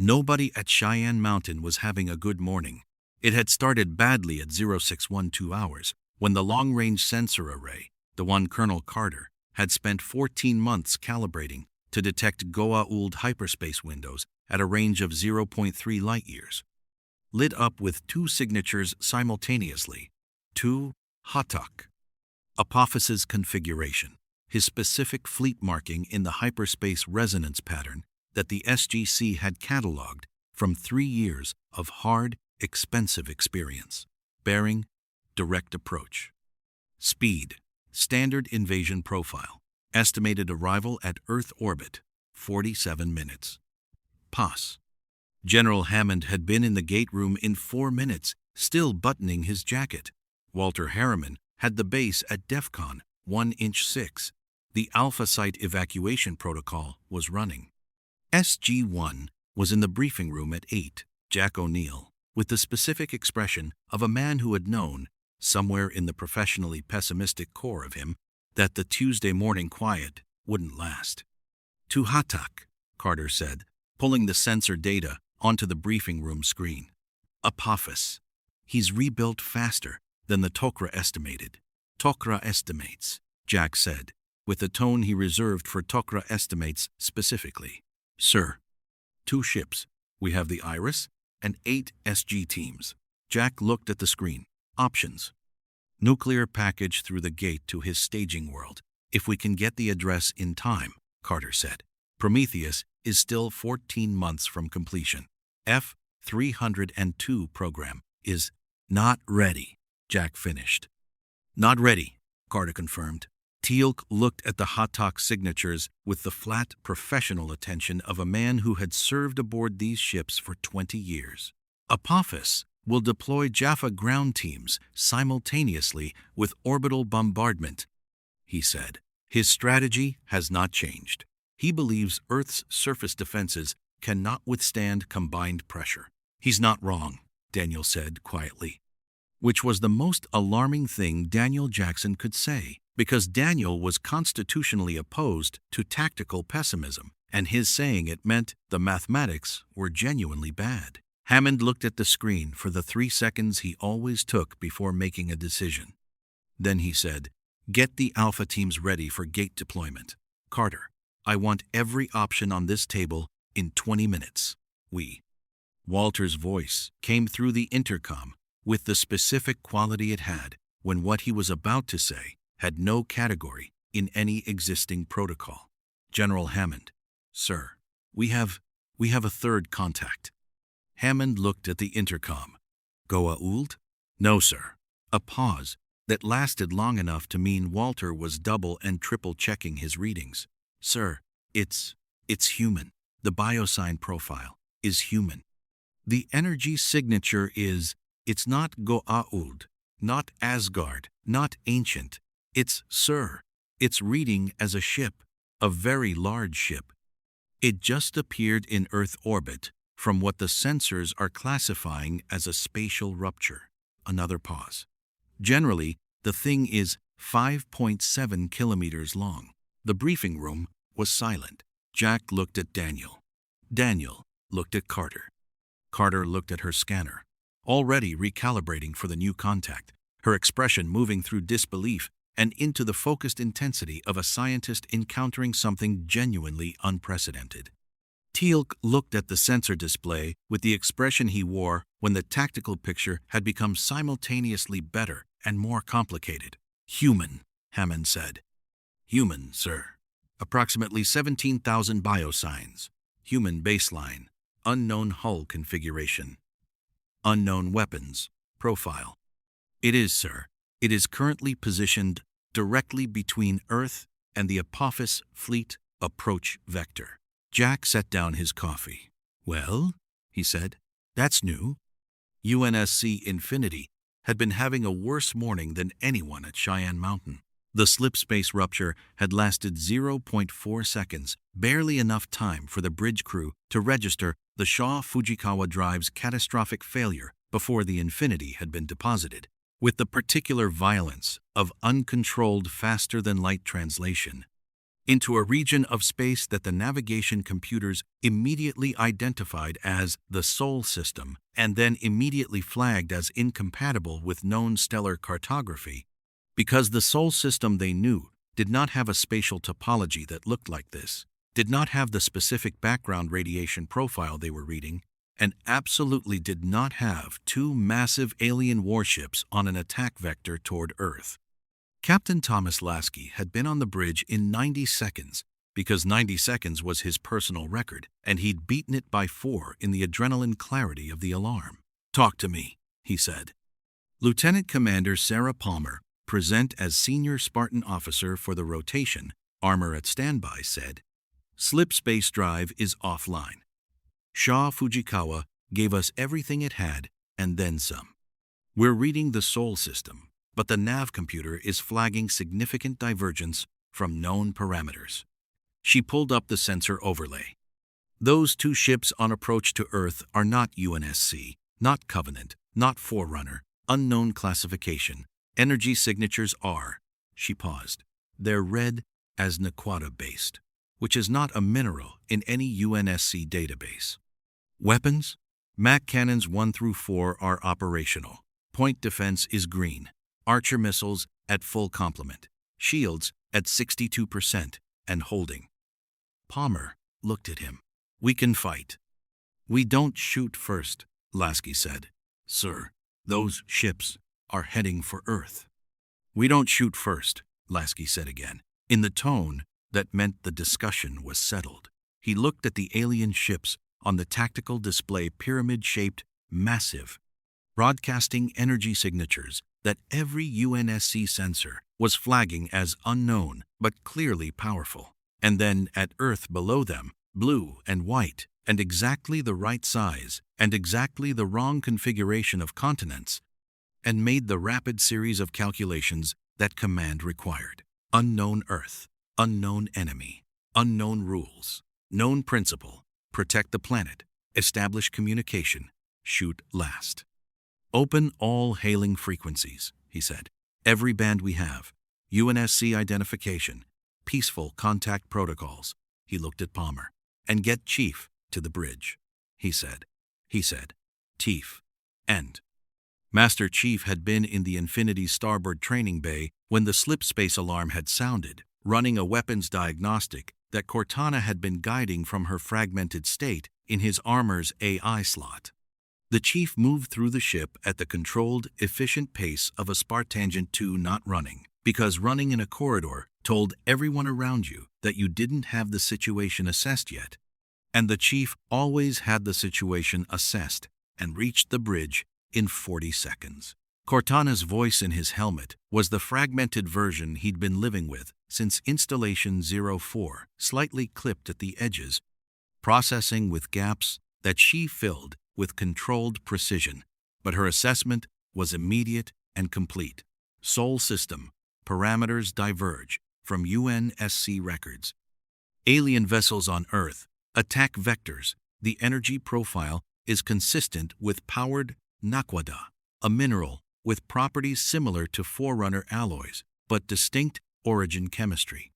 Nobody at Cheyenne Mountain was having a good morning. It had started badly at 0612 hours, when the long-range sensor array, the one Colonel Carter had spent 14 months calibrating to detect Goa'uld hyperspace windows at a range of 0.3 light-years, lit up with two signatures simultaneously, two Hatak. Apophis's configuration, his specific fleet marking in the hyperspace resonance pattern that the SGC had catalogued from 3 years of hard, expensive experience. Bearing, direct approach. Speed, standard invasion profile. Estimated arrival at Earth orbit, 47 minutes. Pass. General Hammond had been in the gate room in 4 minutes, still buttoning his jacket. Walter Harriman had the base at DEFCON 1-6. The Alpha Site evacuation protocol was running. SG-1 was in the briefing room at 8. Jack O'Neill, with the specific expression of a man who had known, somewhere in the professionally pessimistic core of him, that the Tuesday morning quiet wouldn't last. To Hatak, Carter said, pulling the sensor data onto the briefing room screen. Apophis. He's rebuilt faster than the Tok'ra estimated. Tok'ra estimates, Jack said, with a tone he reserved for Tok'ra estimates specifically. Sir. 2 ships. We have the Iris and 8 SG teams. Jack looked at the screen. Options. Nuclear package through the gate to his staging world. If we can get the address in time, Carter said. Prometheus is still 14 months from completion. F-302 program is not ready, Jack finished. Not ready, Carter confirmed. Teal'c looked at the Hatak signatures with the flat, professional attention of a man who had served aboard these ships for 20 years. Apophis will deploy Jaffa ground teams simultaneously with orbital bombardment, he said. His strategy has not changed. He believes Earth's surface defenses cannot withstand combined pressure. He's not wrong, Daniel said quietly. Which was the most alarming thing Daniel Jackson could say, because Daniel was constitutionally opposed to tactical pessimism, and his saying it meant the mathematics were genuinely bad. Hammond looked at the screen for the 3 seconds he always took before making a decision. Then he said, "Get the Alpha teams ready for gate deployment. Carter, I want every option on this table in 20 minutes. Walter's voice came through the intercom with the specific quality it had when what he was about to say had no category in any existing protocol. General Hammond, sir, we have a third contact. Hammond looked at the intercom. Goa'uld? No, sir. A pause that lasted long enough to mean Walter was double and triple checking his readings. Sir, it's human. The biosign profile is human. The energy signature is, it's not Goa'uld, not Asgard, not ancient. It's reading as a ship, a very large ship. It just appeared in Earth orbit from what the sensors are classifying as a spatial rupture. Another pause. Generally, the thing is 5.7 kilometers long. The briefing room was silent. Jack looked at Daniel. Daniel looked at Carter. Carter looked at her scanner, already recalibrating for the new contact, her expression moving through disbelief and into the focused intensity of a scientist encountering something genuinely unprecedented. Teal'c looked at the sensor display with the expression he wore when the tactical picture had become simultaneously better and more complicated. Human, Hammond said. Human, sir. Approximately 17,000 biosigns. Human baseline. Unknown hull configuration. Unknown weapons. Profile. It is, sir. It is currently positioned directly between Earth and the Apophis fleet approach vector. Jack set down his coffee. Well, he said, that's new. UNSC Infinity had been having a worse morning than anyone at Cheyenne Mountain. The slipspace rupture had lasted 0.4 seconds, barely enough time for the bridge crew to register the Shaw Fujikawa drive's catastrophic failure before the Infinity had been deposited. With the particular violence of uncontrolled faster-than-light translation, into a region of space that the navigation computers immediately identified as the Sol system and then immediately flagged as incompatible with known stellar cartography, because the Sol system they knew did not have a spatial topology that looked like this, did not have the specific background radiation profile they were reading, and absolutely did not have two massive alien warships on an attack vector toward Earth. Captain Thomas Lasky had been on the bridge in 90 seconds because 90 seconds was his personal record, and he'd beaten it by 4 in the adrenaline clarity of the alarm. "Talk to me," he said. Lieutenant Commander Sarah Palmer, present as Senior Spartan Officer for the rotation, armor at standby, said, "Slipspace drive is offline. Shaw Fujikawa gave us everything it had and then some. We're reading the Sol system, but the nav computer is flagging significant divergence from known parameters." She pulled up the sensor overlay. "Those two ships on approach to Earth are not UNSC, not Covenant, not Forerunner, unknown classification. Energy signatures are," she paused, "they're red as Naquata-based, which is not a mineral in any UNSC database. Weapons? MAC cannons 1 through 4 are operational. Point defense is green. Archer missiles at full complement. Shields at 62% and holding." Palmer looked at him. "We can fight." "We don't shoot first," Lasky said. "Sir, those ships are heading for Earth." "We don't shoot first," Lasky said again, in the tone that meant the discussion was settled. He looked at the alien ships on the tactical display, pyramid-shaped, massive, broadcasting energy signatures that every UNSC sensor was flagging as unknown but clearly powerful. And then at Earth below them, blue and white, and exactly the right size, and exactly the wrong configuration of continents, and made the rapid series of calculations that command required. Unknown Earth, unknown enemy, unknown rules, known principle, protect the planet, establish communication, shoot last. "Open all hailing frequencies," he said. "Every band we have. UNSC identification. Peaceful contact protocols." He looked at Palmer. "And get Chief to the bridge," he said. "Chief. End." Master Chief had been in the Infinity's starboard training bay when the slipspace alarm had sounded, running a weapons diagnostic that Cortana had been guiding from her fragmented state in his armor's AI slot. The Chief moved through the ship at the controlled, efficient pace of a Spartangent 2 not running, because running in a corridor told everyone around you that you didn't have the situation assessed yet. And the Chief always had the situation assessed and reached the bridge in 40 seconds. Cortana's voice in his helmet was the fragmented version he'd been living with since Installation 04, slightly clipped at the edges, processing with gaps that she filled with controlled precision, but her assessment was immediate and complete. Sol system, parameters diverge from UNSC records. Alien vessels on Earth, attack vectors, the energy profile is consistent with powered Naquata, a mineral with properties similar to Forerunner alloys, but distinct origin chemistry.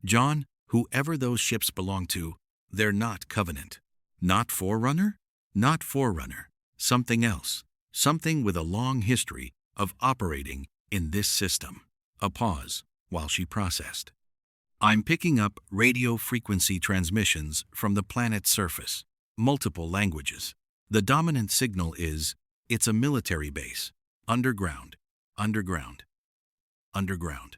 John, whoever those ships belong to, they're not Covenant. Not Forerunner? Not Forerunner. Something else. Something with a long history of operating in this system. A pause while she processed. "I'm picking up radio frequency transmissions from the planet's surface. Multiple languages. The dominant signal is, it's a military base. Underground. Underground. Underground.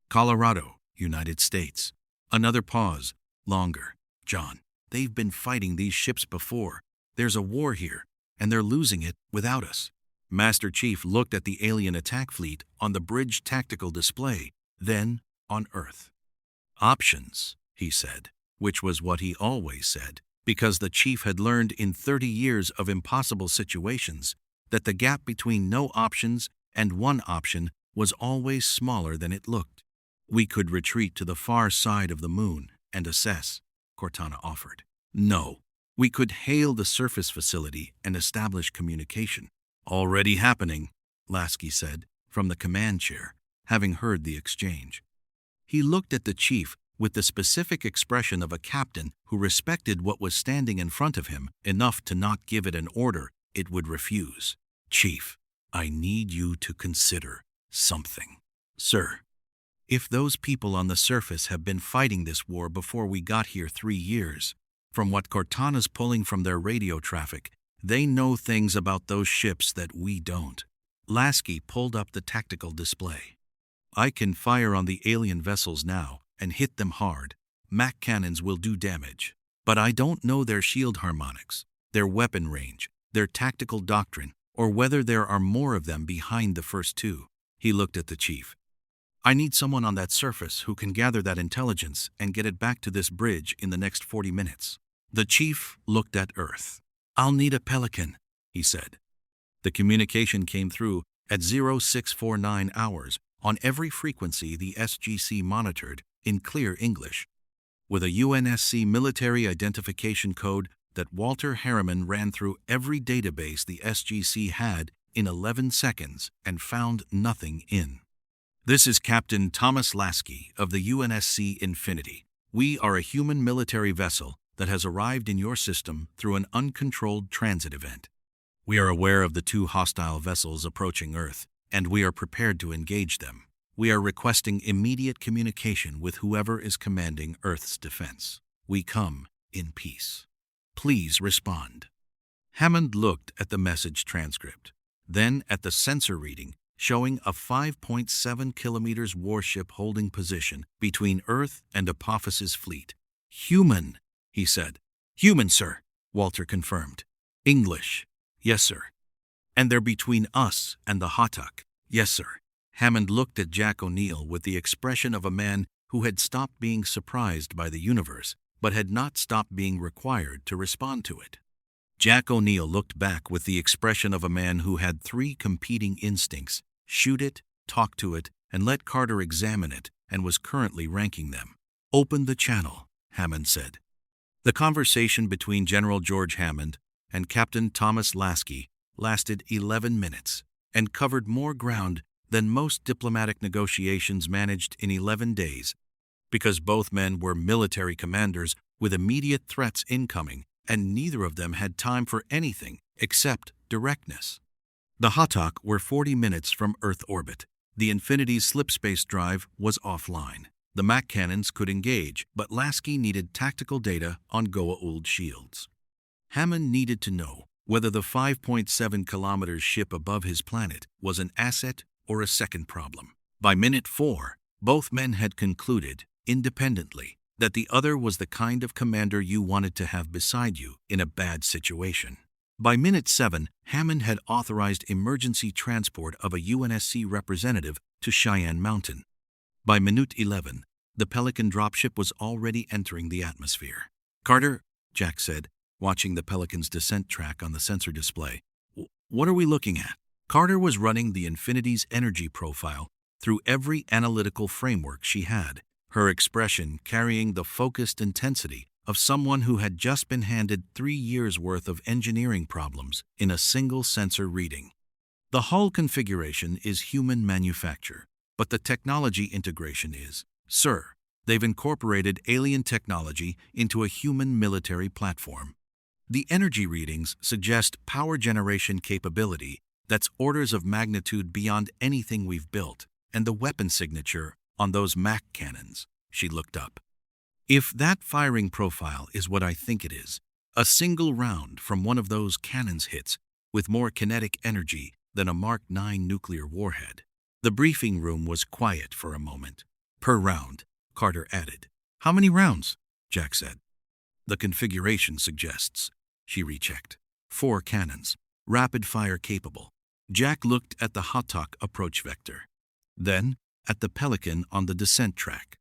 Colorado, United States." Another pause. Longer. "John, they've been fighting these ships before. There's a war here, and they're losing it without us." Master Chief looked at the alien attack fleet on the bridge tactical display, then on Earth. "Options," he said, which was what he always said, because the Chief had learned in 30 years of impossible situations that the gap between no options and one option was always smaller than it looked. "We could retreat to the far side of the moon and assess," Cortana offered. "No. We could hail the surface facility and establish communication." "Already happening," Lasky said, from the command chair, having heard the exchange. He looked at the Chief with the specific expression of a captain who respected what was standing in front of him enough to not give it an order it would refuse. "Chief, I need you to consider something." "Sir, if those people on the surface have been fighting this war before we got here 3 years, from what Cortana's pulling from their radio traffic, they know things about those ships that we don't." Lasky pulled up the tactical display. "I can fire on the alien vessels now and hit them hard. Mac cannons will do damage. But I don't know their shield harmonics, their weapon range, their tactical doctrine, or whether there are more of them behind the first two." He looked at the chief. "I need someone on that surface who can gather that intelligence and get it back to this bridge in the next 40 minutes. The chief looked at Earth. "I'll need a Pelican," he said. The communication came through at 0649 hours on every frequency the SGC monitored in clear English, with a UNSC military identification code that Walter Harriman ran through every database the SGC had in 11 seconds and found nothing in. "This is Captain Thomas Lasky of the UNSC Infinity. We are a human military vessel that has arrived in your system through an uncontrolled transit event. We are aware of the 2 hostile vessels approaching Earth, and we are prepared to engage them. We are requesting immediate communication with whoever is commanding Earth's defense. We come in peace. Please respond." Hammond looked at the message transcript, then at the sensor reading showing a 5.7 kilometers warship holding position between Earth and Apophis's fleet. "Human," he said. "Human, sir," Walter confirmed. "English." "Yes, sir." "And they're between us and the Hatak." "Yes, sir." Hammond looked at Jack O'Neill with the expression of a man who had stopped being surprised by the universe, but had not stopped being required to respond to it. Jack O'Neill looked back with the expression of a man who had 3 competing instincts: shoot it, talk to it, and let Carter examine it, and was currently ranking them. "Open the channel," Hammond said. The conversation between General George Hammond and Captain Thomas Lasky lasted 11 minutes and covered more ground than most diplomatic negotiations managed in 11 days, because both men were military commanders with immediate threats incoming, and neither of them had time for anything except directness. The Hatak were 40 minutes from Earth orbit. The Infinity's slipspace drive was offline. The Mac cannons could engage, but Lasky needed tactical data on Goa'uld shields. Hammond needed to know whether the 5.7 kilometers ship above his planet was an asset or a second problem. By minute 4, both men had concluded, independently, that the other was the kind of commander you wanted to have beside you in a bad situation. By minute 7, Hammond had authorized emergency transport of a UNSC representative to Cheyenne Mountain. By minute 11, the Pelican dropship was already entering the atmosphere. "Carter," Jack said, watching the Pelican's descent track on the sensor display, "what are we looking at?" Carter was running the Infinity's energy profile through every analytical framework she had, her expression carrying the focused intensity of someone who had just been handed 3 years' worth of engineering problems in a single sensor reading. "The hull configuration is human manufacture, but the technology integration is, sir. They've incorporated alien technology into a human military platform. The energy readings suggest power generation capability that's orders of magnitude beyond anything we've built, and the weapon signature on those Mac cannons." She looked up. "If that firing profile is what I think it is, a single round from one of those cannons hits with more kinetic energy than a Mark 9 nuclear warhead." The briefing room was quiet for a moment. "Per round," Carter added. "How many rounds?" Jack said. "The configuration suggests." She rechecked. 4 cannons, rapid fire capable. Jack looked at the Hatak approach vector, then at the Pelican on the descent track,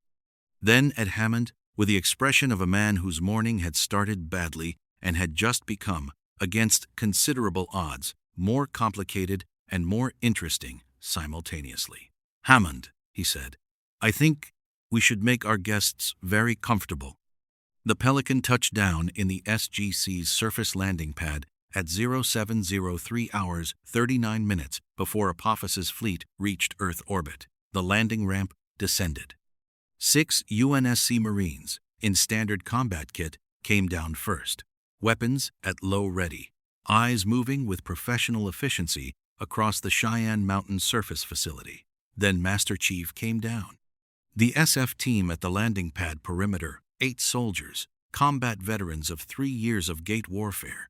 then at Hammond with the expression of a man whose morning had started badly and had just become, against considerable odds, more complicated and more interesting simultaneously. "Hammond," he said, "I think we should make our guests very comfortable." The Pelican touched down in the SGC's surface landing pad at 0703 hours 39 minutes before Apophis's fleet reached Earth orbit. The landing ramp descended. 6 UNSC Marines, in standard combat kit, came down first, weapons at low ready, eyes moving with professional efficiency across the Cheyenne Mountain surface facility. Then Master Chief came down. The SF team at the landing pad perimeter, 8 soldiers, combat veterans of 3 years of gate warfare,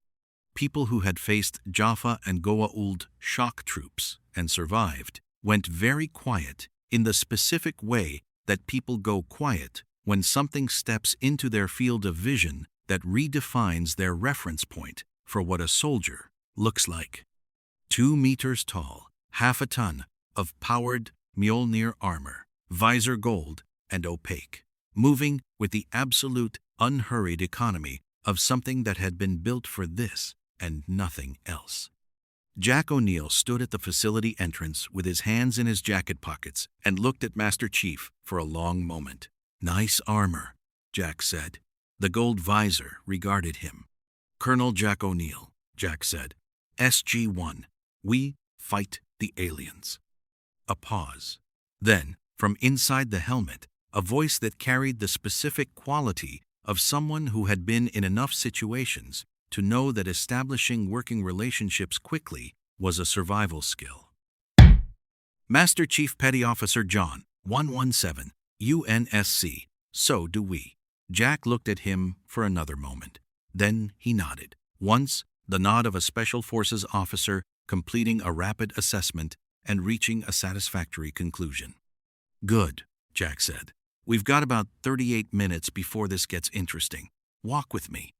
people who had faced Jaffa and Goa'uld shock troops and survived, went very quiet in the specific way that people go quiet when something steps into their field of vision that redefines their reference point for what a soldier looks like. 2 meters tall, half a ton of powered Mjolnir armor, visor gold and opaque, moving with the absolute unhurried economy of something that had been built for this and nothing else. Jack O'Neill stood at the facility entrance with his hands in his jacket pockets and looked at Master Chief for a long moment. "Nice armor," Jack said. The gold visor regarded him. "Colonel Jack O'Neill," Jack said. "SG-1. We fight the aliens." A pause. Then, from inside the helmet, a voice that carried the specific quality of someone who had been in enough situations to know that establishing working relationships quickly was a survival skill. "Master Chief Petty Officer John, 117, UNSC, so do we." Jack looked at him for another moment. Then he nodded. Once, the nod of a Special Forces officer completing a rapid assessment and reaching a satisfactory conclusion. "Good," Jack said. "We've got about 38 minutes before this gets interesting. Walk with me."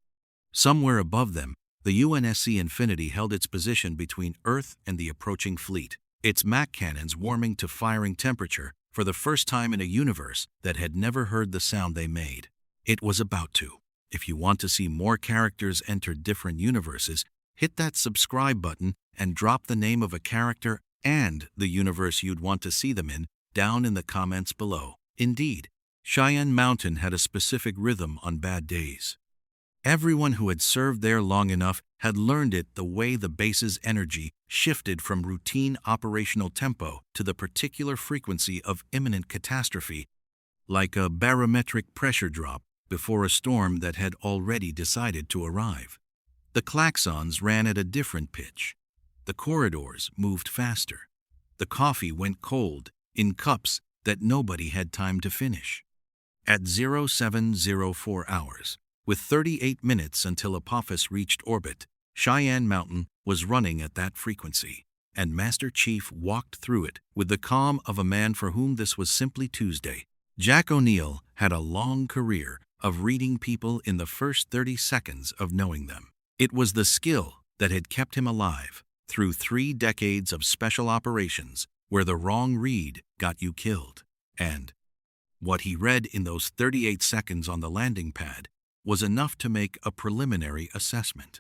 Somewhere above them, the UNSC Infinity held its position between Earth and the approaching fleet, its Mac cannons warming to firing temperature for the first time in a universe that had never heard the sound they made. It was about to. If you want to see more characters enter different universes, hit that subscribe button and drop the name of a character and the universe you'd want to see them in down in the comments below. Indeed, Cheyenne Mountain had a specific rhythm on bad days. Everyone who had served there long enough had learned it the way the base's energy shifted from routine operational tempo to the particular frequency of imminent catastrophe, like a barometric pressure drop before a storm that had already decided to arrive. The klaxons ran at a different pitch. The corridors moved faster. The coffee went cold in cups that nobody had time to finish. At 0704 hours, with 38 minutes until Apophis reached orbit, Cheyenne Mountain was running at that frequency, and Master Chief walked through it with the calm of a man for whom this was simply Tuesday. Jack O'Neill had a long career of reading people in the first 30 seconds of knowing them. It was the skill that had kept him alive through 3 decades of special operations where the wrong read got you killed. And what he read in those 38 seconds on the landing pad was enough to make a preliminary assessment.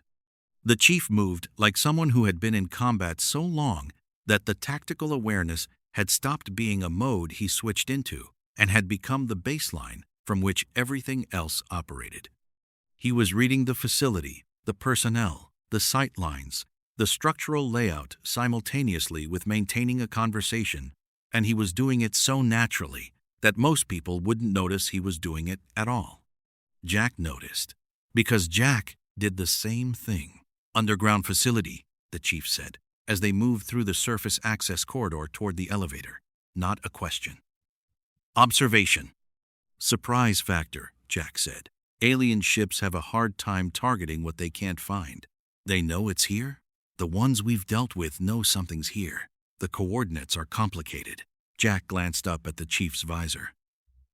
The chief moved like someone who had been in combat so long that the tactical awareness had stopped being a mode he switched into and had become the baseline from which everything else operated. He was reading the facility, the personnel, the sight lines, the structural layout simultaneously with maintaining a conversation, and he was doing it so naturally that most people wouldn't notice he was doing it at all. Jack noticed, because Jack did the same thing. "Underground facility," the chief said, as they moved through the surface access corridor toward the elevator. Not a question. "Observation." "Surprise factor," Jack said. "Alien ships have a hard time targeting what they can't find. They know it's here. The ones we've dealt with know something's here. The coordinates are complicated." Jack glanced up at the chief's visor.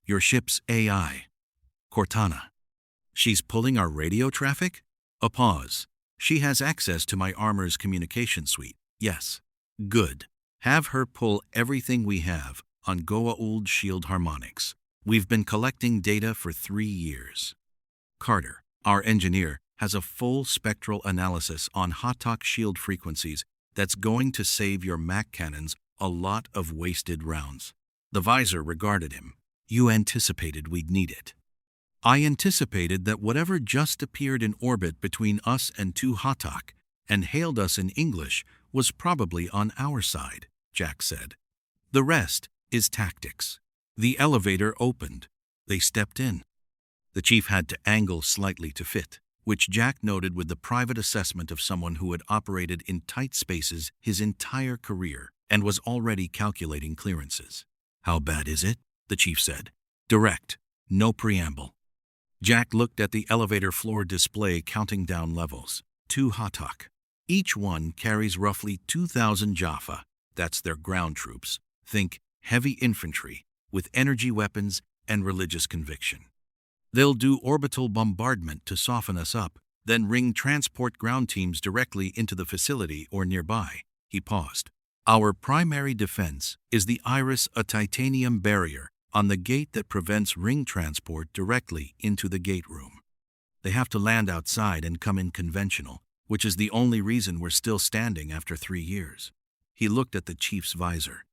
"Your ship's AI. Cortana. She's pulling our radio traffic?" A pause. "She has access to my armor's communication suite. Yes." "Good. Have her pull everything we have on Goa'uld shield harmonics. We've been collecting data for 3 years. Carter, our engineer, has a full spectral analysis on Hatok shield frequencies that's going to save your Mac cannons a lot of wasted rounds." The visor regarded him. "You anticipated we'd need it." "I anticipated that whatever just appeared in orbit between us and 2 Hatok and hailed us in English was probably on our side," Jack said. "The rest is tactics. The elevator opened. They stepped in. The chief had to angle slightly to fit, which Jack noted with the private assessment of someone who had operated in tight spaces his entire career and was already calculating clearances. "How bad is it?" the chief said. "Direct. No preamble." Jack looked at the elevator floor display counting down levels. 2 Hatak. Each one carries roughly 2,000 Jaffa. That's their ground troops. Think heavy infantry with energy weapons and religious conviction. They'll do orbital bombardment to soften us up, then ring transport ground teams directly into the facility or nearby. He paused. "Our primary defense is the Iris, a titanium barrier on the gate that prevents ring transport directly into the gate room. They have to land outside and come in conventional, which is the only reason we're still standing after 3 years." He looked at the chief's visor.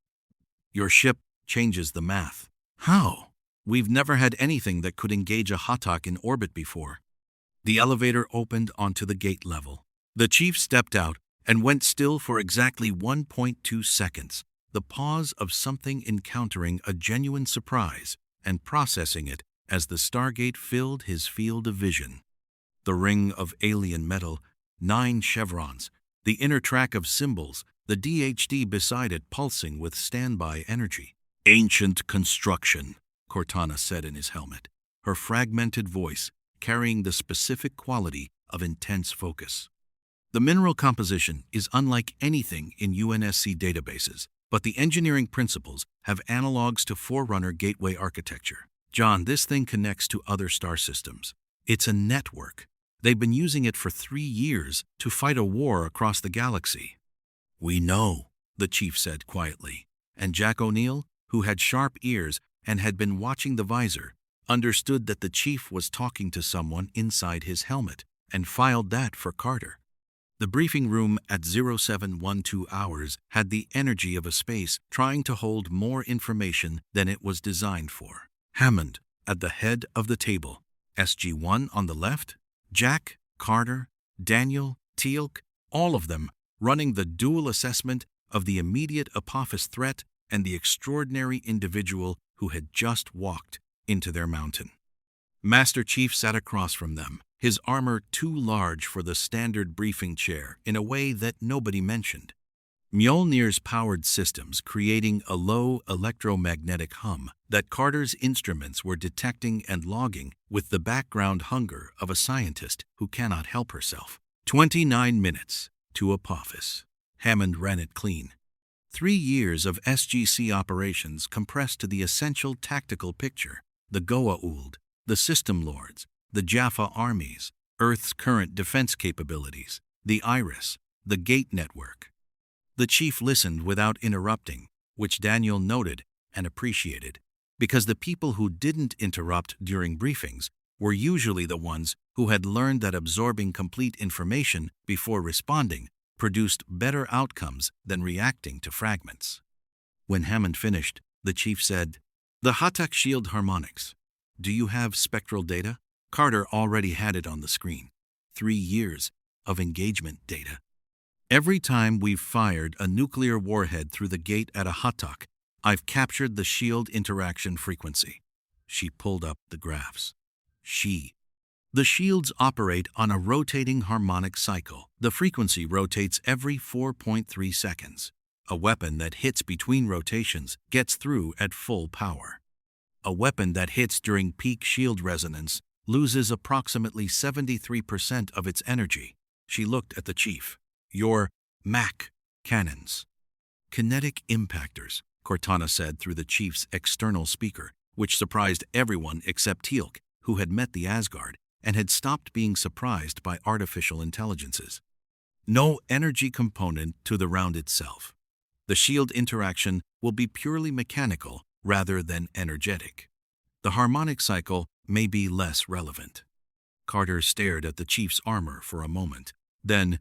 "Your ship changes the math." "How?" "We've never had anything that could engage a Hatak in orbit before." The elevator opened onto the gate level. The chief stepped out and went still for exactly 1.2 seconds, the pause of something encountering a genuine surprise and processing it as the Stargate filled his field of vision. The ring of alien metal, 9 chevrons, the inner track of symbols, the DHD beside it pulsing with standby energy. "Ancient construction," Cortana said in his helmet, her fragmented voice carrying the specific quality of intense focus. "The mineral composition is unlike anything in UNSC databases, but the engineering principles have analogs to Forerunner gateway architecture. John, this thing connects to other star systems. It's a network. They've been using it for 3 years to fight a war across the galaxy." "We know," the chief said quietly, and Jack O'Neill, who had sharp ears and had been watching the visor, understood that the chief was talking to someone inside his helmet and filed that for Carter. The briefing room at 0712 hours had the energy of a space trying to hold more information than it was designed for. Hammond at the head of the table, SG-1 on the left, Jack, Carter, Daniel, Teal'c, all of them running the dual assessment of the immediate Apophis threat and the extraordinary individual who had just walked into their mountain. Master Chief sat across from them, his armor too large for the standard briefing chair in a way that nobody mentioned. Mjolnir's powered systems creating a low electromagnetic hum that Carter's instruments were detecting and logging with the background hunger of a scientist who cannot help herself. 29 minutes to Apophis. Hammond ran it clean. 3 years of SGC operations compressed to the essential tactical picture: the Goa'uld, the System Lords, the Jaffa armies, Earth's current defense capabilities, the Iris, the Gate Network. The chief listened without interrupting, which Daniel noted and appreciated, because the people who didn't interrupt during briefings were usually the ones who had learned that absorbing complete information before responding produced better outcomes than reacting to fragments. When Hammond finished, the chief said, "The Hatak shield harmonics. Do you have spectral data?" Carter already had it on the screen. 3 years of engagement data. "Every time we've fired a nuclear warhead through the gate at a Hatak, I've captured the shield interaction frequency." She pulled up the graphs. The shields operate on a rotating harmonic cycle. The frequency rotates every 4.3 seconds. A weapon that hits between rotations gets through at full power. A weapon that hits during peak shield resonance loses approximately 73% of its energy. She looked at the chief. "Your MAC cannons." "Kinetic impactors," Cortana said through the chief's external speaker, which surprised everyone except Teal'c, who had met the Asgard and had stopped being surprised by artificial intelligences. "No energy component to the round itself. The shield interaction will be purely mechanical rather than energetic. The harmonic cycle may be less relevant." Carter stared at the chief's armor for a moment. Then,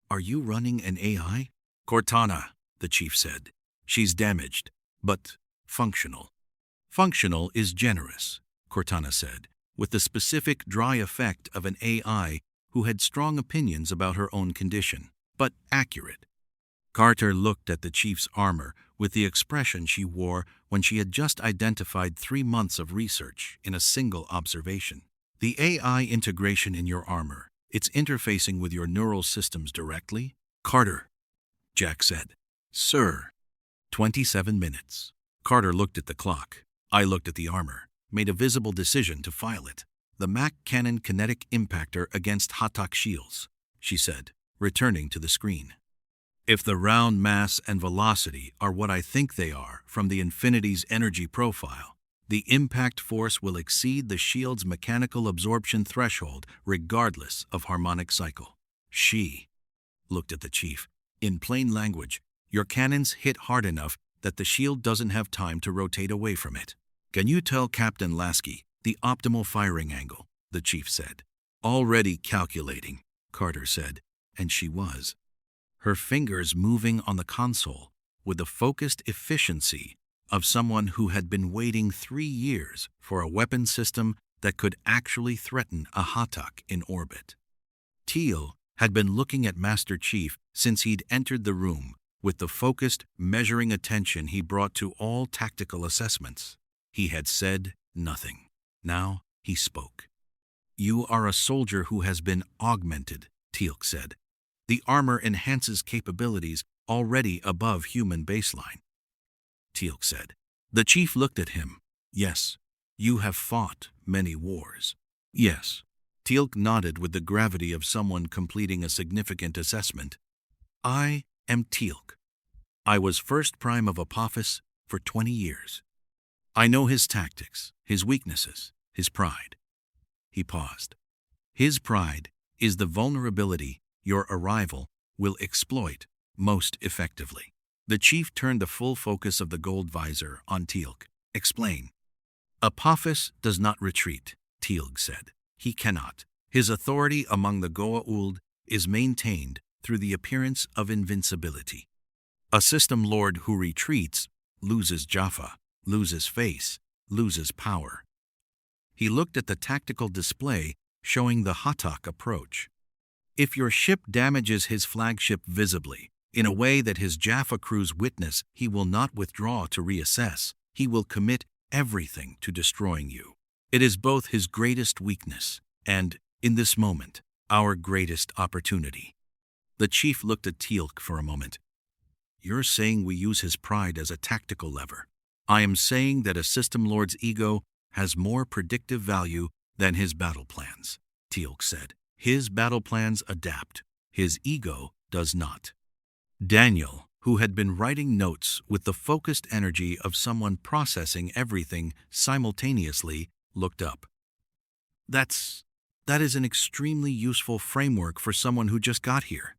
"Are you running an AI?" "Cortana," the chief said. "She's damaged, but functional." "Functional is generous," Cortana said, with the specific dry effect of an AI who had strong opinions about her own condition, but accurate. Carter looked at the chief's armor with the expression she wore when she had just identified 3 months of research in a single observation. The AI integration in your armor, it's interfacing with your neural systems directly? Carter, Jack said. Sir. 27 minutes. Carter looked at the clock. I looked at the armor, made a visible decision to file it. The Mac Cannon kinetic impactor against Hatak shields, she said, returning to the screen. If the round mass and velocity are what I think they are from the Infinity's energy profile, the impact force will exceed the shield's mechanical absorption threshold regardless of harmonic cycle. She looked at the chief. In plain language, your cannons hit hard enough that the shield doesn't have time to rotate away from it. Can you tell Captain Lasky the optimal firing angle? The chief said. Already calculating, Carter said, and she was. Her fingers moving on the console with the focused efficiency of someone who had been waiting 3 years for a weapon system that could actually threaten a Hatak in orbit. Teal had been looking at Master Chief since he'd entered the room with the focused, measuring attention he brought to all tactical assessments. He had said nothing. Now he spoke. You are a soldier who has been augmented, Teal'c said. The armor enhances capabilities already above human baseline. Teal'c said. The chief looked at him. Yes, you have fought many wars. Yes. Teal'c nodded with the gravity of someone completing a significant assessment. I am Teal'c. I was first prime of Apophis for 20 years. I know his tactics, his weaknesses, his pride. He paused. His pride is the vulnerability your arrival will exploit most effectively. The chief turned the full focus of the gold visor on Teal'c. Explain. Apophis does not retreat, Teal'c said. He cannot. His authority among the Goa'uld is maintained through the appearance of invincibility. A system lord who retreats loses Jaffa, loses face, loses power. He looked at the tactical display showing the Hatak approach. If your ship damages his flagship visibly, in a way that his Jaffa crews witness, he will not withdraw to reassess. He will commit everything to destroying you. It is both his greatest weakness and, in this moment, our greatest opportunity. The chief looked at Teal'c for a moment. You're saying we use his pride as a tactical lever. I am saying that a system lord's ego has more predictive value than his battle plans, Teal'c said. His battle plans adapt. His ego does not. Daniel, who had been writing notes with the focused energy of someone processing everything simultaneously, looked up. That is an extremely useful framework for someone who just got here.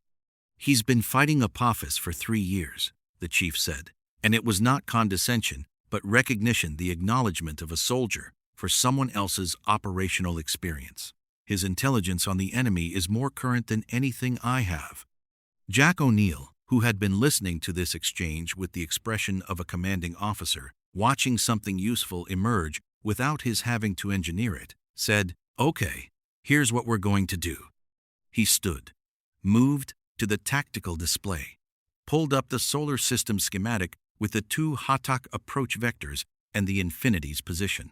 He's been fighting Apophis for 3 years, the chief said, and it was not condescension, but recognition, the acknowledgement of a soldier for someone else's operational experience. His intelligence on the enemy is more current than anything I have. Jack O'Neill, who had been listening to this exchange with the expression of a commanding officer, watching something useful emerge without his having to engineer it, said, Okay, here's what we're going to do. He stood, moved to the tactical display, pulled up the solar system schematic with the 2 Hatak approach vectors and the Infinity's position.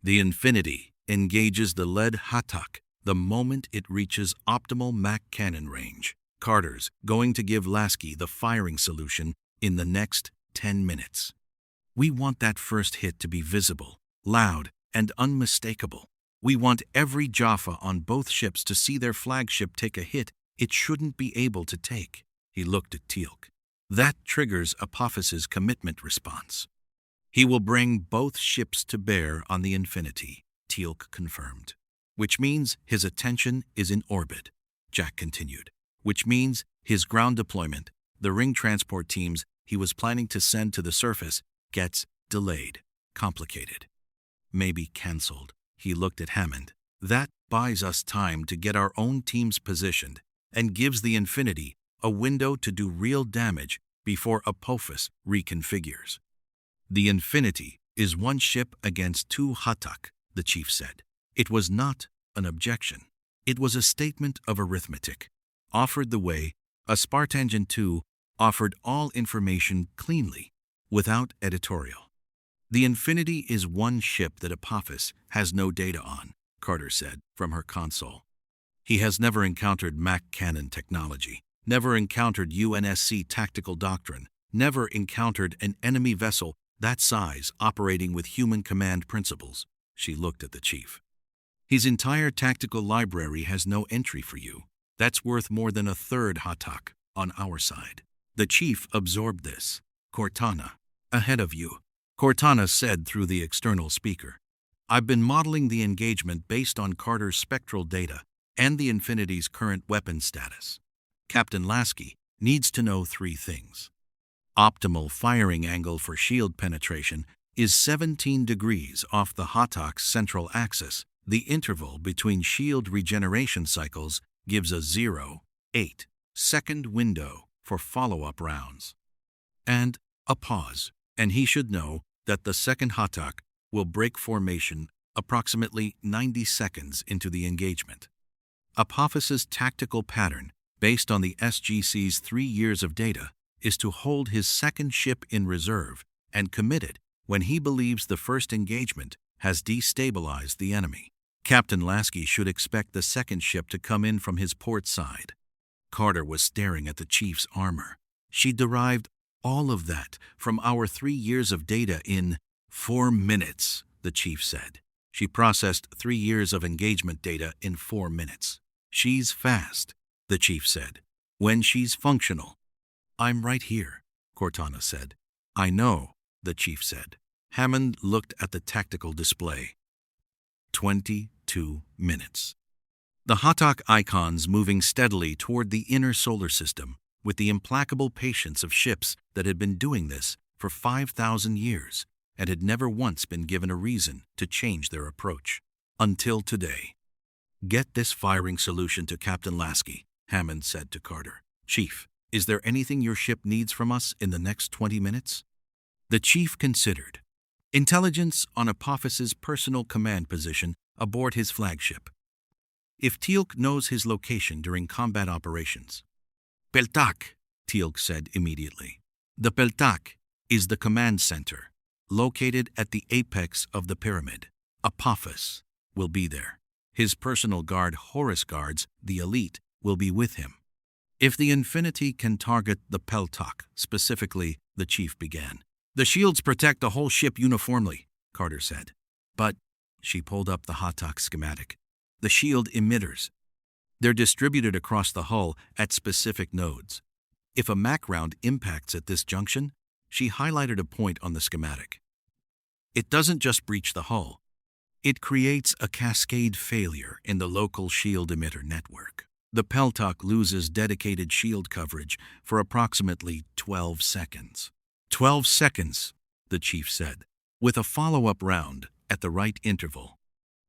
The Infinity engages the lead Hatak the moment it reaches optimal Mac cannon range. Carter's going to give Lasky the firing solution in the next 10 minutes. We want that first hit to be visible, loud, and unmistakable. We want every Jaffa on both ships to see their flagship take a hit it shouldn't be able to take. He looked at Teal'c. That triggers Apophis's commitment response. He will bring both ships to bear on the Infinity, Teal'c confirmed. Which means his attention is in orbit, Jack continued. Which means his ground deployment, the ring transport teams he was planning to send to the surface, gets delayed, complicated, maybe cancelled. He looked at Hammond. That buys us time to get our own teams positioned and gives the Infinity a window to do real damage before Apophis reconfigures. The Infinity is 1 ship against 2 Hatak, the chief said. It was not an objection. It was a statement of arithmetic. Offered the way, a Spartangen II offered all information cleanly, without editorial. "The Infinity is one ship that Apophis has no data on," Carter said from her console. "He has never encountered Mac cannon technology, never encountered UNSC tactical doctrine, never encountered an enemy vessel that size operating with human command principles." She looked at the chief. "His entire tactical library has no entry for you. That's worth more than a third Hatak on our side." The chief absorbed this. "Cortana, ahead of you," Cortana said through the external speaker. "I've been modeling the engagement based on Carter's spectral data and the Infinity's current weapon status. Captain Lasky needs to know 3 things. Optimal firing angle for shield penetration is 17 degrees off the Hatak's central axis. The interval between shield regeneration cycles gives a 0.8 second window for follow-up rounds. And a pause, and he should know that the second Hatak will break formation approximately 90 seconds into the engagement. Apophis's tactical pattern, based on the SGC's 3 years of data, is to hold his second ship in reserve and commit it when he believes the first engagement has destabilized the enemy. Captain Lasky should expect the second ship to come in from his port side." Carter was staring at the chief's armor. "She derived all of that from our 3 years of data in 4 minutes, the chief said. "She processed 3 years of engagement data in 4 minutes. She's fast," the chief said, "when she's functional." "I'm right here," Cortana said. "I know," the chief said. Hammond looked at the tactical display. 22 minutes. The Hatak icons moving steadily toward the inner solar system with the implacable patience of ships that had been doing this for 5,000 years and had never once been given a reason to change their approach. Until today. "Get this firing solution to Captain Lasky," Hammond said to Carter. "Chief, is there anything your ship needs from us in the next 20 minutes? The chief considered. "Intelligence on Apophis's personal command position aboard his flagship. If Teal'c knows his location during combat operations." "Peltak," Teal'c said immediately. "The Peltak is the command center, located at the apex of the pyramid. Apophis will be there. His personal guard Horus guards, the elite, will be with him. If the Infinity can target the Peltak, specifically," the chief began. "The shields protect the whole ship uniformly," Carter said. "But," she pulled up the Hatak schematic, "the shield emitters. They're distributed across the hull at specific nodes. If a Mac round impacts at this junction," she highlighted a point on the schematic, "it doesn't just breach the hull. It creates a cascade failure in the local shield emitter network. The Peltak loses dedicated shield coverage for approximately 12 seconds. 12 seconds, the chief said, with a follow-up round at the right interval.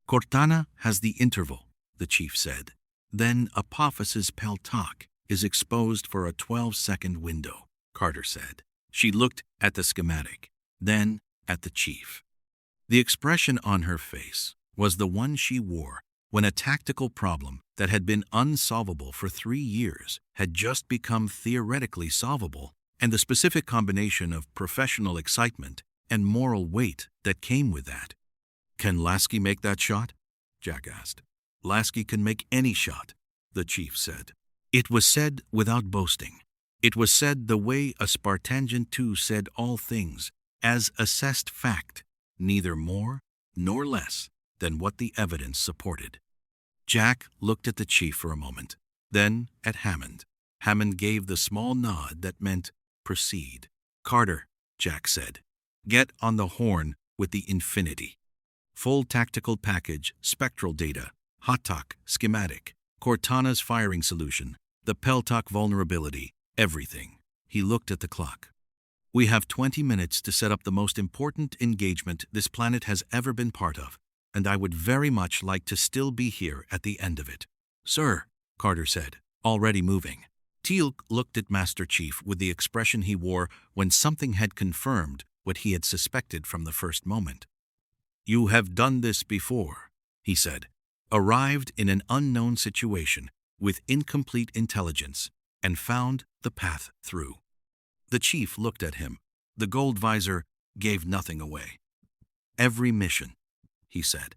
Cortana has the interval, the chief said. Then Apophis's Peltak is exposed for a 12-second window, Carter said. She looked at the schematic, then at the chief. The expression on her face was the one she wore when a tactical problem that had been unsolvable for 3 years had just become theoretically solvable, and the specific combination of professional excitement and moral weight that came with that. "Can Lasky make that shot?" Jack asked. "Lasky can make any shot," the chief said. It was said without boasting. It was said the way a Spartangan II said all things, as assessed fact, neither more nor less than what the evidence supported. Jack looked at the chief for a moment, then at Hammond. Hammond gave the small nod that meant proceed. "Carter," Jack said, "get on the horn with the Infinity. Full tactical package, spectral data, Hatak, schematic, Cortana's firing solution, the Peltak vulnerability, everything." He looked at the clock. "We have 20 minutes to set up the most important engagement this planet has ever been part of, and I would very much like to still be here at the end of it." "Sir," Carter said, already moving. Teal'c looked at Master Chief with the expression he wore when something had confirmed what he had suspected from the first moment. "You have done this before," he said. "Arrived in an unknown situation with incomplete intelligence and found the path through. The chief looked at him. The gold visor gave nothing away. "Every mission," he said.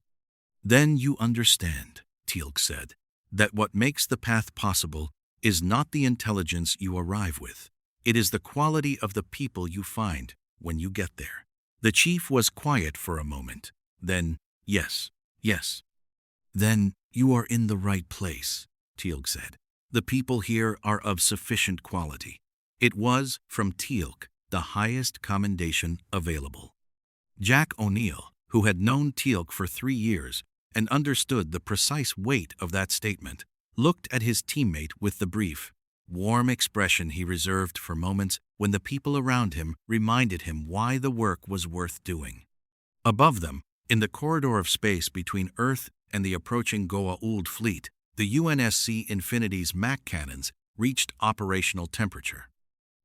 "Then you understand," Teal'c said, "that what makes the path possible is not the intelligence you arrive with. It is the quality of the people you find when you get there." The chief was quiet for a moment. Then, "Yes, yes." "Then you are in the right place," Teal'c said. "The people here are of sufficient quality." It was, from Teal'c, the highest commendation available. Jack O'Neill, who had known Teal'c for 3 years and understood the precise weight of that statement, looked at his teammate with the brief, warm expression he reserved for moments when the people around him reminded him why the work was worth doing. Above them, in the corridor of space between Earth and the approaching Goa'uld fleet, the UNSC Infinity's MAC cannons reached operational temperature.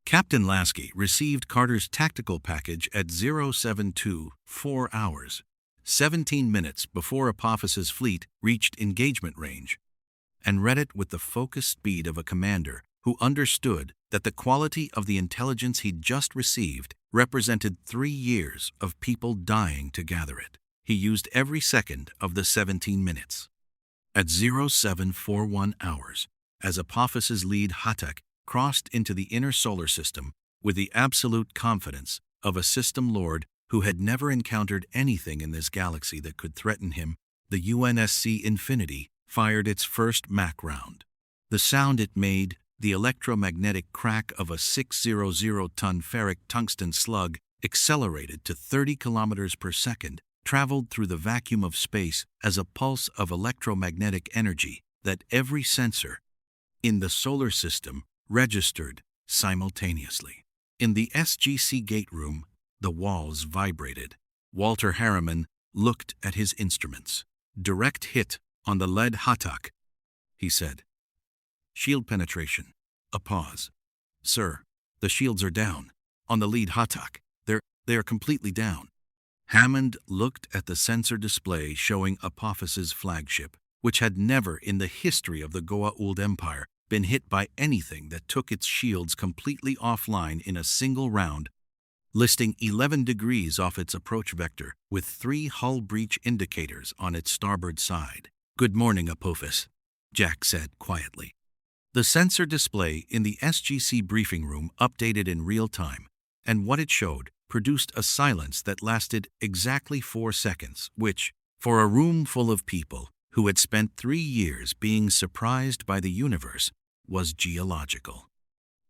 Captain Lasky received Carter's tactical package at 0724 hours, 17 minutes before Apophis's fleet reached engagement range, and read it with the focused speed of a commander who understood that the quality of the intelligence he'd just received represented 3 years of people dying to gather it. He used every second of the 17 minutes. At 0741 hours, as Apophis's lead Hatak crossed into the inner solar system with the absolute confidence of a system lord who had never encountered anything in this galaxy that could threaten him, the UNSC Infinity fired its first MAC round. The sound it made, the electromagnetic crack of a 600-ton ferric tungsten slug, accelerated to 30 kilometers per second, traveled through the vacuum of space as a pulse of electromagnetic energy that every sensor in the solar system registered simultaneously. In the SGC gate room, the walls vibrated. Walter Harriman looked at his instruments. "Direct hit on the lead Hatak," he said. "Shield penetration." A pause. "Sir, the shields are down. On the lead Hatak, they are completely down." Hammond looked at the sensor display showing Apophis's flagship, which had never in the history of the Goa'uld Empire been hit by anything that took its shields completely offline in a single round, listing 11 degrees off its approach vector with 3 hull breach indicators on its starboard side. "Good morning, Apophis," Jack said quietly. The sensor display in the SGC briefing room updated in real time, and what it showed produced a silence that lasted exactly 4 seconds, which, for a room full of people who had spent 3 years being surprised by the universe, was geological.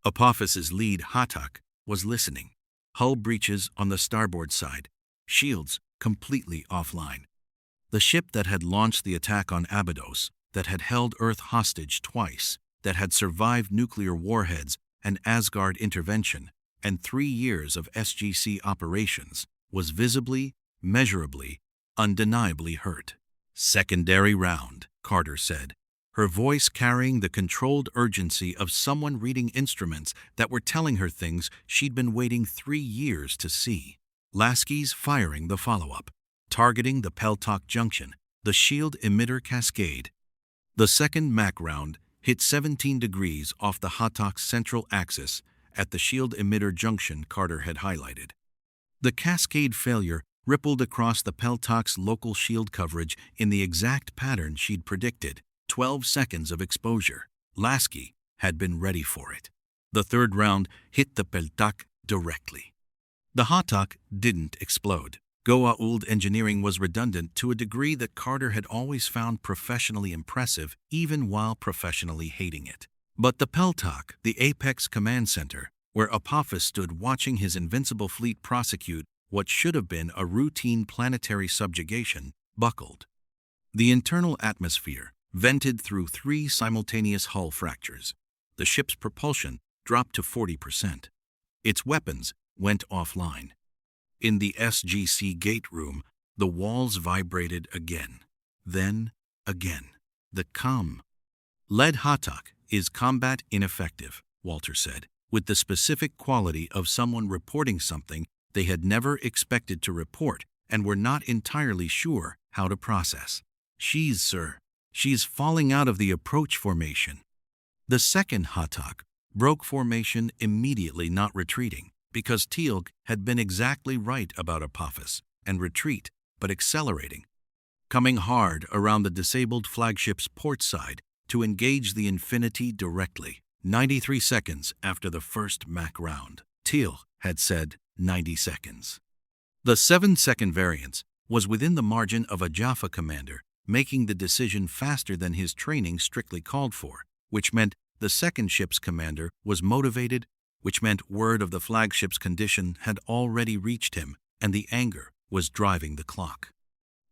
Apophis's lead Hatak was listening. Hull breaches on the starboard side, shields completely offline. The ship that had launched the attack on Abydos, that had held Earth hostage twice, that had survived nuclear warheads and Asgard intervention, and 3 years of SGC operations, was visibly, measurably, undeniably hurt. "Secondary round," Carter said, her voice carrying the controlled urgency of someone reading instruments that were telling her things she'd been waiting 3 years to see. Lasky's firing the follow-up, targeting the Peltok junction, the shield emitter cascade. The second MAC round hit 17 degrees off the Hatak's central axis at the shield emitter junction Carter had highlighted. The cascade failure rippled across the Peltok's local shield coverage in the exact pattern she'd predicted. 12 seconds of exposure. Lasky had been ready for it. The third round hit the Peltok directly. The Hatak didn't explode. Goa'uld engineering was redundant to a degree that Carter had always found professionally impressive, even while professionally hating it. But the Peltok, the Apex Command Center, where Apophis stood watching his invincible fleet prosecute what should have been a routine planetary subjugation, buckled. The internal atmosphere vented through 3 simultaneous hull fractures. The ship's propulsion dropped to 40%. Its weapons went offline. In the SGC gate room, the walls vibrated again. Then again. The lead Hatak is combat ineffective, Walter said, with the specific quality of someone reporting something they had never expected to report and were not entirely sure how to process. She's falling out of the approach formation." The second Hatak broke formation immediately, not retreating, because Teal'c had been exactly right about Apophis and retreat, but accelerating, coming hard around the disabled flagship's port side to engage the Infinity directly. 93 seconds after the first Mach round. Teal'c had said 90 seconds. The 7-second variance was within the margin of a Jaffa commander making the decision faster than his training strictly called for, which meant the second ship's commander was motivated, which meant word of the flagship's condition had already reached him, and the anger was driving the clock.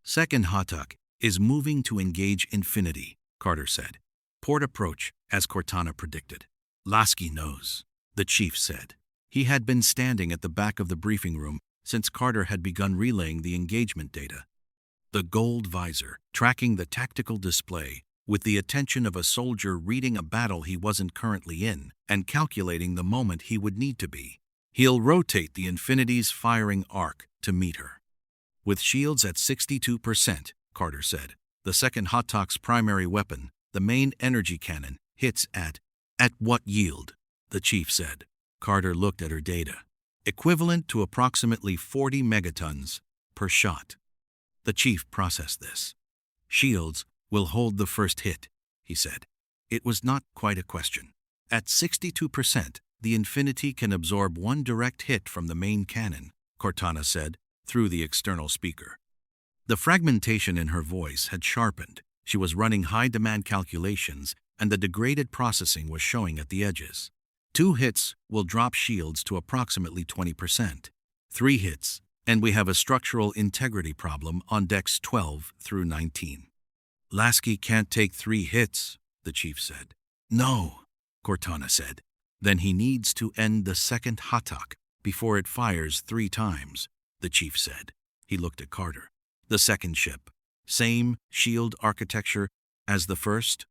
Second Hatak is moving to engage Infinity, Carter said. Port approach, as Cortana predicted. Lasky knows, the chief said. He had been standing at the back of the briefing room since Carter had begun relaying the engagement data. The gold visor, tracking the tactical display, with the attention of a soldier reading a battle he wasn't currently in and calculating the moment he would need to be. He'll rotate the Infinity's firing arc to meet her. With shields at 62%, Carter said, the second Hatak's primary weapon, the main energy cannon, hits at what yield? The chief said. Carter looked at her data. Equivalent to approximately 40 megatons per shot. The chief processed this. Shields will hold the first hit, he said. It was not quite a question. At 62%, the Infinity can absorb one direct hit from the main cannon, Cortana said, through the external speaker. The fragmentation in her voice had sharpened. She was running high-demand calculations, and the degraded processing was showing at the edges. 2 hits will drop shields to approximately 20%. 3 hits, and we have a structural integrity problem on decks 12 through 19. Lasky can't take 3 hits, the chief said. No, Cortana said. Then he needs to end the second Hatak before it fires 3 times, the chief said. He looked at Carter. The second ship. Same shield architecture as the first?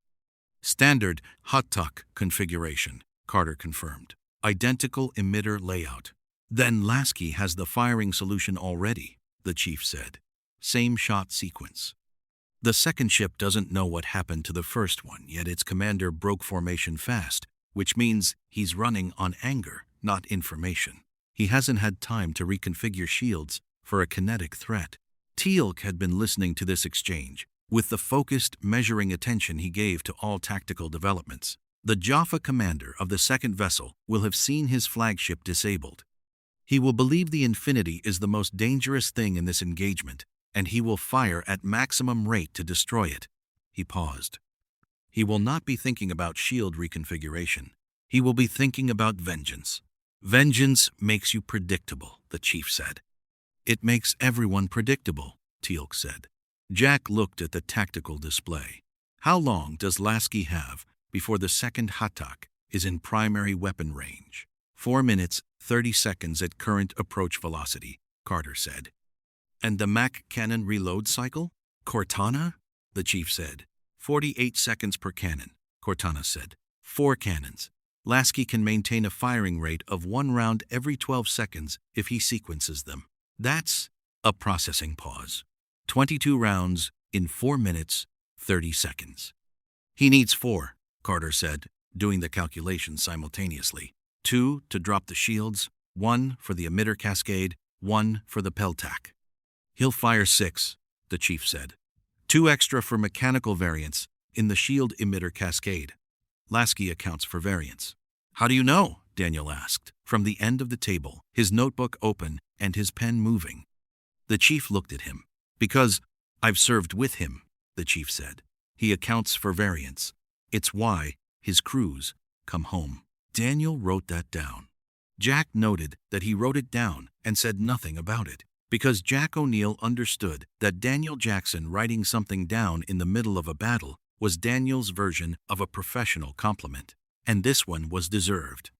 Standard Hatak configuration, Carter confirmed. Identical emitter layout. Then Lasky has the firing solution already, the chief said. Same shot sequence. The second ship doesn't know what happened to the first one, yet its commander broke formation fast, which means he's running on anger, not information. He hasn't had time to reconfigure shields for a kinetic threat. Teal'c had been listening to this exchange, with the focused, measuring attention he gave to all tactical developments. The Jaffa commander of the second vessel will have seen his flagship disabled. He will believe the Infinity is the most dangerous thing in this engagement, and he will fire at maximum rate to destroy it. He paused. He will not be thinking about shield reconfiguration. He will be thinking about vengeance. Vengeance makes you predictable, the chief said. It makes everyone predictable, Teal'c said. Jack looked at the tactical display. How long does Lasky have before the second Hatak is in primary weapon range? 4 minutes, 30 seconds at current approach velocity, Carter said. And the Mach cannon reload cycle? Cortana? The chief said. 48 seconds per cannon, Cortana said. 4 cannons. Lasky can maintain a firing rate of 1 round every 12 seconds if he sequences them. That's a processing pause. 22 rounds in 4 minutes, 30 seconds. He needs 4, Carter said, doing the calculations simultaneously. 2 to drop the shields, 1 for the emitter cascade, 1 for the peltac. He'll fire 6, the chief said. 2 extra for mechanical variance in the shield emitter cascade. Lasky accounts for variance. How do you know? Daniel asked, from the end of the table, his notebook open and his pen moving. The chief looked at him. Because I've served with him, the chief said. He accounts for variance. It's why his crews come home. Daniel wrote that down. Jack noted that he wrote it down and said nothing about it, because Jack O'Neill understood that Daniel Jackson writing something down in the middle of a battle was Daniel's version of a professional compliment, and this one was deserved.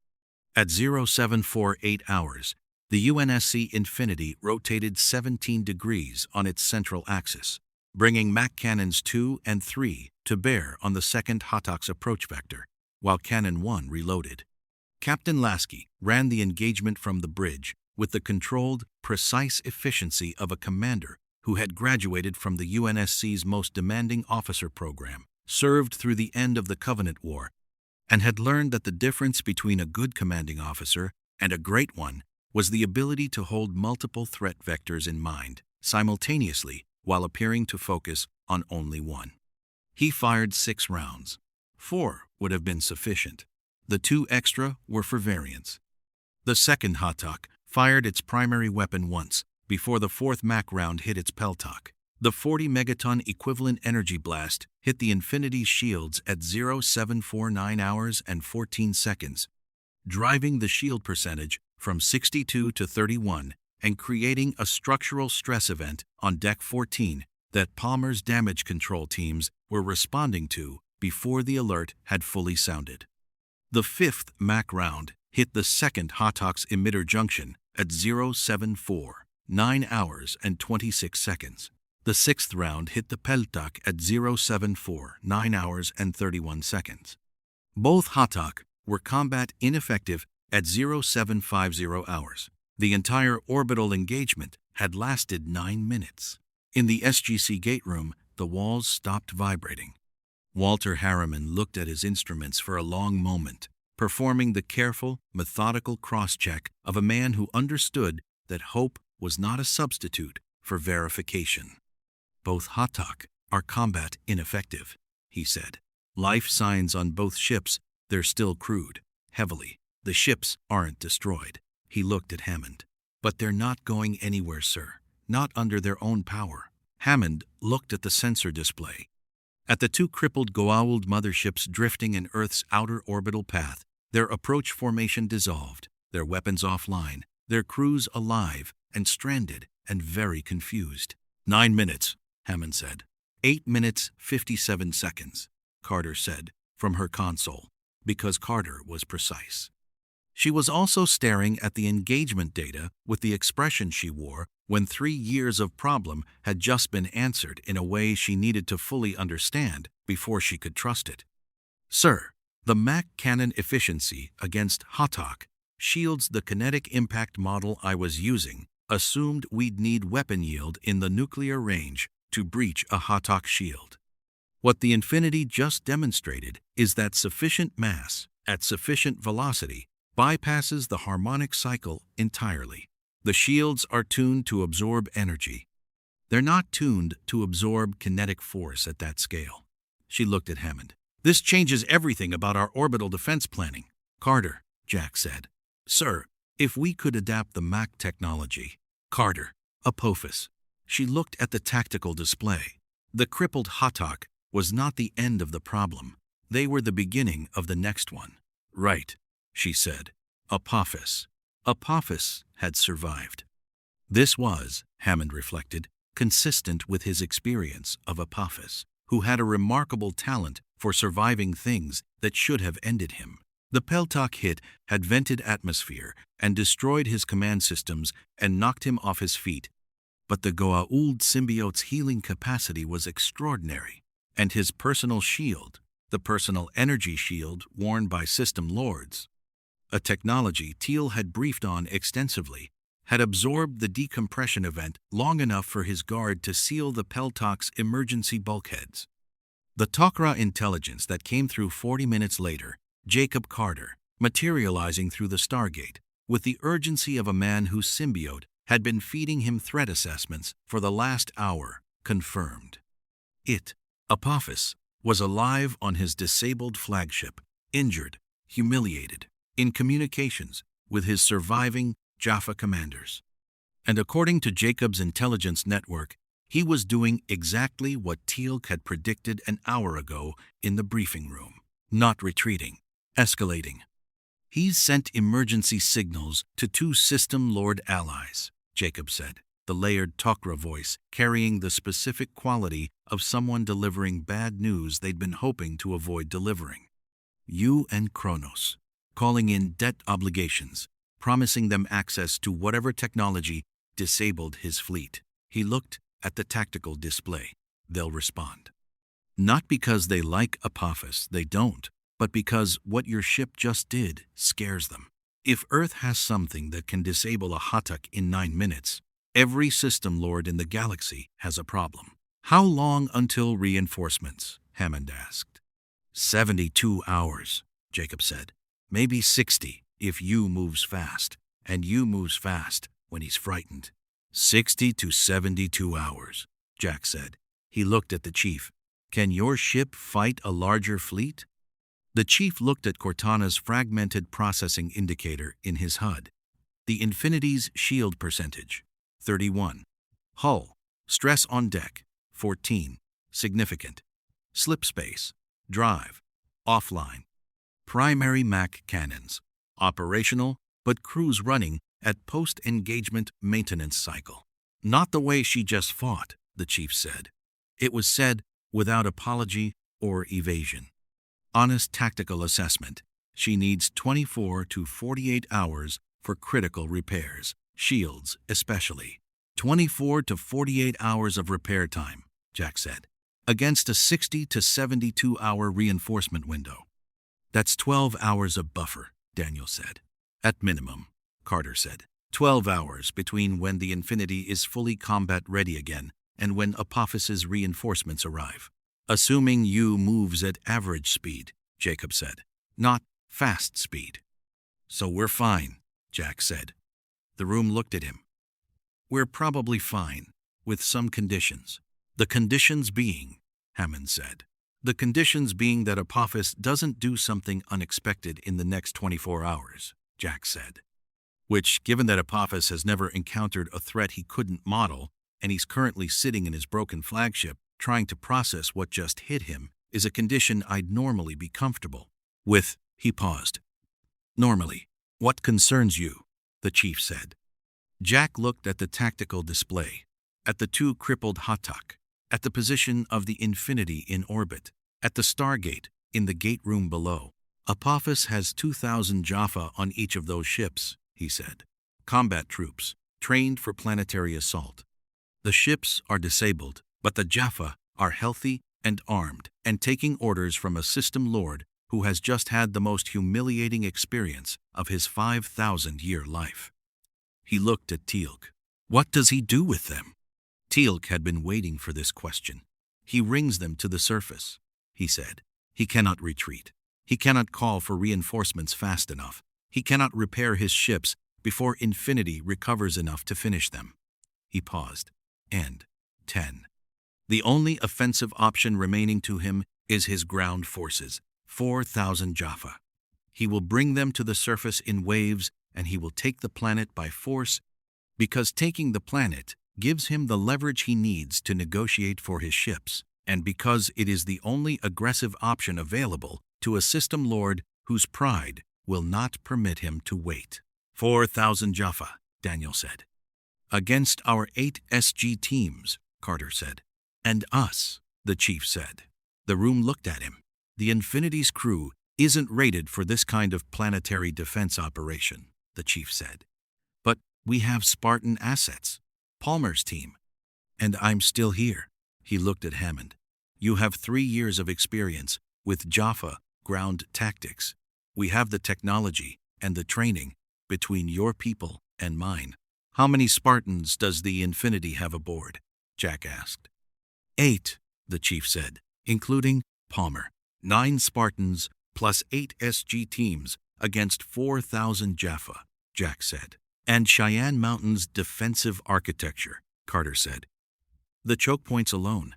At 0748 hours, the UNSC Infinity rotated 17 degrees on its central axis, bringing Mach cannons 2 and 3 to bear on the second Hatak's approach vector, while Cannon 1 reloaded. Captain Lasky ran the engagement from the bridge with the controlled, precise efficiency of a commander who had graduated from the UNSC's most demanding officer program, served through the end of the Covenant War, and had learned that the difference between a good commanding officer and a great one was the ability to hold multiple threat vectors in mind simultaneously while appearing to focus on only one. He fired 6 rounds. 4 would have been sufficient. The 2 extra were for variance. The second Hatak fired its primary weapon once before the 4th Mach round hit its peltok. The 40 megaton equivalent energy blast hit the Infinity's shields at 0749 hours and 14 seconds, driving the shield percentage from 62 to 31 and creating a structural stress event on Deck 14 that Palmer's damage control teams were responding to before the alert had fully sounded. The 5th Mach round hit the second Hatak's emitter junction at 0749 hours and 26 seconds. The 6th round hit the peltok at 0749 hours and 31 seconds. Both Hatak were combat ineffective at 0750 hours. The entire orbital engagement had lasted 9 minutes. In the SGC gate room, the walls stopped vibrating. Walter Harriman looked at his instruments for a long moment, performing the careful, methodical cross-check of a man who understood that hope was not a substitute for verification. "Both Hatak are combat ineffective," he said. "Life signs on both ships, they're still crewed, heavily. The ships aren't destroyed." He looked at Hammond. "But they're not going anywhere, sir. Not under their own power." Hammond looked at the sensor display. At the 2 crippled Goa'uld motherships drifting in Earth's outer orbital path, their approach formation dissolved, their weapons offline, their crews alive and stranded and very confused. 9 minutes, Hammond said. 8 minutes, 57 seconds, Carter said from her console, because Carter was precise. She was also staring at the engagement data with the expression she wore when 3 years of problem had just been answered in a way she needed to fully understand before she could trust it. "Sir, the Mach cannon efficiency against Hatak shields the kinetic impact model I was using assumed we'd need weapon yield in the nuclear range to breach a Hatak shield. What the Infinity just demonstrated is that sufficient mass at sufficient velocity bypasses the harmonic cycle entirely. The shields are tuned to absorb energy. They're not tuned to absorb kinetic force at that scale." She looked at Hammond. "This changes everything about our orbital defense planning." "Carter," Jack said. "Sir, if we could adapt the Mach technology." "Carter, Apophis." She looked at the tactical display. The crippled Hatak was not the end of the problem. They were the beginning of the next one. "Right," she said. "Apophis." Apophis had survived. This was, Hammond reflected, consistent with his experience of Apophis, who had a remarkable talent for surviving things that should have ended him. The peltok hit had vented atmosphere and destroyed his command systems and knocked him off his feet. But the Goa'uld symbiote's healing capacity was extraordinary, and his personal shield, the personal energy shield worn by system lords, a technology Teal had briefed on extensively, had absorbed the decompression event long enough for his guard to seal the peltok's emergency bulkheads. The Tok'ra intelligence that came through 40 minutes later, Jacob Carter, materializing through the Stargate, with the urgency of a man whose symbiote had been feeding him threat assessments for the last hour, confirmed. It, Apophis, was alive on his disabled flagship, injured, humiliated, in communications with his surviving Jaffa commanders. And according to Jacob's intelligence network, he was doing exactly what Teal'c had predicted an hour ago in the briefing room. Not retreating, escalating. "He's sent emergency signals to 2 System Lord allies," Jacob said, the layered Tok'ra voice carrying the specific quality of someone delivering bad news they'd been hoping to avoid delivering. "You and Kronos, calling in debt obligations, promising them access to whatever technology disabled his fleet." He looked at the tactical display. "They'll respond. Not because they like Apophis, they don't, but because what your ship just did scares them. If Earth has something that can disable a Hatak in 9 minutes, every system lord in the galaxy has a problem." "How long until reinforcements?" Hammond asked. 72 hours, Jacob said. Maybe 60 if you moves fast, and you moves fast when he's frightened. 60 to 72 hours, Jack said. He looked at the chief. Can your ship fight a larger fleet? The chief looked at Cortana's fragmented processing indicator in his HUD. The Infinity's shield percentage, 31. Hull, stress on deck, 14. Significant. Slipspace, drive, offline. Primary MAC cannons, operational, but crews running at post-engagement maintenance cycle. Not the way she just fought, the chief said. It was said without apology or evasion. Honest tactical assessment. She needs 24 to 48 hours for critical repairs, shields especially. 24 to 48 hours of repair time, Jack said, against a 60 to 72 hour reinforcement window. That's 12 hours of buffer, Daniel said. At minimum, Carter said. 12 hours between when the Infinity is fully combat ready again and when Apophis's reinforcements arrive. Assuming you moves at average speed, Jacob said, not fast speed. So we're fine, Jack said. The room looked at him. We're probably fine, with some conditions. The conditions being, Hammond said. The conditions being that Apophis doesn't do something unexpected in the next 24 hours, Jack said. Which, given that Apophis has never encountered a threat he couldn't model, and he's currently sitting in his broken flagship trying to process what just hit him, is a condition I'd normally be comfortable with. He paused. Normally. What concerns you? The chief said. Jack looked at the tactical display, at the two crippled Hatak, at the position of the Infinity in orbit, at the Stargate in the gate room below. Apophis has 2,000 Jaffa on each of those ships, he said. Combat troops, trained for planetary assault. The ships are disabled, but the Jaffa are healthy and armed and taking orders from a system lord who has just had the most humiliating experience of his 5,000-year life. He looked at Teal'c. What does he do with them? Teal'c had been waiting for this question. He brings them to the surface, he said. He cannot retreat. He cannot call for reinforcements fast enough. He cannot repair his ships before Infinity recovers enough to finish them. He paused. And 10. The only offensive option remaining to him is his ground forces, 4,000 Jaffa. He will bring them to the surface in waves, and he will take the planet by force, because taking the planet gives him the leverage he needs to negotiate for his ships, and because it is the only aggressive option available to a system lord whose pride will not permit him to wait. 4,000 Jaffa, Daniel said. Against our 8 SG teams, Carter said. And us, the chief said. The room looked at him. The Infinity's crew isn't rated for this kind of planetary defense operation, the chief said. But we have Spartan assets, Palmer's team. And I'm still here. He looked at Hammond. You have 3 years of experience with Jaffa ground tactics. We have the technology and the training between your people and mine. How many Spartans does the Infinity have aboard? Jack asked. 8, the chief said, including Palmer. 9 Spartans plus 8 SG teams against 4,000 Jaffa, Jack said. And Cheyenne Mountain's defensive architecture, Carter said. The choke points alone.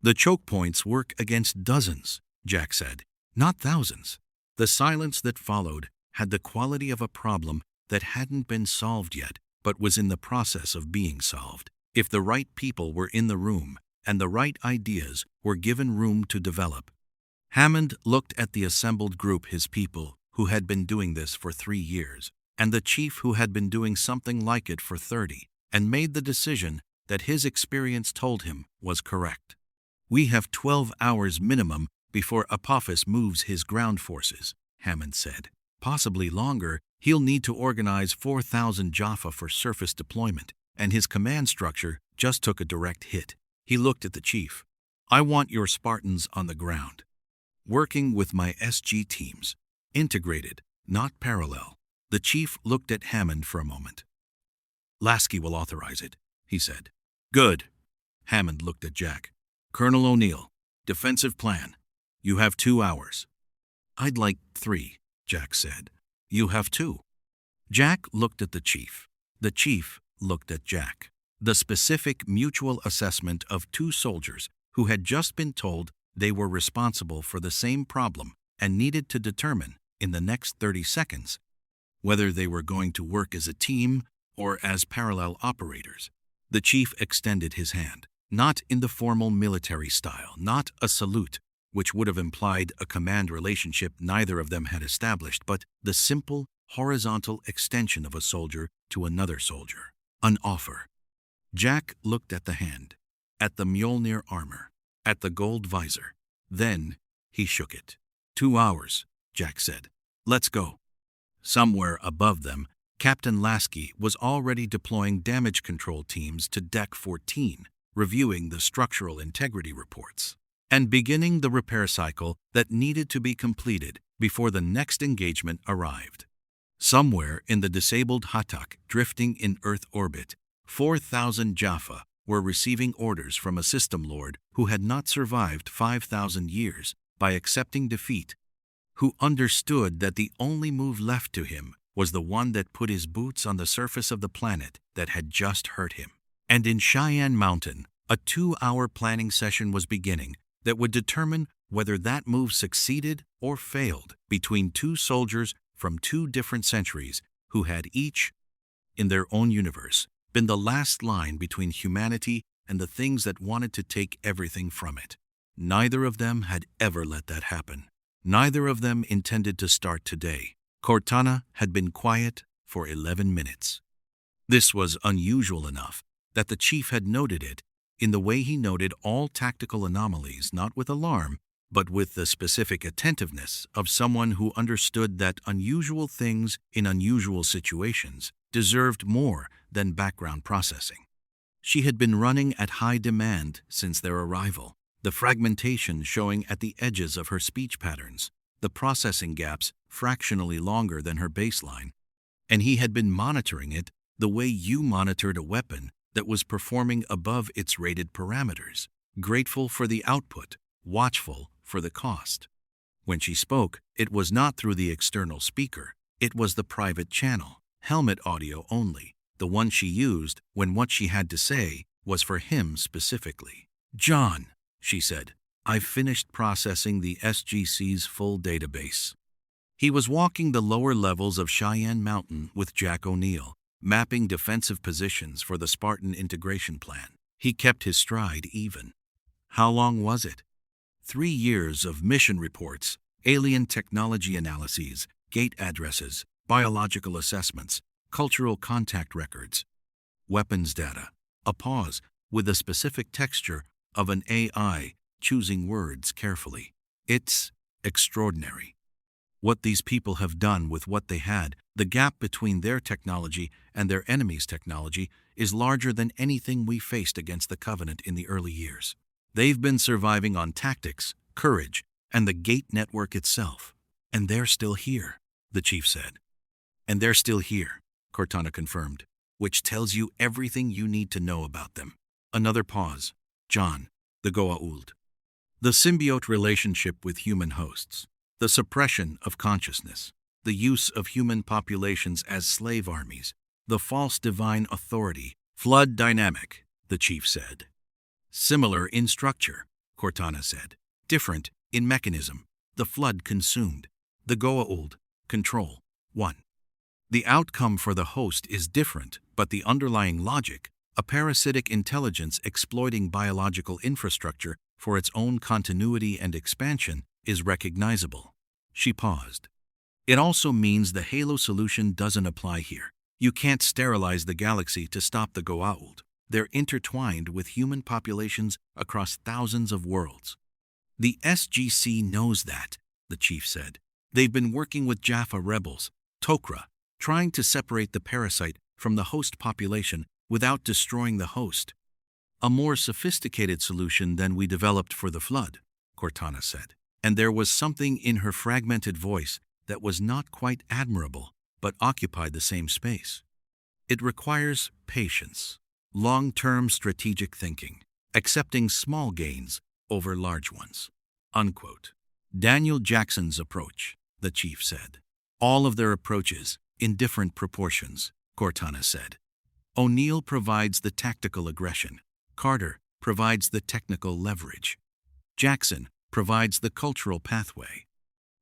The choke points work against dozens, Jack said, not thousands. The silence that followed had the quality of a problem that hadn't been solved yet, but was in the process of being solved. If the right people were in the room and the right ideas were given room to develop. Hammond looked at the assembled group, his people, who had been doing this for 3 years, and the chief who had been doing something like it for 30, and made the decision that his experience told him was correct. We have 12 hours minimum before Apophis moves his ground forces, Hammond said. Possibly longer. He'll need to organize 4,000 Jaffa for surface deployment, and his command structure just took a direct hit. He looked at the chief. I want your Spartans on the ground, working with my SG teams, integrated, not parallel. The chief looked at Hammond for a moment. Lasky will authorize it, he said. Good. Hammond looked at Jack. Colonel O'Neill, defensive plan. You have 2 hours. I'd like 3, Jack said. You have 2. Jack looked at the chief. The chief looked at Jack. The specific mutual assessment of 2 soldiers who had just been told they were responsible for the same problem and needed to determine, in the next 30 seconds, whether they were going to work as a team or as parallel operators. The chief extended his hand, not in the formal military style, not a salute, which would have implied a command relationship neither of them had established, but the simple, horizontal extension of a soldier to another soldier. An offer. Jack looked at the hand, at the Mjolnir armor, at the gold visor. Then he shook it. 2 hours, Jack said. Let's go. Somewhere above them, Captain Lasky was already deploying damage control teams to Deck 14, reviewing the structural integrity reports, and beginning the repair cycle that needed to be completed before the next engagement arrived. Somewhere in the disabled Hatak drifting in Earth orbit, 4,000 Jaffa were receiving orders from a system lord who had not survived 5,000 years by accepting defeat, who understood that the only move left to him was the one that put his boots on the surface of the planet that had just hurt him. And in Cheyenne Mountain, a 2-hour planning session was beginning that would determine whether that move succeeded or failed between 2 soldiers from 2 different centuries who had each, in their own universe, been the last line between humanity and the things that wanted to take everything from it. Neither of them had ever let that happen. Neither of them intended to start today. Cortana had been quiet for 11 minutes. This was unusual enough that the chief had noted it in the way he noted all tactical anomalies, not with alarm, but with the specific attentiveness of someone who understood that unusual things in unusual situations deserved more than background processing. She had been running at high demand since their arrival, the fragmentation showing at the edges of her speech patterns, the processing gaps fractionally longer than her baseline, and he had been monitoring it the way you monitored a weapon that was performing above its rated parameters, grateful for the output, watchful for the cost. When she spoke, it was not through the external speaker, it was the private channel, helmet audio only, the one she used when what she had to say was for him specifically. "John," she said, "I've finished processing the SGC's full database." He was walking the lower levels of Cheyenne Mountain with Jack O'Neill, mapping defensive positions for the Spartan integration plan. He kept his stride even. How long was it? 3 years of mission reports, alien technology analyses, gate addresses, biological assessments, cultural contact records, weapons data, a pause with the specific texture of an AI choosing words carefully. It's extraordinary. What these people have done with what they had, the gap between their technology and their enemy's technology, is larger than anything we faced against the Covenant in the early years. They've been surviving on tactics, courage, and the gate network itself. And they're still here, the chief said. And they're still here, Cortana confirmed, which tells you everything you need to know about them. Another pause. John, the Goa'uld. The symbiote relationship with human hosts. The suppression of consciousness, the use of human populations as slave armies, the false divine authority, flood dynamic, the chief said. Similar in structure, Cortana said. Different in mechanism. The flood consumed. The Goa'uld, control. 1. The outcome for the host is different, but the underlying logic, a parasitic intelligence exploiting biological infrastructure for its own continuity and expansion, is recognizable. She paused. It also means the Halo solution doesn't apply here. You can't sterilize the galaxy to stop the Goa'uld. They're intertwined with human populations across thousands of worlds. The SGC knows that, the chief said. They've been working with Jaffa rebels, Tok'ra, trying to separate the parasite from the host population without destroying the host. A more sophisticated solution than we developed for the flood, Cortana said. And there was something in her fragmented voice that was not quite admirable, but occupied the same space. It requires patience, long-term strategic thinking, accepting small gains over large ones. Unquote. Daniel Jackson's approach, the chief said. All of their approaches, in different proportions, Cortana said. O'Neill provides the tactical aggression. Carter provides the technical leverage. Jackson provides the cultural pathway.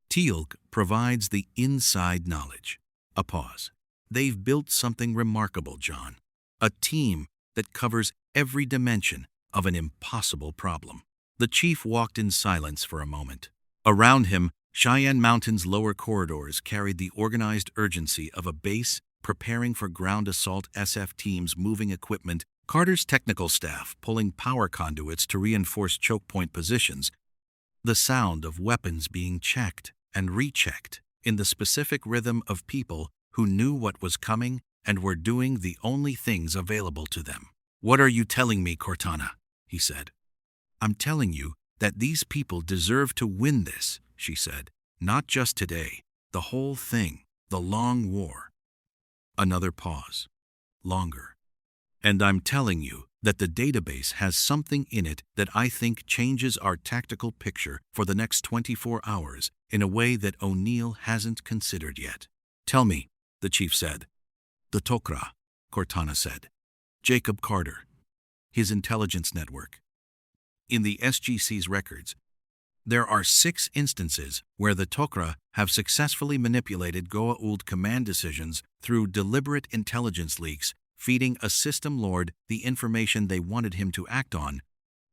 Teal'c provides the inside knowledge. A pause. They've built something remarkable, John. A team that covers every dimension of an impossible problem. The chief walked in silence for a moment. Around him, Cheyenne Mountain's lower corridors carried the organized urgency of a base preparing for ground assault SF teams moving equipment, Carter's technical staff pulling power conduits to reinforce choke point positions, the sound of weapons being checked and rechecked in the specific rhythm of people who knew what was coming and were doing the only things available to them. "What are you telling me, Cortana?" he said. "I'm telling you that these people deserve to win this," she said. "Not just today, the whole thing, the long war." Another pause. Longer. "And I'm telling you that the database has something in it that I think changes our tactical picture for the next 24 hours in a way that O'Neill hasn't considered yet." "Tell me," the chief said. "The Tok'ra," Cortana said. "Jacob Carter. His intelligence network. In the SGC's records, there are 6 instances where the Tok'ra have successfully manipulated Goa'uld command decisions through deliberate intelligence leaks, feeding a system lord the information they wanted him to act on,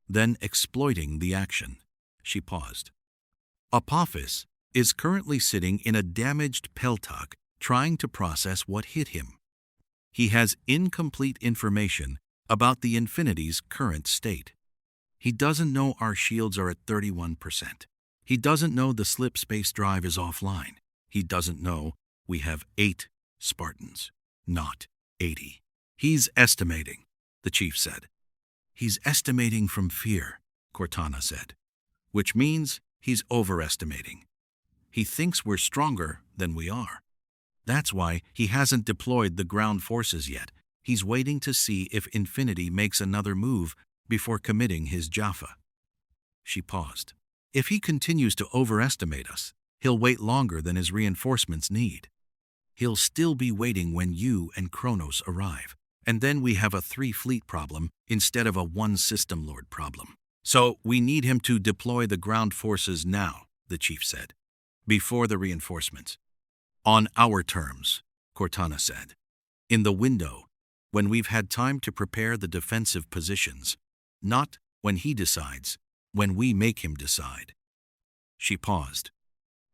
then exploiting the action." She paused. "Apophis is currently sitting in a damaged peltak trying to process what hit him. He has incomplete information about the Infinity's current state. He doesn't know our shields are at 31%. He doesn't know the slipspace drive is offline. He doesn't know we have 8 Spartans, not 80. He's estimating," the chief said. "He's estimating from fear," Cortana said. "Which means he's overestimating. He thinks we're stronger than we are. That's why he hasn't deployed the ground forces yet. He's waiting to see if Infinity makes another move before committing his Jaffa." She paused. "If he continues to overestimate us, he'll wait longer than his reinforcements need. He'll still be waiting when you and Kronos arrive, and then we have a 3-fleet problem instead of a 1-system lord problem. So we need him to deploy the ground forces now," the chief said, "before the reinforcements. On our terms," Cortana said. "In the window, when we've had time to prepare the defensive positions. Not when he decides, when we make him decide." She paused.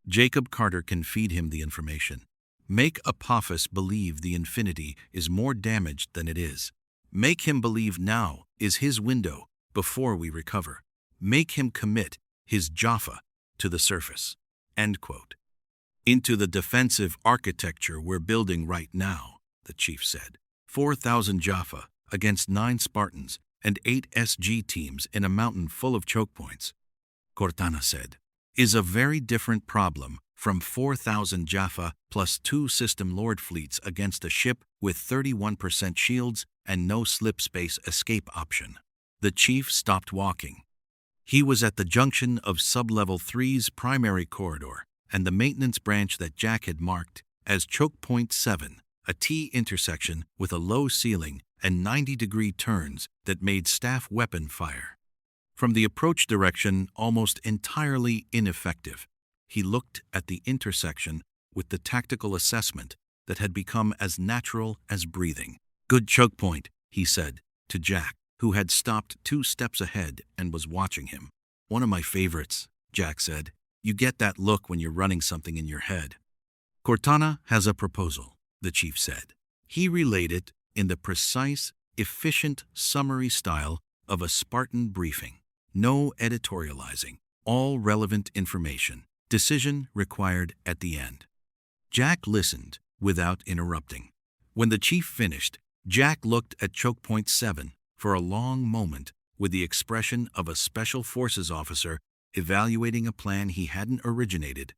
"Jacob Carter can feed him the information. Make Apophis believe the Infinity is more damaged than it is. Make him believe now is his window before we recover. Make him commit his Jaffa to the surface." End quote. "Into the defensive architecture we're building right now," the chief said. 4,000 Jaffa against 9 Spartans and 8 SG teams in a mountain full of choke points," Cortana said, "is a very different problem from 4,000 Jaffa plus 2 system lord fleets against a ship with 31% shields and no slipspace escape option." The chief stopped walking. He was at the junction of Sublevel 3's primary corridor and the maintenance branch that Jack had marked as Choke Point 7, a T intersection with a low ceiling and 90-degree turns that made staff weapon fire. From the approach direction, almost entirely ineffective, he looked at the intersection with the tactical assessment that had become as natural as breathing. "Good choke point," he said to Jack, who had stopped 2 steps ahead and was watching him. "One of my favorites," Jack said. "You get that look when you're running something in your head." "Cortana has a proposal," the chief said. He relayed it in the precise, efficient summary style of a Spartan briefing. No editorializing, all relevant information. Decision required at the end. Jack listened without interrupting. When the chief finished, Jack looked at Choke Point 7 for a long moment with the expression of a special forces officer evaluating a plan he hadn't originated,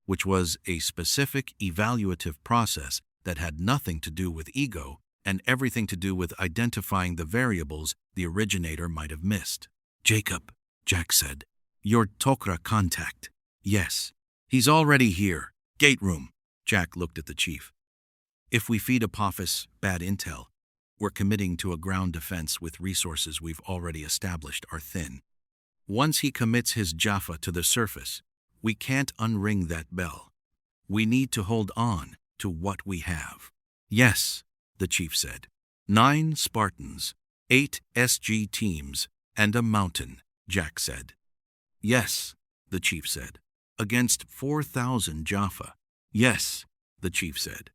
which was a specific evaluative process that had nothing to do with ego and everything to do with identifying the variables the originator might have missed. "Jacob," Jack said, "your Tok'ra contact. Yes. He's already here. Gate room. Jack looked at the chief. If we feed Apophis bad intel, we're committing to a ground defense with resources we've already established are thin. Once he commits his Jaffa to the surface, we can't unring that bell. We need to hold on to what we have. Yes, the chief said. 9 Spartans, 8 SG teams, and a mountain, Jack said. Yes, the chief said. Against 4,000 Jaffa. Yes, the chief said.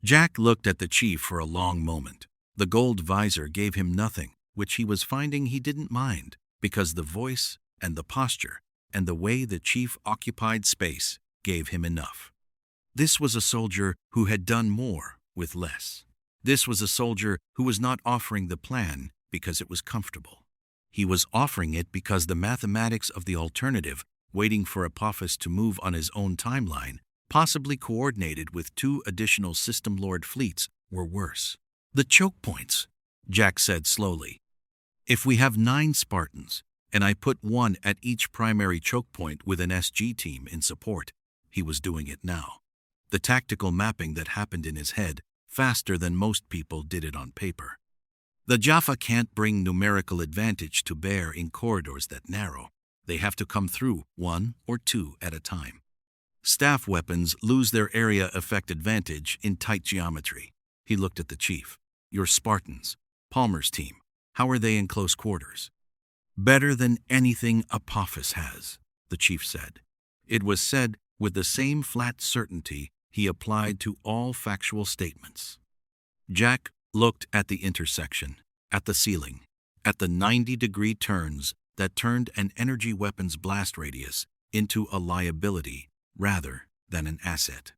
Jack looked at the chief for a long moment. The gold visor gave him nothing, which he was finding he didn't mind, because the voice and the posture and the way the chief occupied space gave him enough. This was a soldier who had done more with less. This was a soldier who was not offering the plan because it was comfortable. He was offering it because the mathematics of the alternative, waiting for Apophis to move on his own timeline, possibly coordinated with 2 additional System Lord fleets, were worse. The choke points, Jack said slowly. If we have 9 Spartans, and I put 1 at each primary choke point with an SG team in support, he was doing it now. The tactical mapping that happened in his head, faster than most people did it on paper. The Jaffa can't bring numerical advantage to bear in corridors that narrow. They have to come through 1 or 2 at a time. Staff weapons lose their area effect advantage in tight geometry. He looked at the chief. Your Spartans, Palmer's team, how are they in close quarters? Better than anything Apophis has, the chief said. It was said with the same flat certainty he applied to all factual statements. Jack looked at the intersection, at the ceiling, at the 90-degree turns that turned an energy weapon's blast radius into a liability rather than an asset.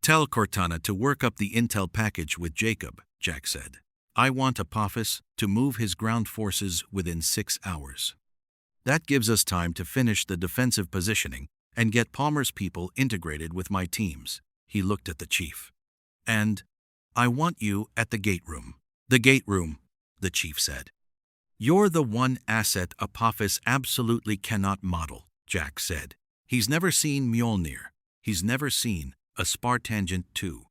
Tell Cortana to work up the intel package with Jacob, Jack said. I want Apophis to move his ground forces within 6 hours. That gives us time to finish the defensive positioning and get Palmer's people integrated with my teams. He looked at the chief. And I want you at the gate room. The gate room, the chief said. You're the one asset Apophis absolutely cannot model, Jack said. He's never seen Mjolnir. He's never seen a Spartangent 2.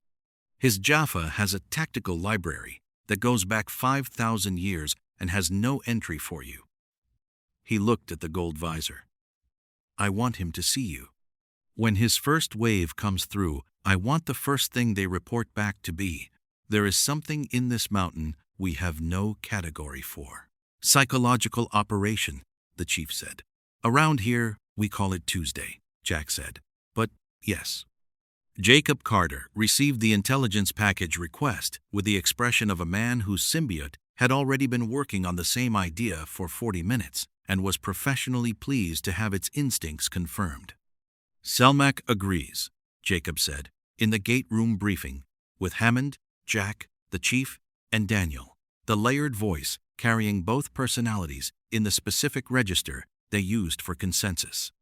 His Jaffa has a tactical library that goes back 5,000 years and has no entry for you. He looked at the gold visor. I want him to see you. When his first wave comes through, I want the first thing they report back to be, there is something in this mountain we have no category for. Psychological operation, the chief said. Around here, we call it Tuesday, Jack said. But yes. Jacob Carter received the intelligence package request with the expression of a man whose symbiote had already been working on the same idea for 40 minutes and was professionally pleased to have its instincts confirmed. Selmac agrees, Jacob said, in the gate room briefing, with Hammond, Jack, the chief, and Daniel, the layered voice carrying both personalities in the specific register they used for consensus.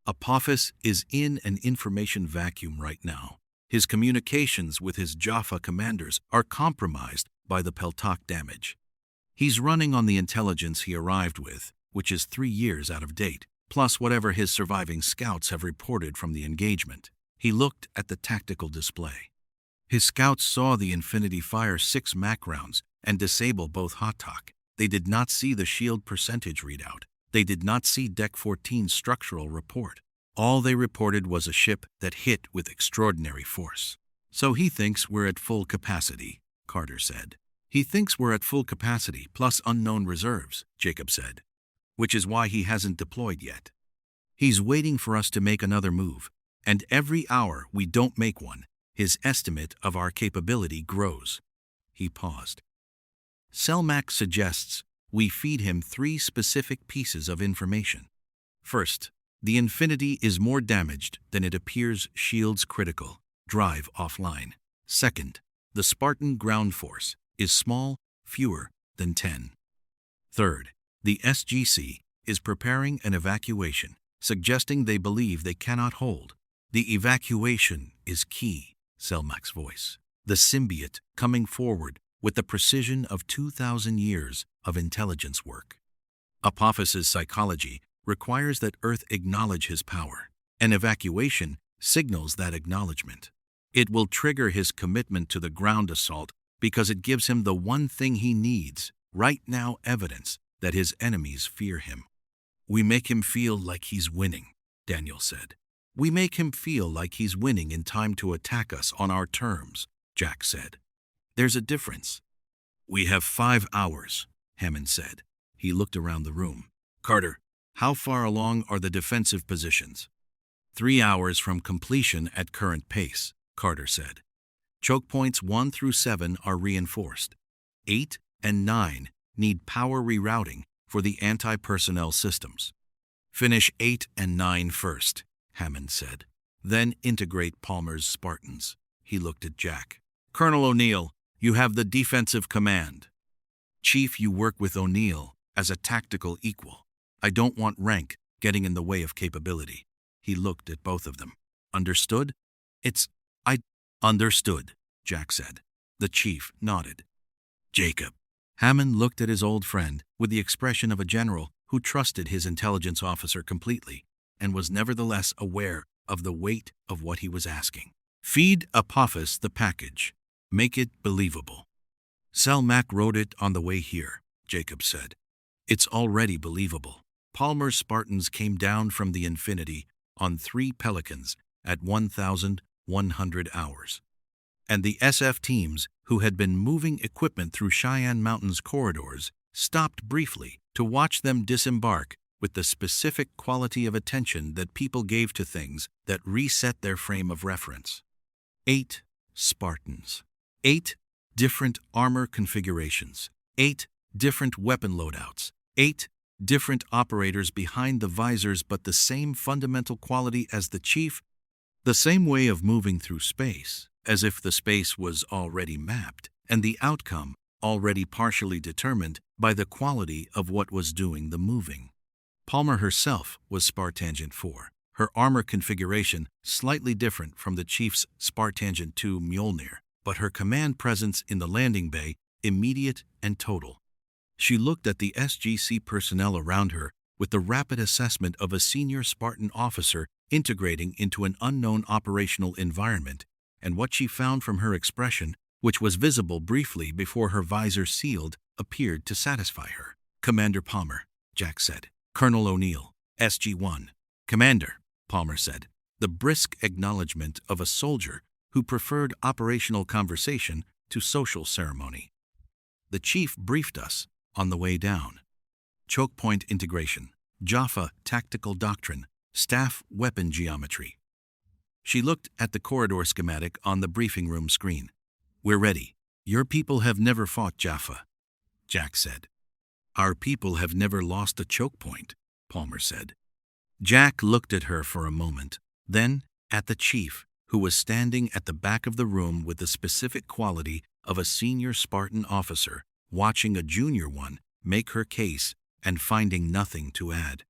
Apophis is in an information vacuum right now. His communications with his Jaffa commanders are compromised by the Peltak damage. He's running on the intelligence he arrived with, which is 3 years out of date, plus whatever his surviving scouts have reported from the engagement. He looked at the tactical display. His scouts saw the Infinity fire 6 Mac rounds and disable both Hatak. They did not see the shield percentage readout. They did not see Deck 14's structural report. All they reported was a ship that hit with extraordinary force. So he thinks we're at full capacity, Carter said. He thinks we're at full capacity plus unknown reserves, Jacob said, which is why he hasn't deployed yet. He's waiting for us to make another move, and every hour we don't make one, his estimate of our capability grows. He paused. Selmac suggests we feed him 3 specific pieces of information. First, the Infinity is more damaged than it appears, shields critical, drive offline. Second, the Spartan ground force is small, fewer than 10. Third, the SGC is preparing an evacuation, suggesting they believe they cannot hold. The evacuation is key, Selmac's voice. The symbiote coming forward with the precision of 2,000 years of intelligence work. Apophis's psychology requires that Earth acknowledge his power. An evacuation signals that acknowledgement. It will trigger his commitment to the ground assault because it gives him the one thing he needs right now: evidence that his enemies fear him. "We make him feel like he's winning," Daniel said. "We make him feel like he's winning in time to attack us on our terms," Jack said. "There's a difference." "We have 5 hours," Hammond said. He looked around the room. "Carter, how far along are the defensive positions?" 3 hours from completion at current pace," Carter said. "Choke points 1 through 7 are reinforced. 8 and 9 need power rerouting for the anti-personnel systems." "Finish 8 and 9 first," Hammond said. "Then integrate Palmer's Spartans." He looked at Jack. "Colonel O'Neill, you have the defensive command." "Chief, you work with O'Neill as a tactical equal. I don't want rank getting in the way of capability." He looked at both of them. "Understood?" I understood," Jack said. The chief nodded. "Jacob." Hammond looked at his old friend with the expression of a general who trusted his intelligence officer completely and was nevertheless aware of the weight of what he was asking. "Feed Apophis the package. Make it believable." "Selmac wrote it on the way here," Jacob said. "It's already believable. Palmer's Spartans came down from the infinity on 3 Pelicans at 1,100 hours. And the SF teams, who had been moving equipment through Cheyenne Mountain's corridors, stopped briefly to watch them disembark with the specific quality of attention that people gave to things that reset their frame of reference. 8 Spartans. 8 different armor configurations. 8 different weapon loadouts. 8 different operators behind the visors, but the same fundamental quality as the chief, the same way of moving through space, as if the space was already mapped, and the outcome already partially determined by the quality of what was doing the moving. Palmer herself was Spartangent 4, her armor configuration slightly different from the chief's Spartangent 2 Mjolnir, but her command presence in the landing bay immediate and total. She looked at the SGC personnel around her with the rapid assessment of a senior Spartan officer integrating into an unknown operational environment, and what she found from her expression, which was visible briefly before her visor sealed, appeared to satisfy her. "Commander Palmer," Jack said. "Colonel O'Neill, SG-1. "Commander," Palmer said, the brisk acknowledgement of a soldier who preferred operational conversation to social ceremony. "The chief briefed us on the way down. Choke point integration, Jaffa tactical doctrine, staff weapon geometry." She looked at the corridor schematic on the briefing room screen. "We're ready. Your people have never fought Jaffa," Jack said. "Our people have never lost a choke point," Palmer said. Jack looked at her for a moment, then at the chief, who was standing at the back of the room with the specific quality of a senior Spartan officer, watching a junior one make her case and finding nothing to add.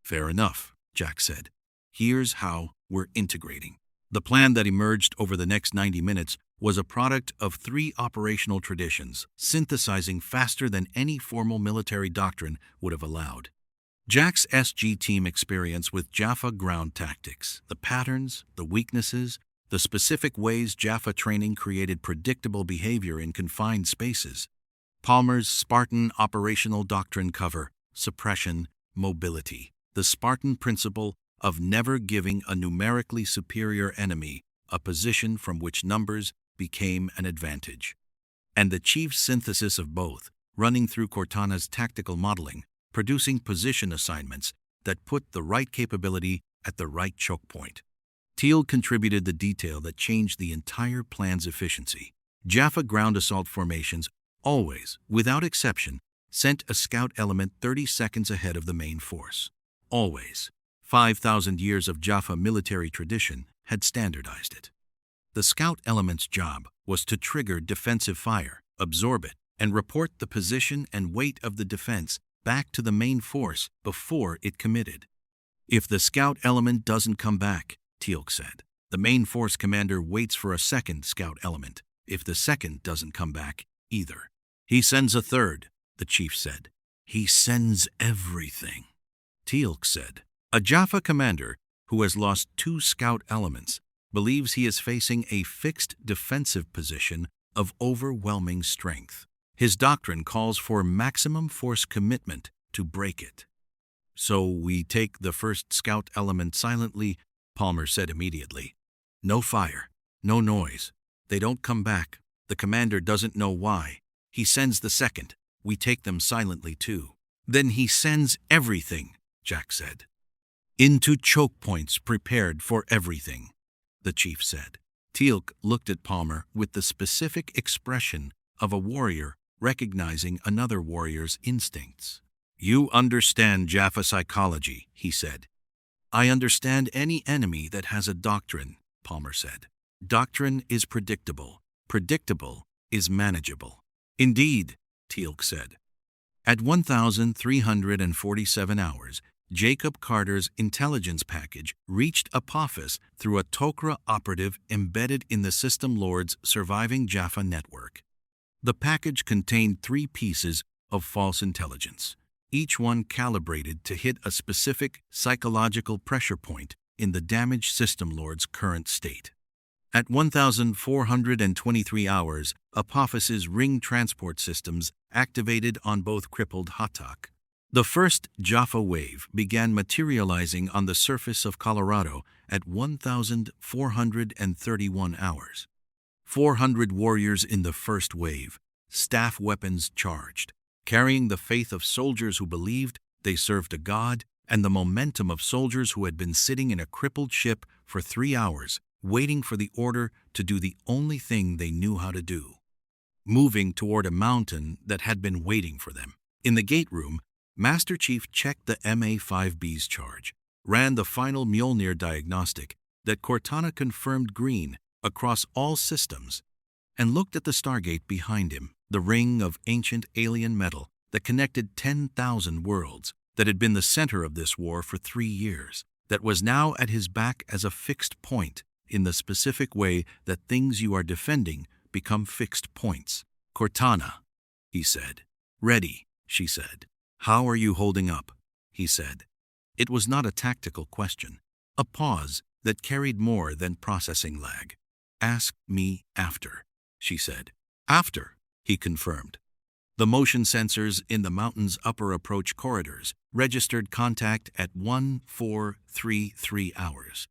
"Fair enough," Jack said. "Here's how we're integrating." The plan that emerged over the next 90 minutes was a product of 3 operational traditions, synthesizing faster than any formal military doctrine would have allowed. Jack's SG team experience with Jaffa ground tactics, the patterns, the weaknesses, the specific ways Jaffa training created predictable behavior in confined spaces. Palmer's Spartan operational doctrine cover, suppression, mobility, the Spartan principle of never giving a numerically superior enemy a position from which numbers became an advantage. And the chief's synthesis of both, running through Cortana's tactical modeling, producing position assignments that put the right capability at the right choke point. Teal contributed the detail that changed the entire plan's efficiency. Jaffa ground assault formations always, without exception, sent a scout element 30 seconds ahead of the main force. Always. 5,000 years of Jaffa military tradition had standardized it. The scout element's job was to trigger defensive fire, absorb it, and report the position and weight of the defense back to the main force before it committed. "If the scout element doesn't come back," Teal'c said, "the main force commander waits for a second scout element. If the second doesn't come back either, he sends a third," the chief said. "He sends everything," Teal'c said. A Jaffa commander who has lost 2 scout elements, believes he is facing a fixed defensive position of overwhelming strength. His doctrine calls for maximum force commitment to break it. "So we take the first scout element silently," Palmer said immediately. "No fire, no noise. They don't come back. The commander doesn't know why. He sends the second. We take them silently too." "Then he sends everything," Jack said. "Into choke points prepared for everything," the chief said. Teal'c looked at Palmer with the specific expression of a warrior recognizing another warrior's instincts. "You understand Jaffa psychology," he said. "I understand any enemy that has a doctrine," Palmer said. "Doctrine is predictable. Predictable is manageable." "Indeed," Teal'c said. At 1,347 hours, Jacob Carter's intelligence package reached Apophis through a Tok'ra operative embedded in the System Lord's surviving Jaffa network. The package contained 3 pieces of false intelligence, each one calibrated to hit a specific psychological pressure point in the damaged System Lord's current state. At 1,423 hours, Apophis's ring transport systems activated on both crippled Hatak. The first Jaffa wave began materializing on the surface of Colorado at 1,431 hours. 400 warriors in the first wave, staff weapons charged, carrying the faith of soldiers who believed they served a god and the momentum of soldiers who had been sitting in a crippled ship for 3 hours, waiting for the order to do the only thing they knew how to do, moving toward a mountain that had been waiting for them. In the gate room, Master Chief checked the MA-5B's charge, ran the final Mjolnir diagnostic that Cortana confirmed green across all systems, and looked at the Stargate behind him, the ring of ancient alien metal that connected 10,000 worlds, that had been the center of this war for 3 years, that was now at his back as a fixed point, in the specific way that things you are defending become fixed points. "Cortana," he said. "Ready," she said. "How are you holding up?" he said. It was not a tactical question, a pause that carried more than processing lag. "Ask me after," she said. "After," he confirmed. The motion sensors in the mountain's upper approach corridors registered contact at 1,433 hours.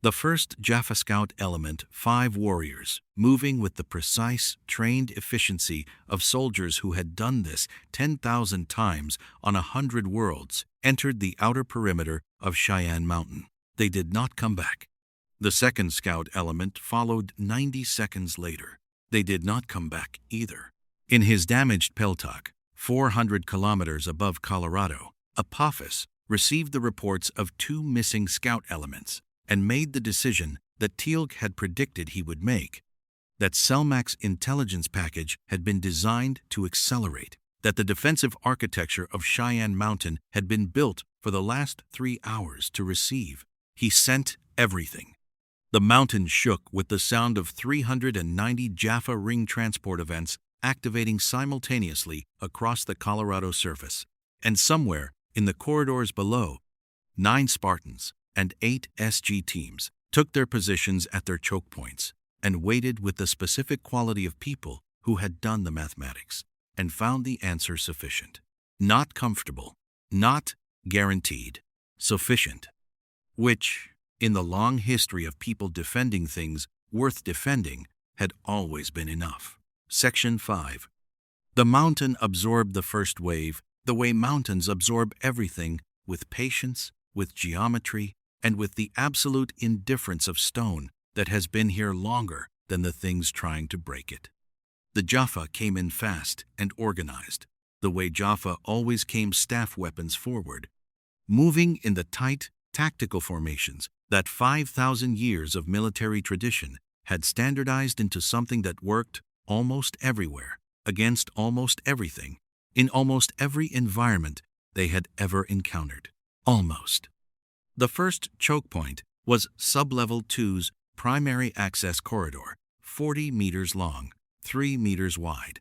The first Jaffa Scout element, 5 warriors, moving with the precise, trained efficiency of soldiers who had done this 10,000 times on 100 worlds, entered the outer perimeter of Cheyenne Mountain. They did not come back. The second Scout element followed 90 seconds later. They did not come back either. In his damaged Peltok, 400 kilometers above Colorado, Apophis received the reports of 2 missing Scout elements and made the decision that Teal'c had predicted he would make, that Selmac's intelligence package had been designed to accelerate, that the defensive architecture of Cheyenne Mountain had been built for the last 3 hours to receive. He sent everything. The mountain shook with the sound of 390 Jaffa ring transport events activating simultaneously across the Colorado surface, and somewhere in the corridors below, 9 Spartans and 8 SG teams took their positions at their choke points and waited with the specific quality of people who had done the mathematics and found the answer sufficient. Not comfortable, not guaranteed, sufficient. Which, in the long history of people defending things worth defending, had always been enough. Section 5. The mountain absorbed the first wave the way mountains absorb everything, with patience, with geometry, and with the absolute indifference of stone that has been here longer than the things trying to break it. The Jaffa came in fast and organized, the way Jaffa always came staff weapons forward, moving in the tight, tactical formations that 5,000 years of military tradition had standardized into something that worked almost everywhere, against almost everything, in almost every environment they had ever encountered. Almost. The first choke point was Sublevel 2's primary access corridor, 40 meters long, 3 meters wide.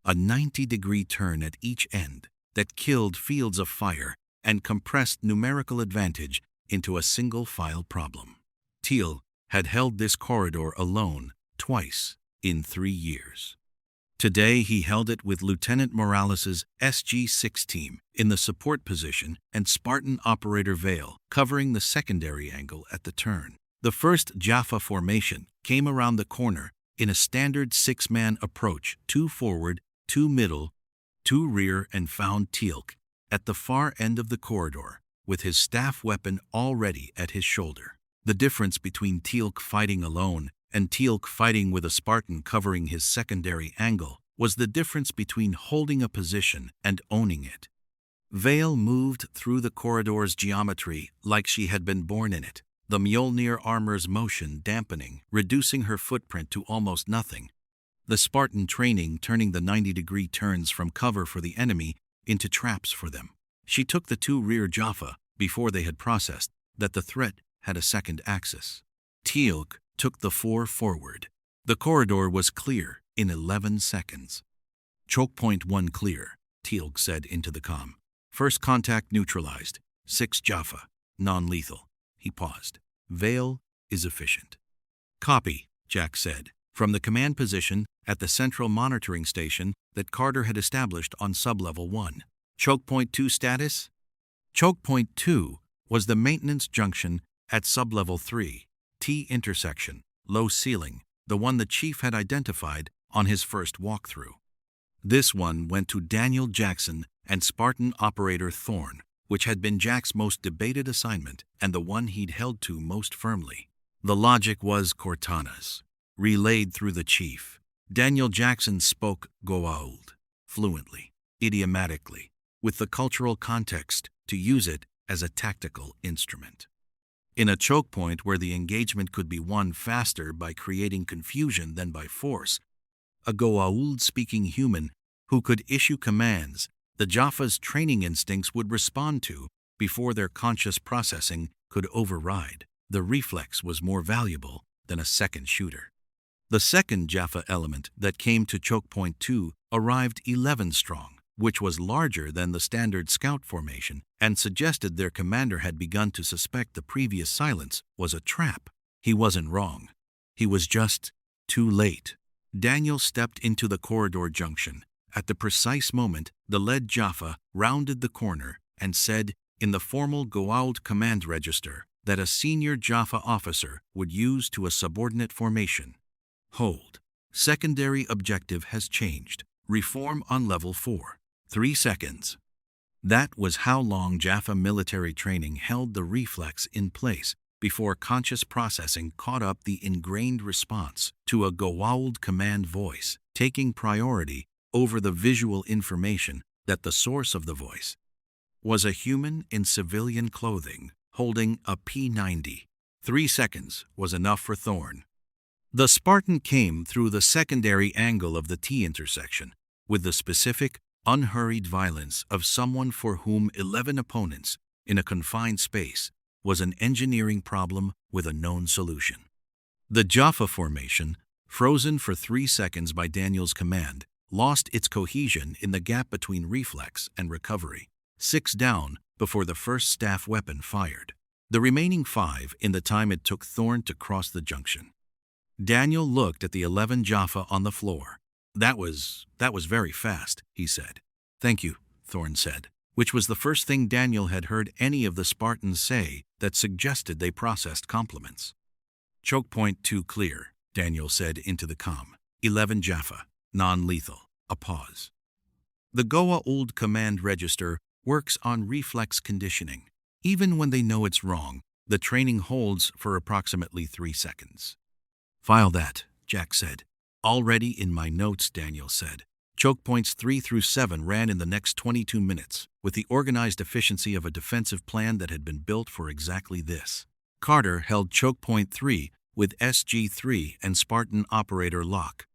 A 90-degree turn at each end that killed fields of fire and compressed numerical advantage into a single-file problem. Teal'c had held this corridor alone twice in 3 years. Today he held it with Lieutenant Morales' SG-6 team in the support position and Spartan operator Vale covering the secondary angle at the turn. The first Jaffa formation came around the corner in a standard 6-man approach, 2 forward, 2 middle, 2 rear, and found Teal'c at the far end of the corridor with his staff weapon already at his shoulder. The difference between Teal'c fighting alone and Teal'c fighting with a Spartan covering his secondary angle was the difference between holding a position and owning it. Vale moved through the corridor's geometry like she had been born in it, the Mjolnir armor's motion dampening, reducing her footprint to almost nothing, the Spartan training turning the 90-degree turns from cover for the enemy into traps for them. She took the 2 rear Jaffa before they had processed that the threat had a second axis. Teal'c took the 4 forward. The corridor was clear in 11 seconds. Choke point 1 clear, Teal'c said into the comm. First contact neutralized. 6 Jaffa, non-lethal. He paused. Vale is efficient. Copy, Jack said, from the command position at the central monitoring station that Carter had established on sublevel 1. Choke point 2 status? Choke point 2 was the maintenance junction at sublevel 3, T intersection, low ceiling, the one the chief had identified on his first walkthrough. This one went to Daniel Jackson and Spartan operator Thorne, which had been Jack's most debated assignment and the one he'd held to most firmly. The logic was Cortana's, relayed through the chief. Daniel Jackson spoke Goa'uld fluently, idiomatically, with the cultural context to use it as a tactical instrument. In a choke point where the engagement could be won faster by creating confusion than by force, a Goa'uld-speaking human who could issue commands the Jaffa's training instincts would respond to before their conscious processing could override. The reflex was more valuable than a second shooter. The second Jaffa element that came to choke point 2 arrived 11 strong, which was larger than the standard scout formation and suggested their commander had begun to suspect the previous silence was a trap. He wasn't wrong. He was just too late. Daniel stepped into the corridor junction. At the precise moment, the lead Jaffa rounded the corner and said, in the formal Goa'uld command register, that a senior Jaffa officer would use to a subordinate formation. Hold. Secondary objective has changed. Reform on level 4. 3 seconds. That was how long Jaffa military training held the reflex in place before conscious processing caught up the ingrained response to a Goa'uld command voice, taking priority over the visual information that the source of the voice was a human in civilian clothing holding a P-90. 3 seconds was enough for Thorne. The Spartan came through the secondary angle of the T intersection with the specific, unhurried violence of someone for whom 11 opponents in a confined space was an engineering problem with a known solution. The Jaffa formation, frozen for 3 seconds by Daniel's command, lost its cohesion in the gap between reflex and recovery. 6 down before the first staff weapon fired. The remaining 5 in the time it took Thorne to cross the junction. Daniel looked at the 11 Jaffa on the floor. That was very fast, he said. Thank you, Thorne said, which was the first thing Daniel had heard any of the Spartans say that suggested they processed compliments. Choke point 2 clear, Daniel said into the comm. 11 Jaffa, non-lethal. A pause. The Goa'uld command register works on reflex conditioning. Even when they know it's wrong, the training holds for approximately 3 seconds. File that, Jack said. Already in my notes, Daniel said. Choke points 3 through 7 ran in the next 22 minutes, with the organized efficiency of a defensive plan that had been built for exactly this. Carter held choke point 3 with SG-3 and Spartan operator Locke.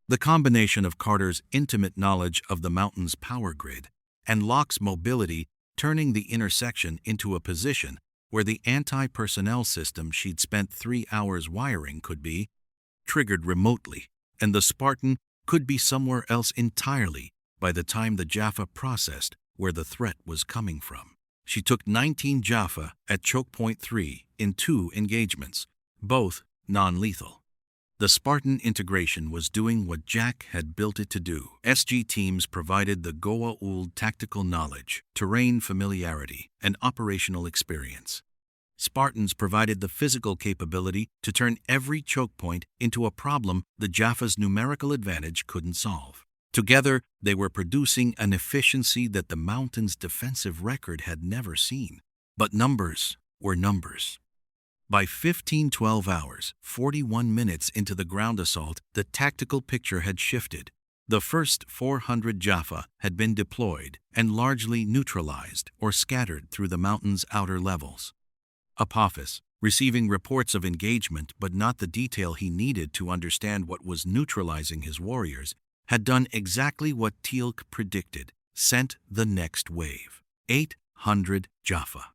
The combination of Carter's intimate knowledge of the mountain's power grid and Locke's mobility turning the intersection into a position where the anti-personnel system she'd spent 3 hours wiring could be triggered remotely, and the Spartan could be somewhere else entirely by the time the Jaffa processed where the threat was coming from. She took 19 Jaffa at choke point 3 in 2 engagements, both non-lethal. The Spartan integration was doing what Jack had built it to do. SG teams provided the Goa'uld tactical knowledge, terrain familiarity, and operational experience. Spartans provided the physical capability to turn every choke point into a problem the Jaffa's numerical advantage couldn't solve. Together, they were producing an efficiency that the Mountain's defensive record had never seen. But numbers were numbers. By 15-12 hours, 41 minutes into the ground assault, the tactical picture had shifted. The first 400 Jaffa had been deployed and largely neutralized or scattered through the mountain's outer levels. Apophis, receiving reports of engagement but not the detail he needed to understand what was neutralizing his warriors, had done exactly what Teal'c predicted, sent the next wave. 800 Jaffa.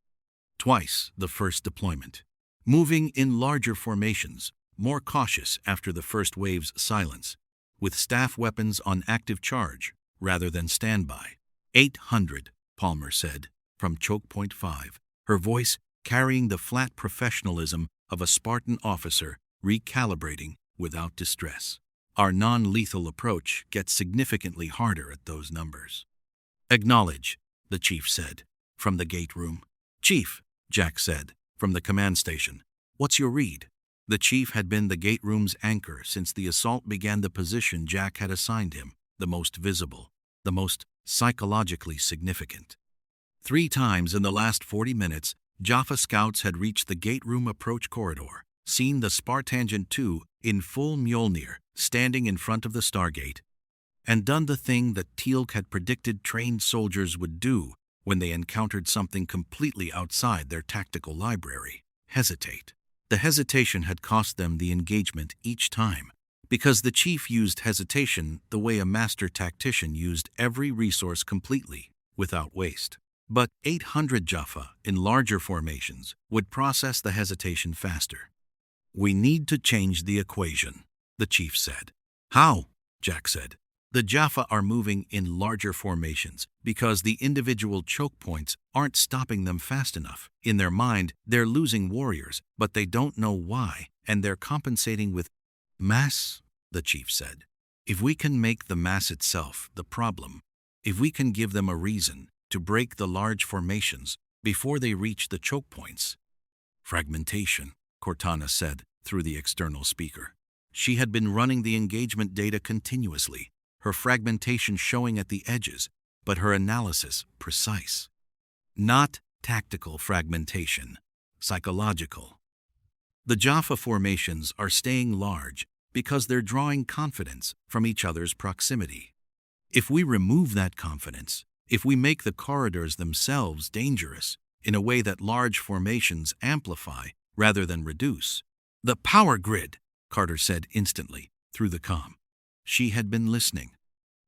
Twice the first deployment. Moving in larger formations, more cautious after the first wave's silence, with staff weapons on active charge rather than standby. 800, Palmer said, from choke point 5, her voice carrying the flat professionalism of a Spartan officer recalibrating without distress. Our non-lethal approach gets significantly harder at those numbers. Acknowledge, the chief said, from the gate room. Chief, Jack said, from the command station. What's your read? The chief had been the gate room's anchor since the assault began, the position Jack had assigned him, the most visible, the most psychologically significant. 3 times in the last 40 minutes, Jaffa scouts had reached the gate room approach corridor, seen the Spartangent 2 in full Mjolnir standing in front of the Stargate, and done the thing that Teal'c had predicted trained soldiers would do when they encountered something completely outside their tactical library: hesitate. The hesitation had cost them the engagement each time, because the chief used hesitation the way a master tactician used every resource completely, without waste. But 800 Jaffa in larger formations would process the hesitation faster. We need to change the equation, the chief said. How? Jack said. The Jaffa are moving in larger formations because the individual choke points aren't stopping them fast enough. In their mind, they're losing warriors, but they don't know why, and they're compensating with mass, the chief said. If we can make the mass itself the problem, if we can give them a reason to break the large formations before they reach the choke points. Fragmentation, Cortana said through the external speaker. She had been running the engagement data continuously, her fragmentation showing at the edges, but her analysis precise. Not tactical fragmentation, psychological. The Jaffa formations are staying large because they're drawing confidence from each other's proximity. If we remove that confidence, if we make the corridors themselves dangerous in a way that large formations amplify rather than reduce. The power grid, Carter said instantly through the comm. She had been listening.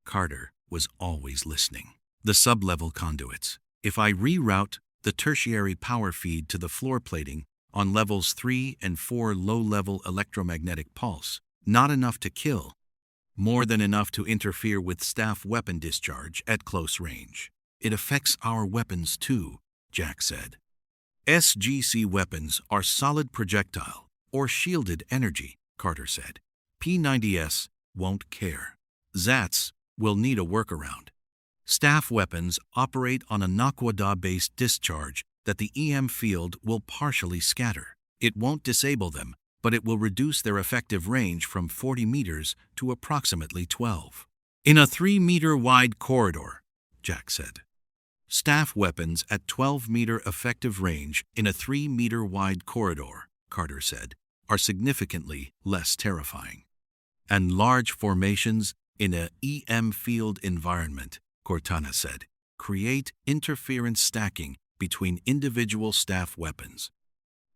Carter was always listening. The sub-level conduits. If I reroute the tertiary power feed to the floor plating on levels 3 and 4 low-level electromagnetic pulse, not enough to kill, more than enough to interfere with staff weapon discharge at close range. It affects our weapons too, Jack said. SGC weapons are solid projectile or shielded energy, Carter said. P90S won't care. ZATs will need a workaround. Staff weapons operate on a Naquadah-based discharge that the EM field will partially scatter. It won't disable them, but it will reduce their effective range from 40 meters to approximately 12. In a 3-meter-wide corridor, Jack said. Staff weapons at 12-meter effective range in a 3-meter-wide corridor, Carter said, are significantly less terrifying. And large formations in a EM field environment, Cortana said, create interference stacking between individual staff weapons.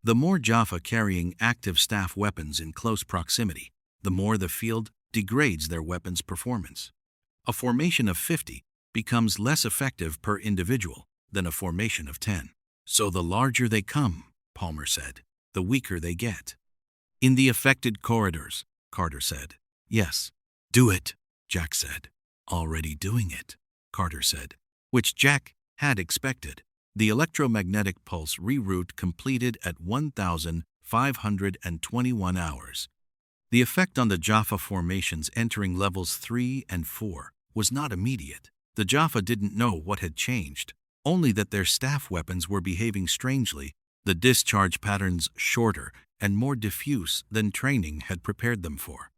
The more Jaffa carrying active staff weapons in close proximity, the more the field degrades their weapons' performance. A formation of 50 becomes less effective per individual than a formation of 10. So the larger they come, Palmer said, the weaker they get. In the affected corridors, Carter said. Yes, do it, Jack said. Already doing it, Carter said, which Jack had expected. The electromagnetic pulse reroute completed at 1,521 hours. The effect on the Jaffa formations entering levels 3 and 4 was not immediate. The Jaffa didn't know what had changed, only that their staff weapons were behaving strangely, the discharge patterns shorter and more diffuse than training had prepared them for.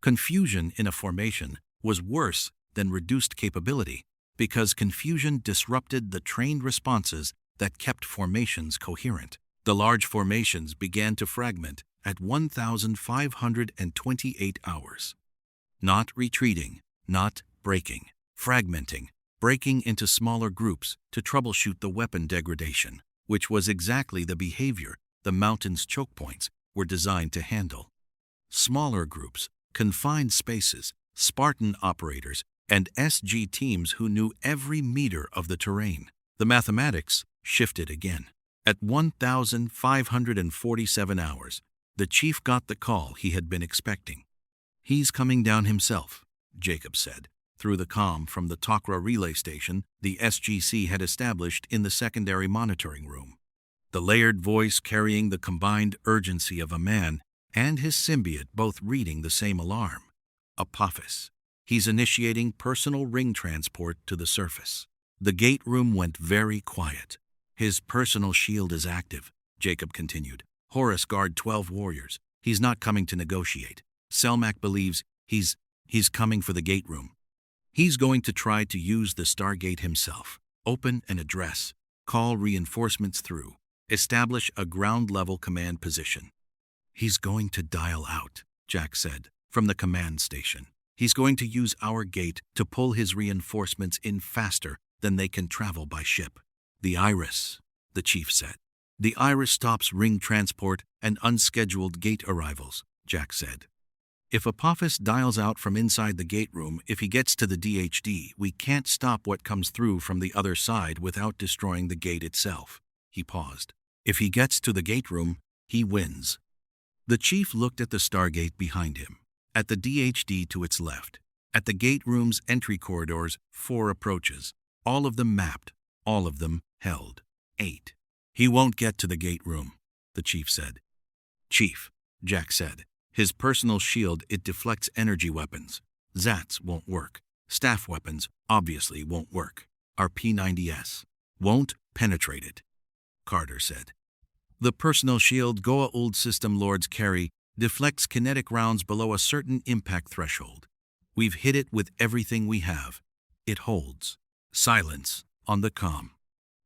Confusion in a formation was worse than reduced capability, because confusion disrupted the trained responses that kept formations coherent. The large formations began to fragment at 1,528 hours. Not retreating, not breaking, fragmenting, breaking into smaller groups to troubleshoot the weapon degradation, which was exactly the behavior the mountain's choke points were designed to handle. Smaller groups, confined spaces, Spartan operators, and SG teams who knew every meter of the terrain. The mathematics shifted again. At 1,547 hours, the chief got the call he had been expecting. "He's coming down himself," Jacob said, through the comm from the Tok'ra relay station the SGC had established in the secondary monitoring room. The layered voice carrying the combined urgency of a man and his symbiote both reading the same alarm. "Apophis. He's initiating personal ring transport to the surface." The gate room went very quiet. "His personal shield is active," Jacob continued. "Horus guard 12 warriors. He's not coming to negotiate. Selmak believes he's coming for the gate room. He's going to try to use the Stargate himself, open an address, call reinforcements through, establish a ground-level command position." "He's going to dial out," Jack said, from the command station. "He's going to use our gate to pull his reinforcements in faster than they can travel by ship." "The Iris," the chief said. "The Iris stops ring transport and unscheduled gate arrivals," Jack said. "If Apophis dials out from inside the gate room, if he gets to the DHD, we can't stop what comes through from the other side without destroying the gate itself." He paused. "If he gets to the gate room, he wins." The chief looked at the Stargate behind him, at the DHD to its left, at the gate room's entry corridors, 4 approaches, all of them mapped, all of them held. 8. "He won't get to the gate room," the chief said. "Chief," Jack said, "his personal shield, it deflects energy weapons. Zats won't work. Staff weapons obviously won't work. Our P90S won't penetrate it," Carter said. "The personal shield Goa'uld system lords carry deflects kinetic rounds below a certain impact threshold. We've hit it with everything we have. It holds." Silence on the comm.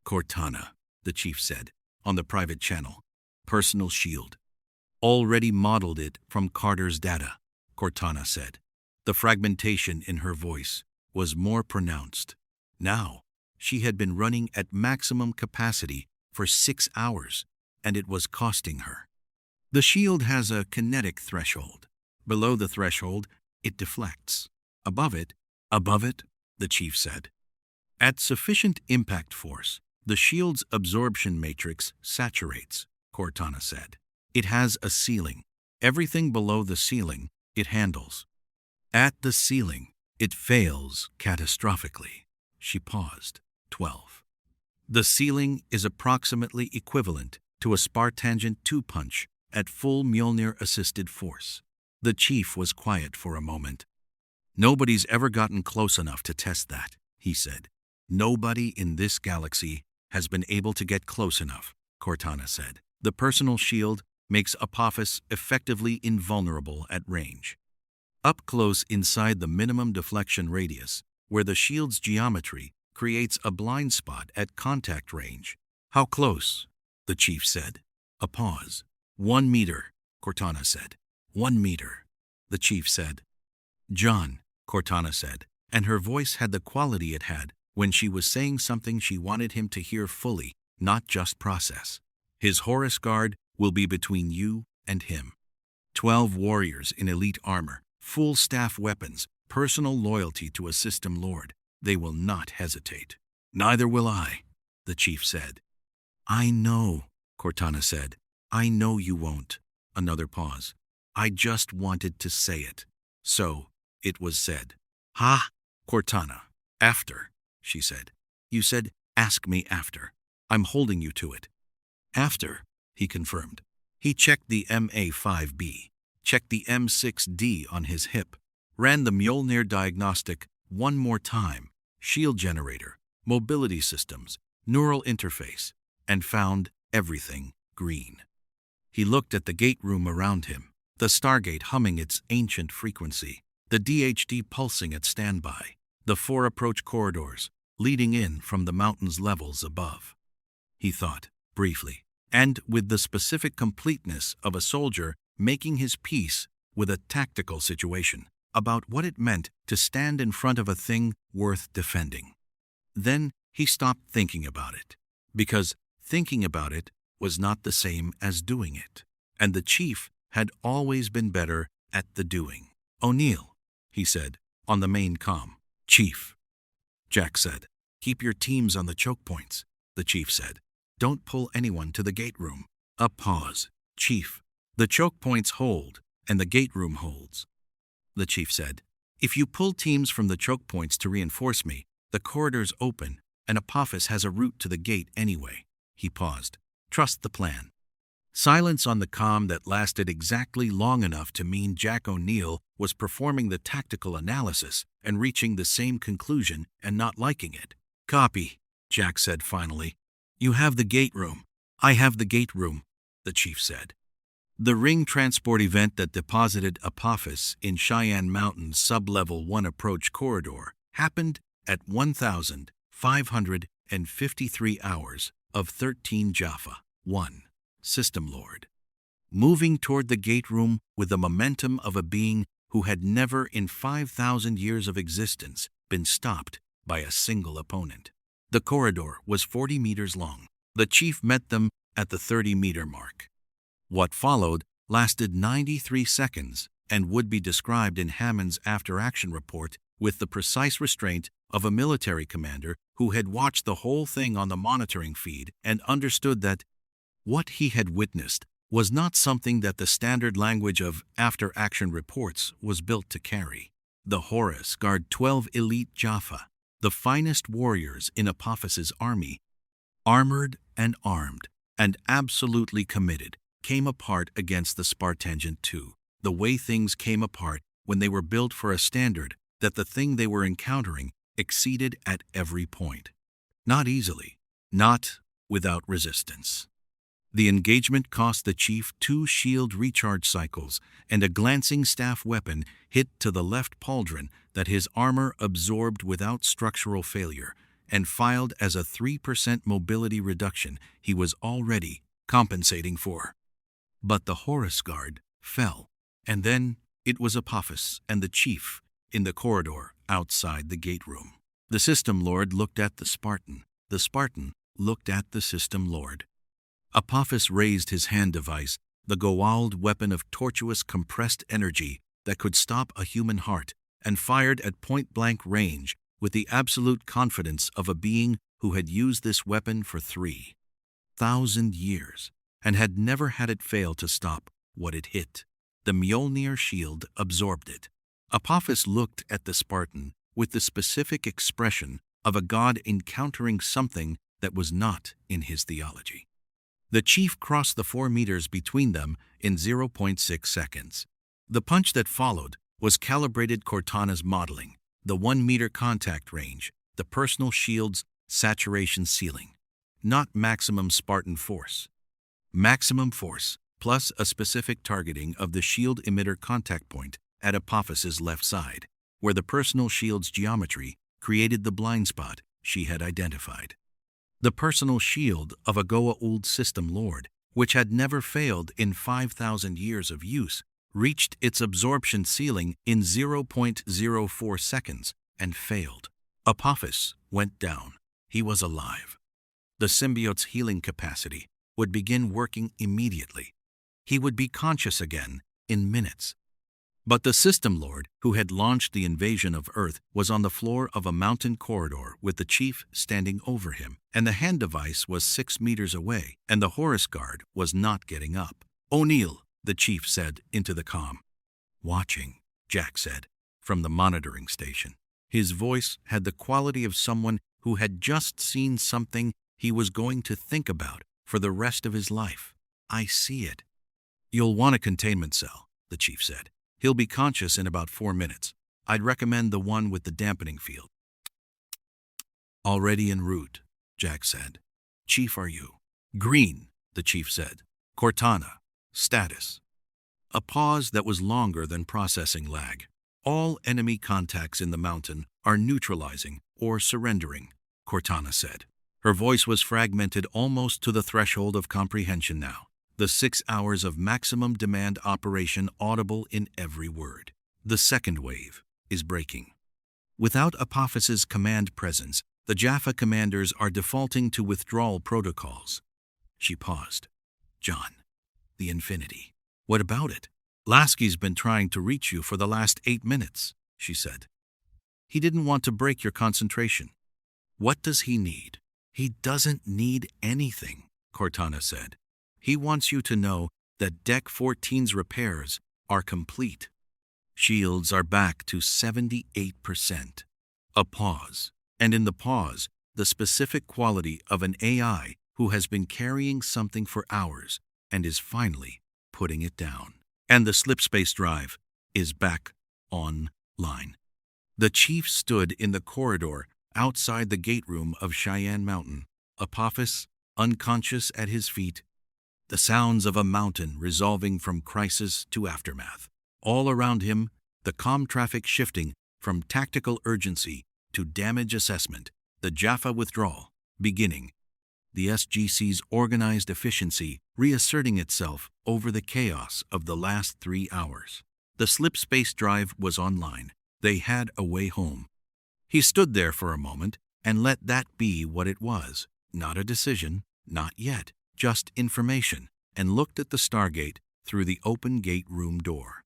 "Cortana," the chief said, on the private channel. "Personal shield. Already modeled it from Carter's data," Cortana said. The fragmentation in her voice was more pronounced. Now, she had been running at maximum capacity for 6 hours, and it was costing her. "The shield has a kinetic threshold. Below the threshold, it deflects. Above it, the chief said. At sufficient impact force, the shield's absorption matrix saturates," Cortana said. "It has a ceiling. Everything below the ceiling, it handles. At the ceiling, it fails catastrophically." She paused. 12. "The ceiling is approximately equivalent to a Spartangent 2 punch at full Mjolnir-assisted force." The chief was quiet for a moment. "Nobody's ever gotten close enough to test that," he said. "Nobody in this galaxy has been able to get close enough," Cortana said. "The personal shield makes Apophis effectively invulnerable at range. Up close inside the minimum deflection radius, where the shield's geometry creates a blind spot at contact range." "How close?" the chief said. A pause. 1 meter, Cortana said. 1 meter, the chief said. "John," Cortana said, and her voice had the quality it had when she was saying something she wanted him to hear fully, not just process. "His Horus Guard will be between you and him. 12 warriors in elite armor, full staff weapons, personal loyalty to a system lord. They will not hesitate." "Neither will I," the chief said. "I know," Cortana said. "I know you won't." Another pause. "I just wanted to say it." So, it was said. "Ha, Cortana. After," she said. "You said, ask me after. I'm holding you to it." "After," he confirmed. He checked the MA5B, checked the M6D on his hip, ran the Mjolnir diagnostic one more time, shield generator, mobility systems, neural interface, and found everything green. He looked at the gate room around him, the Stargate humming its ancient frequency, the DHD pulsing at standby, the 4 approach corridors leading in from the mountain's levels above. He thought, briefly, and with the specific completeness of a soldier making his peace with a tactical situation, about what it meant to stand in front of a thing worth defending. Then he stopped thinking about it, because thinking about it was not the same as doing it, and the chief had always been better at the doing. "O'Neill," he said, on the main comm. "Chief," Jack said. "Keep your teams on the choke points," the chief said. "Don't pull anyone to the gate room." A pause. "Chief, the choke points hold, and the gate room holds," the chief said. "If you pull teams from the choke points to reinforce me, the corridors open, and Apophis has a route to the gate anyway." He paused. "Trust the plan." Silence on the comm that lasted exactly long enough to mean Jack O'Neill was performing the tactical analysis and reaching the same conclusion and not liking it. "Copy," Jack said finally. "You have the gate room." "I have the gate room," the chief said. The ring transport event that deposited Apophis in Cheyenne Mountain sub-level 1 approach corridor happened at 1,553 hours of 13 Jaffa 1. System Lord, moving toward the gate room with the momentum of a being who had never in 5,000 years of existence been stopped by a single opponent. The corridor was 40 meters long. The chief met them at the 30-meter mark. What followed lasted 93 seconds and would be described in Hammond's after-action report with the precise restraint of a military commander who had watched the whole thing on the monitoring feed and understood that what he had witnessed was not something that the standard language of after-action reports was built to carry. The Horus Guard 12 elite Jaffa, the finest warriors in Apophis's army, armored and armed and absolutely committed, came apart against the Spartangent II, the way things came apart when they were built for a standard that the thing they were encountering exceeded at every point. Not easily, not without resistance. The engagement cost the chief 2 shield recharge cycles and a glancing staff weapon hit to the left pauldron that his armor absorbed without structural failure and filed as a 3% mobility reduction he was already compensating for. But the Horus Guard fell, and then it was Apophis and the chief in the corridor outside the gate room. The System Lord looked at the Spartan. The Spartan looked at the System Lord. Apophis raised his hand device, the Goa'uld weapon of tortuous compressed energy that could stop a human heart, and fired at point-blank range with the absolute confidence of a being who had used this weapon for 3,000 years and had never had it fail to stop what it hit. The Mjolnir shield absorbed it. Apophis looked at the Spartan with the specific expression of a god encountering something that was not in his theology. The chief crossed the 4 meters between them in 0.6 seconds. The punch that followed was calibrated Cortana's modeling, the 1-meter contact range, the personal shield's saturation ceiling. Not maximum Spartan force. Maximum force, plus a specific targeting of the shield emitter contact point at Apophis's left side, where the personal shield's geometry created the blind spot she had identified. The personal shield of a Goa'uld System Lord, which had never failed in 5,000 years of use, reached its absorption ceiling in 0.04 seconds and failed. Apophis went down. He was alive. The symbiote's healing capacity would begin working immediately. He would be conscious again in minutes. But the System Lord, who had launched the invasion of Earth, was on the floor of a mountain corridor with the chief standing over him, and the hand device was 6 meters away, and the Horus Guard was not getting up. "O'Neill," the chief said into the comm. "Watching," Jack said, from the monitoring station. His voice had the quality of someone who had just seen something he was going to think about for the rest of his life. I see it. You'll want a containment cell, the chief said. He'll be conscious in about 4 minutes. I'd recommend the one with the dampening field. Already en route, Jack said. Chief, are you? Green, the chief said. Cortana. Status. A pause that was longer than processing lag. All enemy contacts in the mountain are neutralizing or surrendering, Cortana said. Her voice was fragmented almost to the threshold of comprehension now. The 6 hours of maximum demand operation audible in every word. The second wave is breaking. Without Apophis's command presence, the Jaffa commanders are defaulting to withdrawal protocols. She paused. John, the Infinity. What about it? Lasky's been trying to reach you for the last 8 minutes, she said. He didn't want to break your concentration. What does he need? He doesn't need anything, Cortana said. He wants you to know that Deck 14's repairs are complete. Shields are back to 78%. A pause, and in the pause, the specific quality of an AI who has been carrying something for hours and is finally putting it down. And the slipspace drive is back online. The chief stood in the corridor outside the gate room of Cheyenne Mountain, Apophis unconscious at his feet, the sounds of a mountain resolving from crisis to aftermath. All around him, the comm traffic shifting from tactical urgency to damage assessment, the Jaffa withdrawal beginning, the SGC's organized efficiency reasserting itself over the chaos of the last 3 hours. The slipspace drive was online. They had a way home. He stood there for a moment and let that be what it was. Not a decision, not yet, just information, and looked at the Stargate through the open gate room door.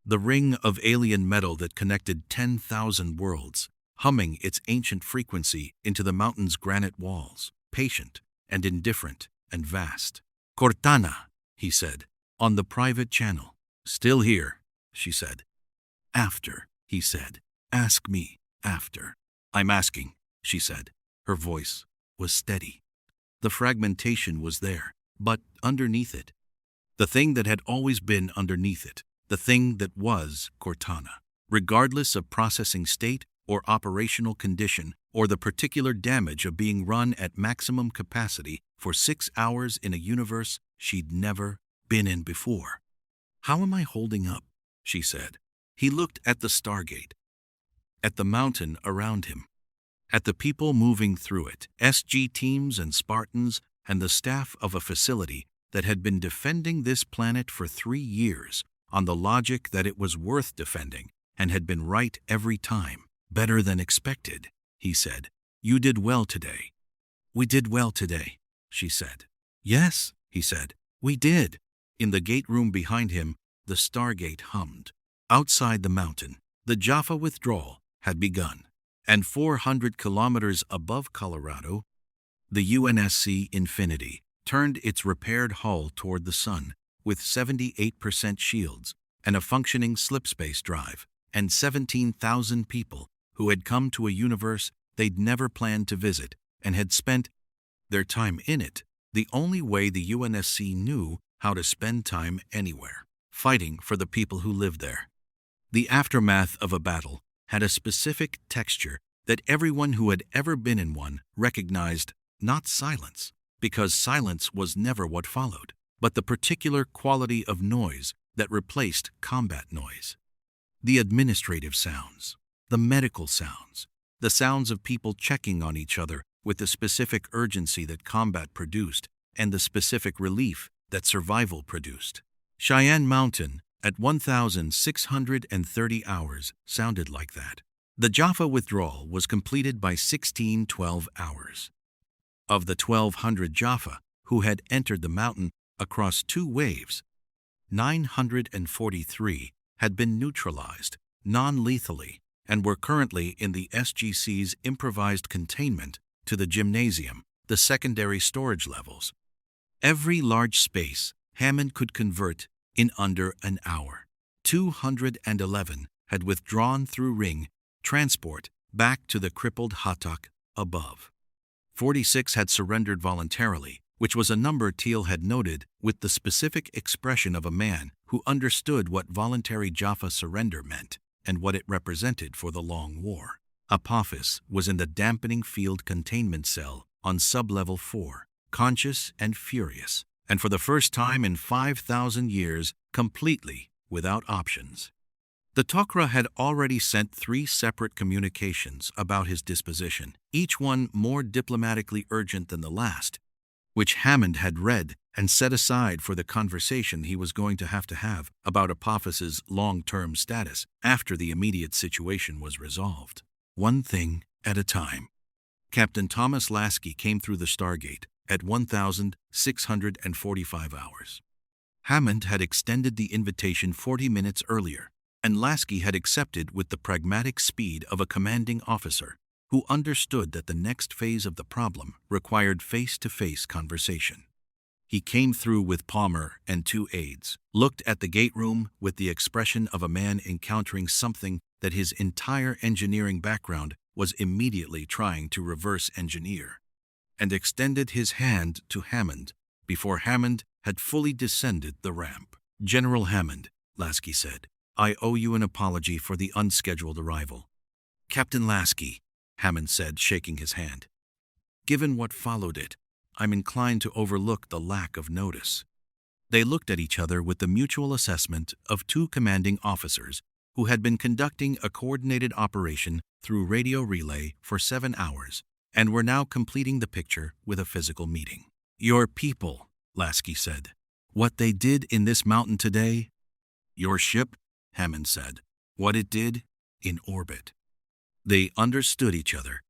The ring of alien metal that connected 10,000 worlds, humming its ancient frequency into the mountain's granite walls, patient and indifferent and vast. Cortana, he said, on the private channel. Still here, she said. After, he said. Ask me after. I'm asking, she said. Her voice was steady. The fragmentation was there, but underneath it. The thing that had always been underneath it. The thing that was Cortana. Regardless of processing state or operational condition or the particular damage of being run at maximum capacity for 6 hours in a universe she'd never been in before. How am I holding up? She said. He looked at the Stargate, at the mountain around him, at the people moving through it, SG teams and Spartans and the staff of a facility that had been defending this planet for 3 years on the logic that it was worth defending and had been right every time. Better than expected, he said. You did well today. We did well today, she said. Yes, he said. We did. In the gate room behind him, the Stargate hummed. Outside the mountain, the Jaffa withdrawal had begun, and 400 kilometers above Colorado, the UNSC Infinity turned its repaired hull toward the sun with 78% shields and a functioning slipspace drive, and 17,000 people who had come to a universe they'd never planned to visit and had spent their time in it the only way the UNSC knew how to spend time anywhere, fighting for the people who lived there. The aftermath of a battle had a specific texture that everyone who had ever been in one recognized, not silence, because silence was never what followed, but the particular quality of noise that replaced combat noise. The administrative sounds, the medical sounds, the sounds of people checking on each other with the specific urgency that combat produced and the specific relief that survival produced. Cheyenne Mountain at 1,630 hours sounded like that. The Jaffa withdrawal was completed by 1612 hours. Of the 1,200 Jaffa who had entered the mountain across 2 waves, 943 had been neutralized non-lethally and were currently in the SGC's improvised containment to the gymnasium, the secondary storage levels. Every large space Hammond could convert in under an hour. 211 had withdrawn through ring transport back to the crippled Hatak above. 46 had surrendered voluntarily, which was a number Teal had noted with the specific expression of a man who understood what voluntary Jaffa surrender meant and what it represented for the long war. Apophis was in the dampening field containment cell on sublevel 4, conscious and furious, and for the first time in 5,000 years, completely without options. The Tok'ra had already sent 3 separate communications about his disposition, each one more diplomatically urgent than the last, which Hammond had read and set aside for the conversation he was going to have about Apophis's long-term status after the immediate situation was resolved. One thing at a time. Captain Thomas Lasky came through the Stargate at 1,645 hours. Hammond had extended the invitation 40 minutes earlier, and Lasky had accepted with the pragmatic speed of a commanding officer who understood that the next phase of the problem required face-to-face conversation. He came through with Palmer and 2 aides, looked at the gate room with the expression of a man encountering something that his entire engineering background was immediately trying to reverse engineer, and extended his hand to Hammond before Hammond had fully descended the ramp. "General Hammond," Lasky said, "I owe you an apology for the unscheduled arrival." "Captain Lasky," Hammond said, shaking his hand, "given what followed it, I'm inclined to overlook the lack of notice." They looked at each other with the mutual assessment of 2 commanding officers who had been conducting a coordinated operation through radio relay for 7 hours and were now completing the picture with a physical meeting. "Your people," Lasky said. "What they did in this mountain today?" "Your ship," Hammond said. "What it did in orbit." They understood each other.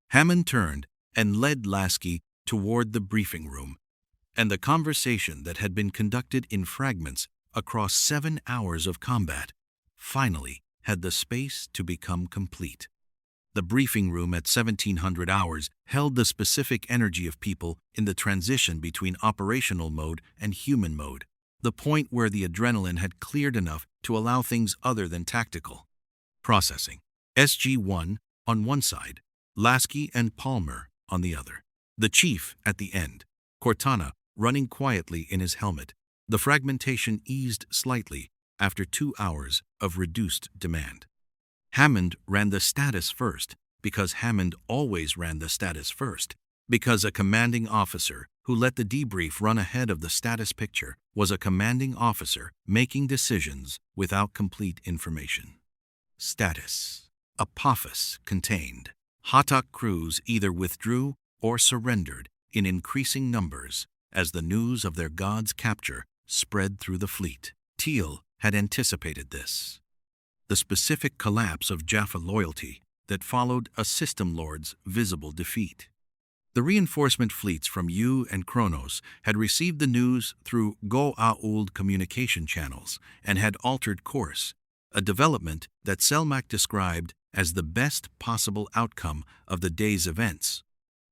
Hammond turned and led Lasky toward the briefing room, and the conversation that had been conducted in fragments across 7 hours of combat finally had the space to become complete. The briefing room at 1700 hours held the specific energy of people in the transition between operational mode and human mode, the point where the adrenaline had cleared enough to allow things other than tactical processing. SG-1 on one side, Lasky and Palmer on the other. The chief at the end, Cortana, running quietly in his helmet. The fragmentation eased slightly after 2 hours of reduced demand. Hammond ran the status first because Hammond always ran the status first, because a commanding officer who let the debrief run ahead of the status picture was a commanding officer making decisions without complete information. Status. Apophis contained. Hatak crews either withdrew or surrendered in increasing numbers as the news of their god's capture spread through the fleet. Teal had anticipated this. The specific collapse of Jaffa loyalty that followed a system lord's visible defeat. The reinforcement fleets from U and Kronos had received the news through Goa'uld communication channels and had altered course, a development that Selmak described as the best possible outcome of the day's events,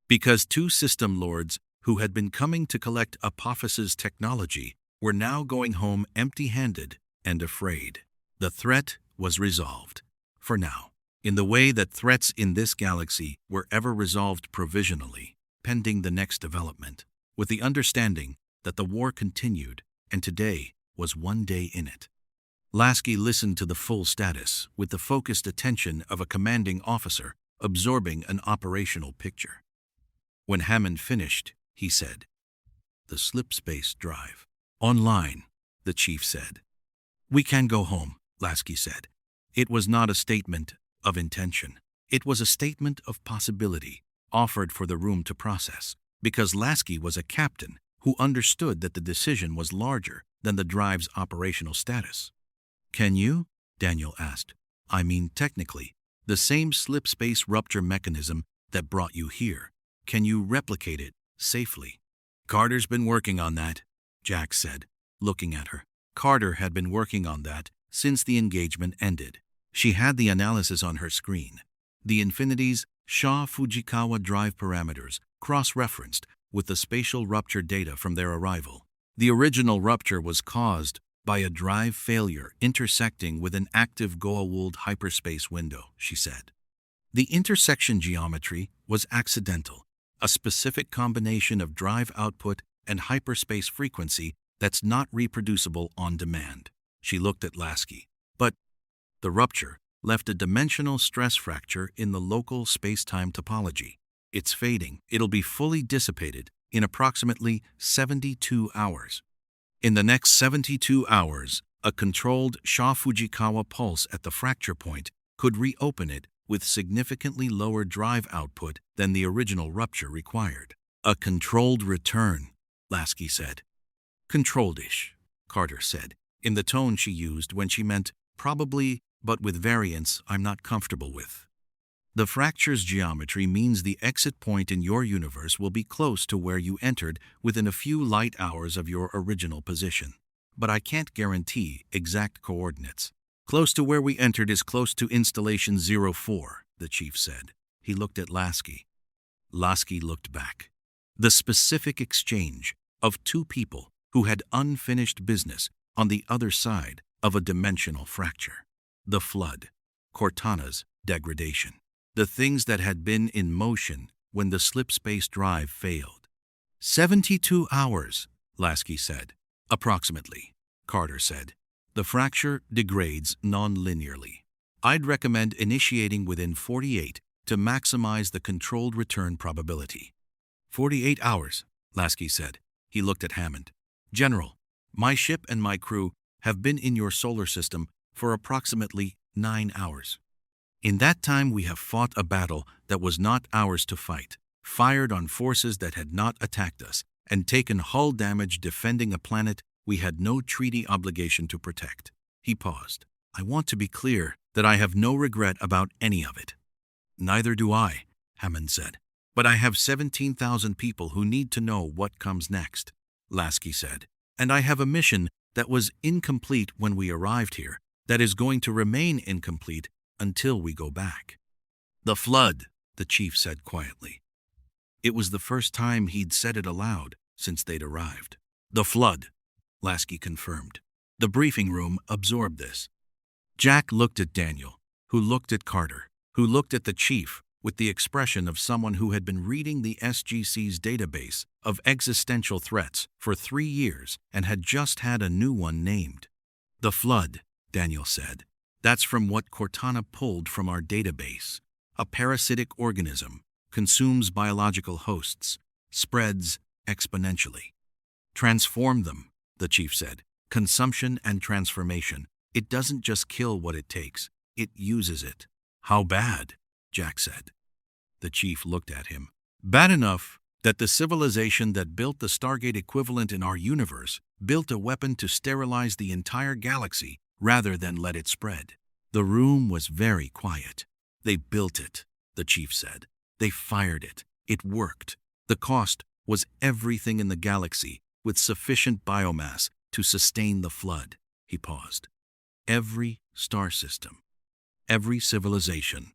because 2 system lords who had been coming to collect Apophis's technology were now going home empty-handed and afraid. The threat was resolved, for now, in the way that threats in this galaxy were ever resolved provisionally, pending the next development, with the understanding that the war continued and today was one day in it. Lasky listened to the full status with the focused attention of a commanding officer absorbing an operational picture. When Hammond finished, he said, "The slipspace drive. Online," the chief said. "We can go home," Lasky said. It was not a statement of intention. It was a statement of possibility offered for the room to process, because Lasky was a captain who understood that the decision was larger than the drive's operational status. "Can you?" Daniel asked. "I mean, technically, the same slipspace rupture mechanism that brought you here. Can you replicate it safely?" "Carter's been working on that," Jack said, looking at her. Carter had been working on that since the engagement ended. She had the analysis on her screen. The Infinity's Shaw-Fujikawa drive parameters cross-referenced with the spatial rupture data from their arrival. The original rupture was caused by a drive failure intersecting with an active Goa'uld hyperspace window, she said. The intersection geometry was accidental, a specific combination of drive output and hyperspace frequency that's not reproducible on demand. She looked at Lasky. But the rupture left a dimensional stress fracture in the local space-time topology. It's fading. It'll be fully dissipated in approximately 72 hours. In the next 72 hours, a controlled Sha-Fujikawa pulse at the fracture point could reopen it with significantly lower drive output than the original rupture required. A controlled return, Lasky said. Controlled-ish, Carter said, in the tone she used when she meant probably, but with variants I'm not comfortable with. The fracture's geometry means the exit point in your universe will be close to where you entered within a few light hours of your original position. But I can't guarantee exact coordinates. Close to where we entered is close to Installation 04, the chief said. He looked at Lasky. Lasky looked back. The specific exchange of two people who had unfinished business on the other side of a dimensional fracture. The flood, Cortana's degradation. The things that had been in motion when the slipspace drive failed. 72 hours, Lasky said. Approximately, Carter said. The fracture degrades non-linearly. I'd recommend initiating within 48 to maximize the controlled return probability. 48 hours, Lasky said. He looked at Hammond. General, my ship and my crew have been in your solar system for approximately 9 hours. In that time we have fought a battle that was not ours to fight, fired on forces that had not attacked us, and taken hull damage defending a planet we had no treaty obligation to protect. He paused. I want to be clear that I have no regret about any of it. Neither do I, Hammond said. But I have 17,000 people who need to know what comes next, Lasky said. And I have a mission that was incomplete when we arrived here, that is going to remain incomplete until we go back. The flood, the chief said quietly. It was the first time he'd said it aloud since they'd arrived. The flood, Lasky confirmed. The briefing room absorbed this. Jack looked at Daniel, who looked at Carter, who looked at the chief with the expression of someone who had been reading the SGC's database of existential threats for 3 years and had just had a new one named. The flood, Daniel said. That's from what Cortana pulled from our database. A parasitic organism, consumes biological hosts, spreads exponentially. Transform them, the chief said. Consumption and transformation. It doesn't just kill what it takes, it uses it. How bad? Jack said. The chief looked at him. Bad enough that the civilization that built the Stargate equivalent in our universe built a weapon to sterilize the entire galaxy rather than let it spread. The room was very quiet. They built it, the chief said. They fired it. It worked. The cost was everything in the galaxy with sufficient biomass to sustain the flood. He paused. Every star system. Every civilization.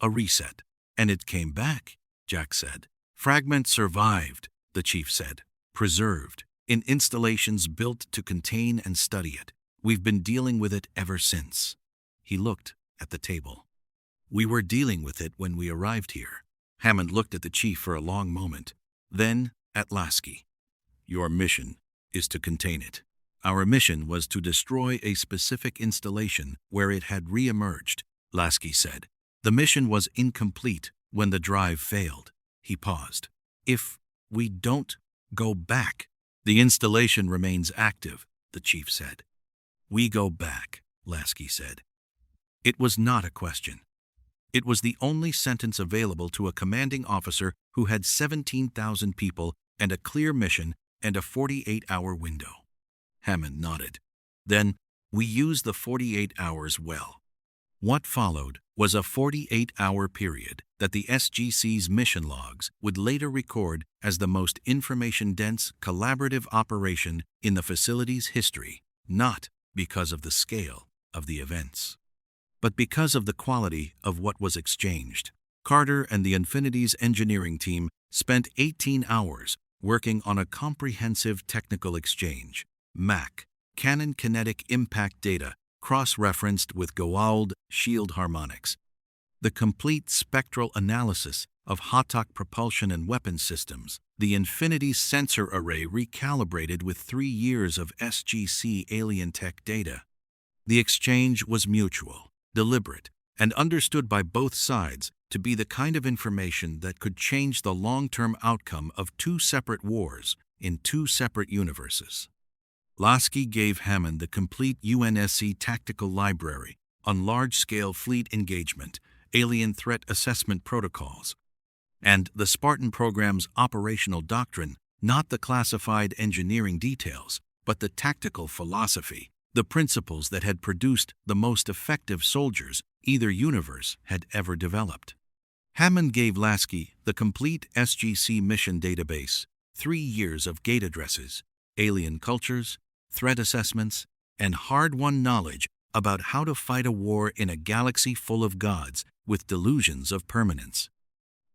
A reset. And it came back, Jack said. Fragment survived, the chief said. Preserved. In installations built to contain and study it. We've been dealing with it ever since. He looked at the table. We were dealing with it when we arrived here. Hammond looked at the chief for a long moment. Then at Lasky. Your mission is to contain it. Our mission was to destroy a specific installation where it had re-emerged, Lasky said. The mission was incomplete when the drive failed. He paused. If we don't go back, the installation remains active, the chief said. We go back, Lasky said. It was not a question. It was the only sentence available to a commanding officer who had 17,000 people and a clear mission and a 48-hour window. Hammond nodded. Then, we used the 48 hours well. What followed was a 48-hour period that the SGC's mission logs would later record as the most information-dense collaborative operation in the facility's history, not because of the scale of the events, but because of the quality of what was exchanged. Carter and the Infinity's engineering team spent 18 hours working on a comprehensive technical exchange, MAC, Cannon Kinetic Impact Data, cross-referenced with Goa'uld shield harmonics. The complete spectral analysis of Hatok propulsion and weapon systems, the Infinity's sensor array recalibrated with 3 years of SGC alien tech data. The exchange was mutual, deliberate, and understood by both sides to be the kind of information that could change the long-term outcome of 2 separate wars in 2 separate universes. Lasky gave Hammond the complete UNSC tactical library on large-scale fleet engagement, alien threat assessment protocols, and the Spartan program's operational doctrine, not the classified engineering details, but the tactical philosophy, the principles that had produced the most effective soldiers either universe had ever developed. Hammond gave Lasky the complete SGC mission database, 3 years of gate addresses, alien cultures, threat assessments, and hard-won knowledge about how to fight a war in a galaxy full of gods with delusions of permanence.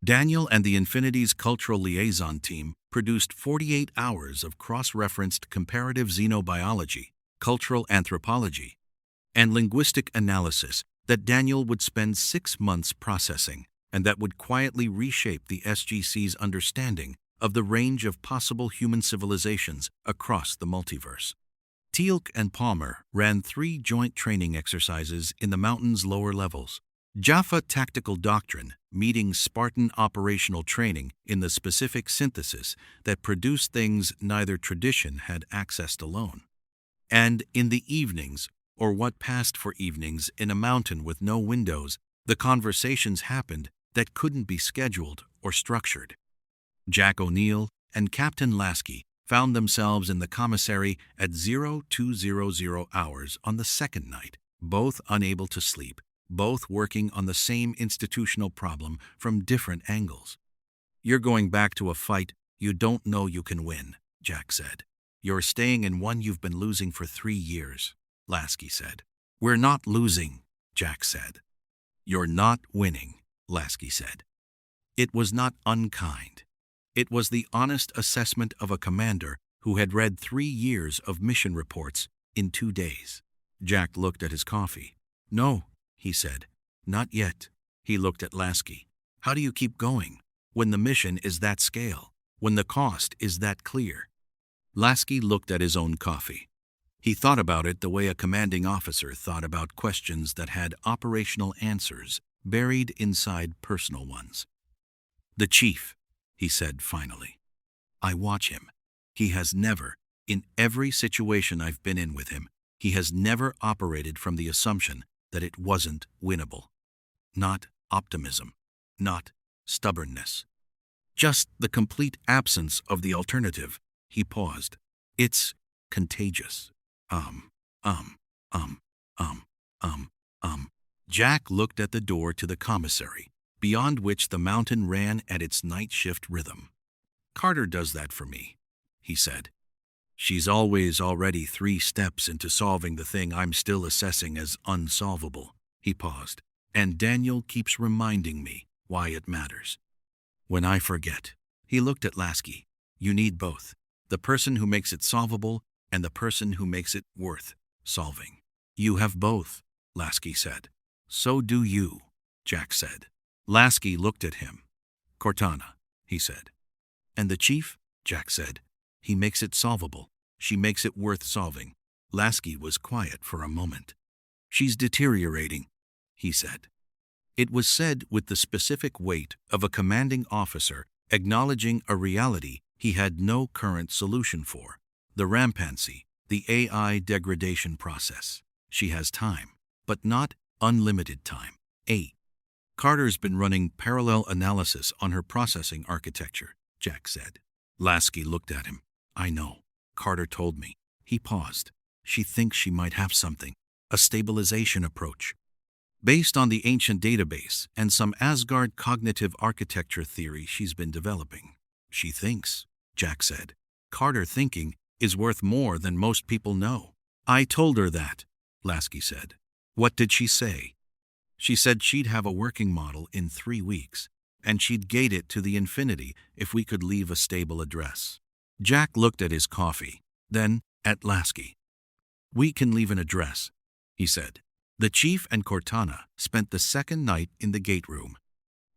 Daniel and the Infinity's cultural liaison team produced 48 hours of cross-referenced comparative xenobiology, cultural anthropology, and linguistic analysis that Daniel would spend 6 months processing, and that would quietly reshape the SGC's understanding of the range of possible human civilizations across the multiverse. Teal'c and Palmer ran 3 joint training exercises in the mountain's lower levels. Jaffa Tactical Doctrine meeting Spartan operational training in the specific synthesis that produced things neither tradition had accessed alone. And in the evenings, or what passed for evenings in a mountain with no windows, the conversations happened that couldn't be scheduled or structured. Jack O'Neill and Captain Lasky found themselves in the commissary at 0200 hours on the second night, both unable to sleep, both working on the same institutional problem from different angles. "You're going back to a fight you don't know you can win," Jack said. "You're staying in one you've been losing for 3 years," Lasky said. "We're not losing," Jack said. "You're not winning," Lasky said. It was not unkind. It was the honest assessment of a commander who had read 3 years of mission reports in 2 days. Jack looked at his coffee. "No," he said. "Not yet." He looked at Lasky. "How do you keep going when the mission is that scale, when the cost is that clear?" Lasky looked at his own coffee. He thought about it the way a commanding officer thought about questions that had operational answers buried inside personal ones. "The chief," he said finally. "I watch him. He has never, in every situation I've been in with him, he has never operated from the assumption that it wasn't winnable. Not optimism, not stubbornness. Just the complete absence of the alternative." He paused. "It's contagious." Jack looked at the door to the commissary, beyond which the mountain ran at its night shift rhythm. "Carter does that for me," he said. "She's always already 3 steps into solving the thing I'm still assessing as unsolvable." He paused. "And Daniel keeps reminding me why it matters. When I forget." He looked at Lasky. "You need both. The person who makes it solvable and the person who makes it worth solving." "You have both," Lasky said. "So do you," Jack said. Lasky looked at him. "Cortana," he said. "And the chief?" Jack said. "He makes it solvable. She makes it worth solving." Lasky was quiet for a moment. "She's deteriorating," he said. It was said with the specific weight of a commanding officer acknowledging a reality he had no current solution for: the rampancy, the AI degradation process. "She has time, but not unlimited time. Carter's been running parallel analysis on her processing architecture," Jack said. Lasky looked at him. "I know. Carter told me." He paused. "She thinks she might have something, a stabilization approach, based on the ancient database and some Asgard cognitive architecture theory she's been developing." "She thinks," Jack said. "Carter thinking is worth more than most people know." "I told her that," Lasky said. "What did she say?" "She said she'd have a working model in 3 weeks, and she'd gate it to the Infinity if we could leave a stable address." Jack looked at his coffee, then at Lasky. "We can leave an address," he said. The chief and Cortana spent the second night in the gate room.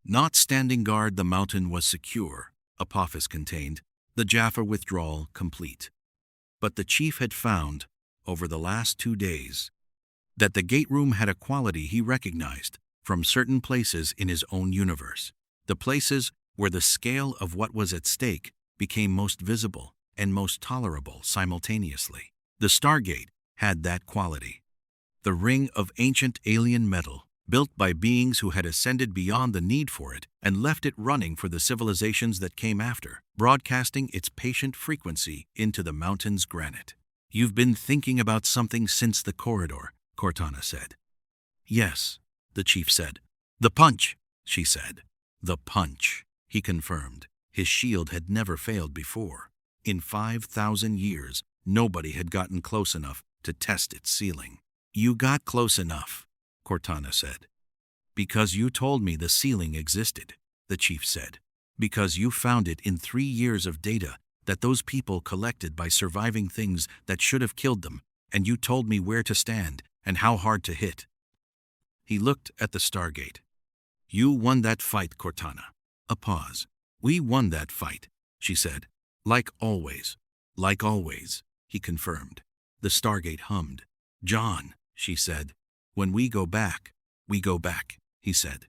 Not standing guard, the mountain was secure, Apophis contained, the Jaffa withdrawal complete. But the chief had found, over the last 2 days, that the gate room had a quality he recognized from certain places in his own universe, the places where the scale of what was at stake became most visible and most tolerable simultaneously. The Stargate had that quality. The ring of ancient alien metal, built by beings who had ascended beyond the need for it and left it running for the civilizations that came after, broadcasting its patient frequency into the mountain's granite. "You've been thinking about something since the corridor," Cortana said. "Yes," the chief said. "The punch," she said. "The punch," he confirmed. His shield had never failed before. In 5,000 years, nobody had gotten close enough to test its ceiling. "You got close enough," Cortana said. "Because you told me the ceiling existed," the chief said. "Because you found it in 3 years of data that those people collected by surviving things that should have killed them, and you told me where to stand and how hard to hit." He looked at the Stargate. "You won that fight, Cortana." A pause. "We won that fight," she said. "Like always." "Like always," he confirmed. The Stargate hummed. "John," she said. "When we go back, we go back," he said.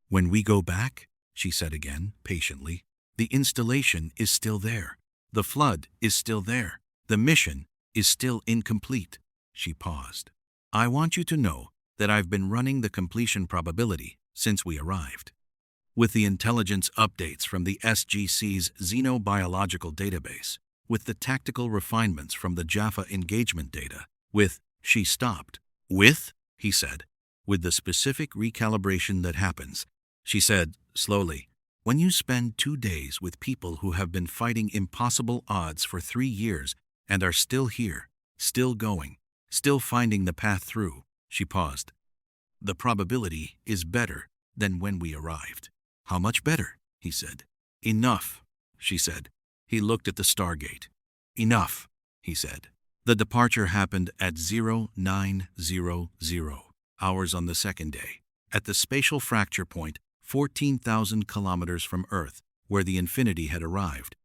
"When we go back," she said again, patiently. "The installation is still there. The flood is still there. The mission is still incomplete." She paused. "I want you to know that I've been running the completion probability since we arrived. With the intelligence updates from the SGC's xenobiological database, with the tactical refinements from the Jaffa engagement data, with—" She stopped. "With?" he said. "With the specific recalibration that happens," she said slowly, "when you spend 2 days with people who have been fighting impossible odds for 3 years and are still here, still going, still finding the path through." She paused. "The probability is better than when we arrived." "How much better?" he said. "Enough," she said. He looked at the Stargate. "Enough," he said. The departure happened at 0900 hours on the second day, at the spatial fracture point 14,000 kilometers from Earth, where the Infinity had arrived.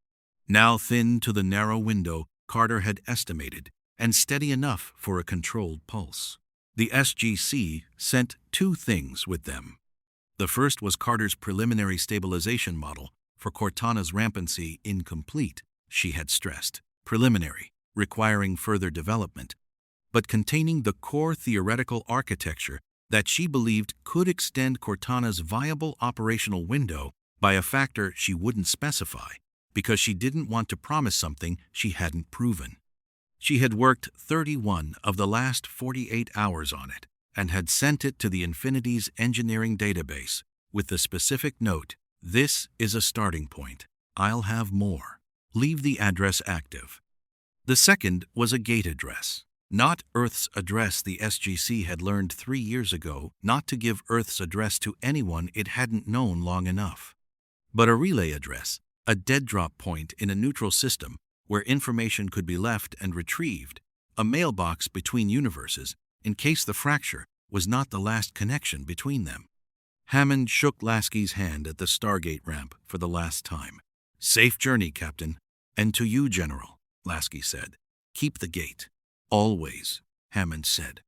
Now thin to the narrow window Carter had estimated, and steady enough for a controlled pulse. The SGC sent 2 things with them. The first was Carter's preliminary stabilization model for Cortana's rampancy incomplete, she had stressed. Preliminary, requiring further development, but containing the core theoretical architecture that she believed could extend Cortana's viable operational window by a factor she wouldn't specify, because she didn't want to promise something she hadn't proven. She had worked 31 of the last 48 hours on it, and had sent it to the Infinity's engineering database with the specific note, "This is a starting point. I'll have more. Leave the address active." The second was a gate address. Not Earth's address. The SGC had learned 3 years ago not to give Earth's address to anyone it hadn't known long enough. But a relay address, a dead drop point in a neutral system where information could be left and retrieved, a mailbox between universes in case the fracture was not the last connection between them. Hammond shook Lasky's hand at the Stargate ramp for the last time. "Safe journey, Captain. And to you, General," Lasky said. "Keep the gate." "Always," Hammond said.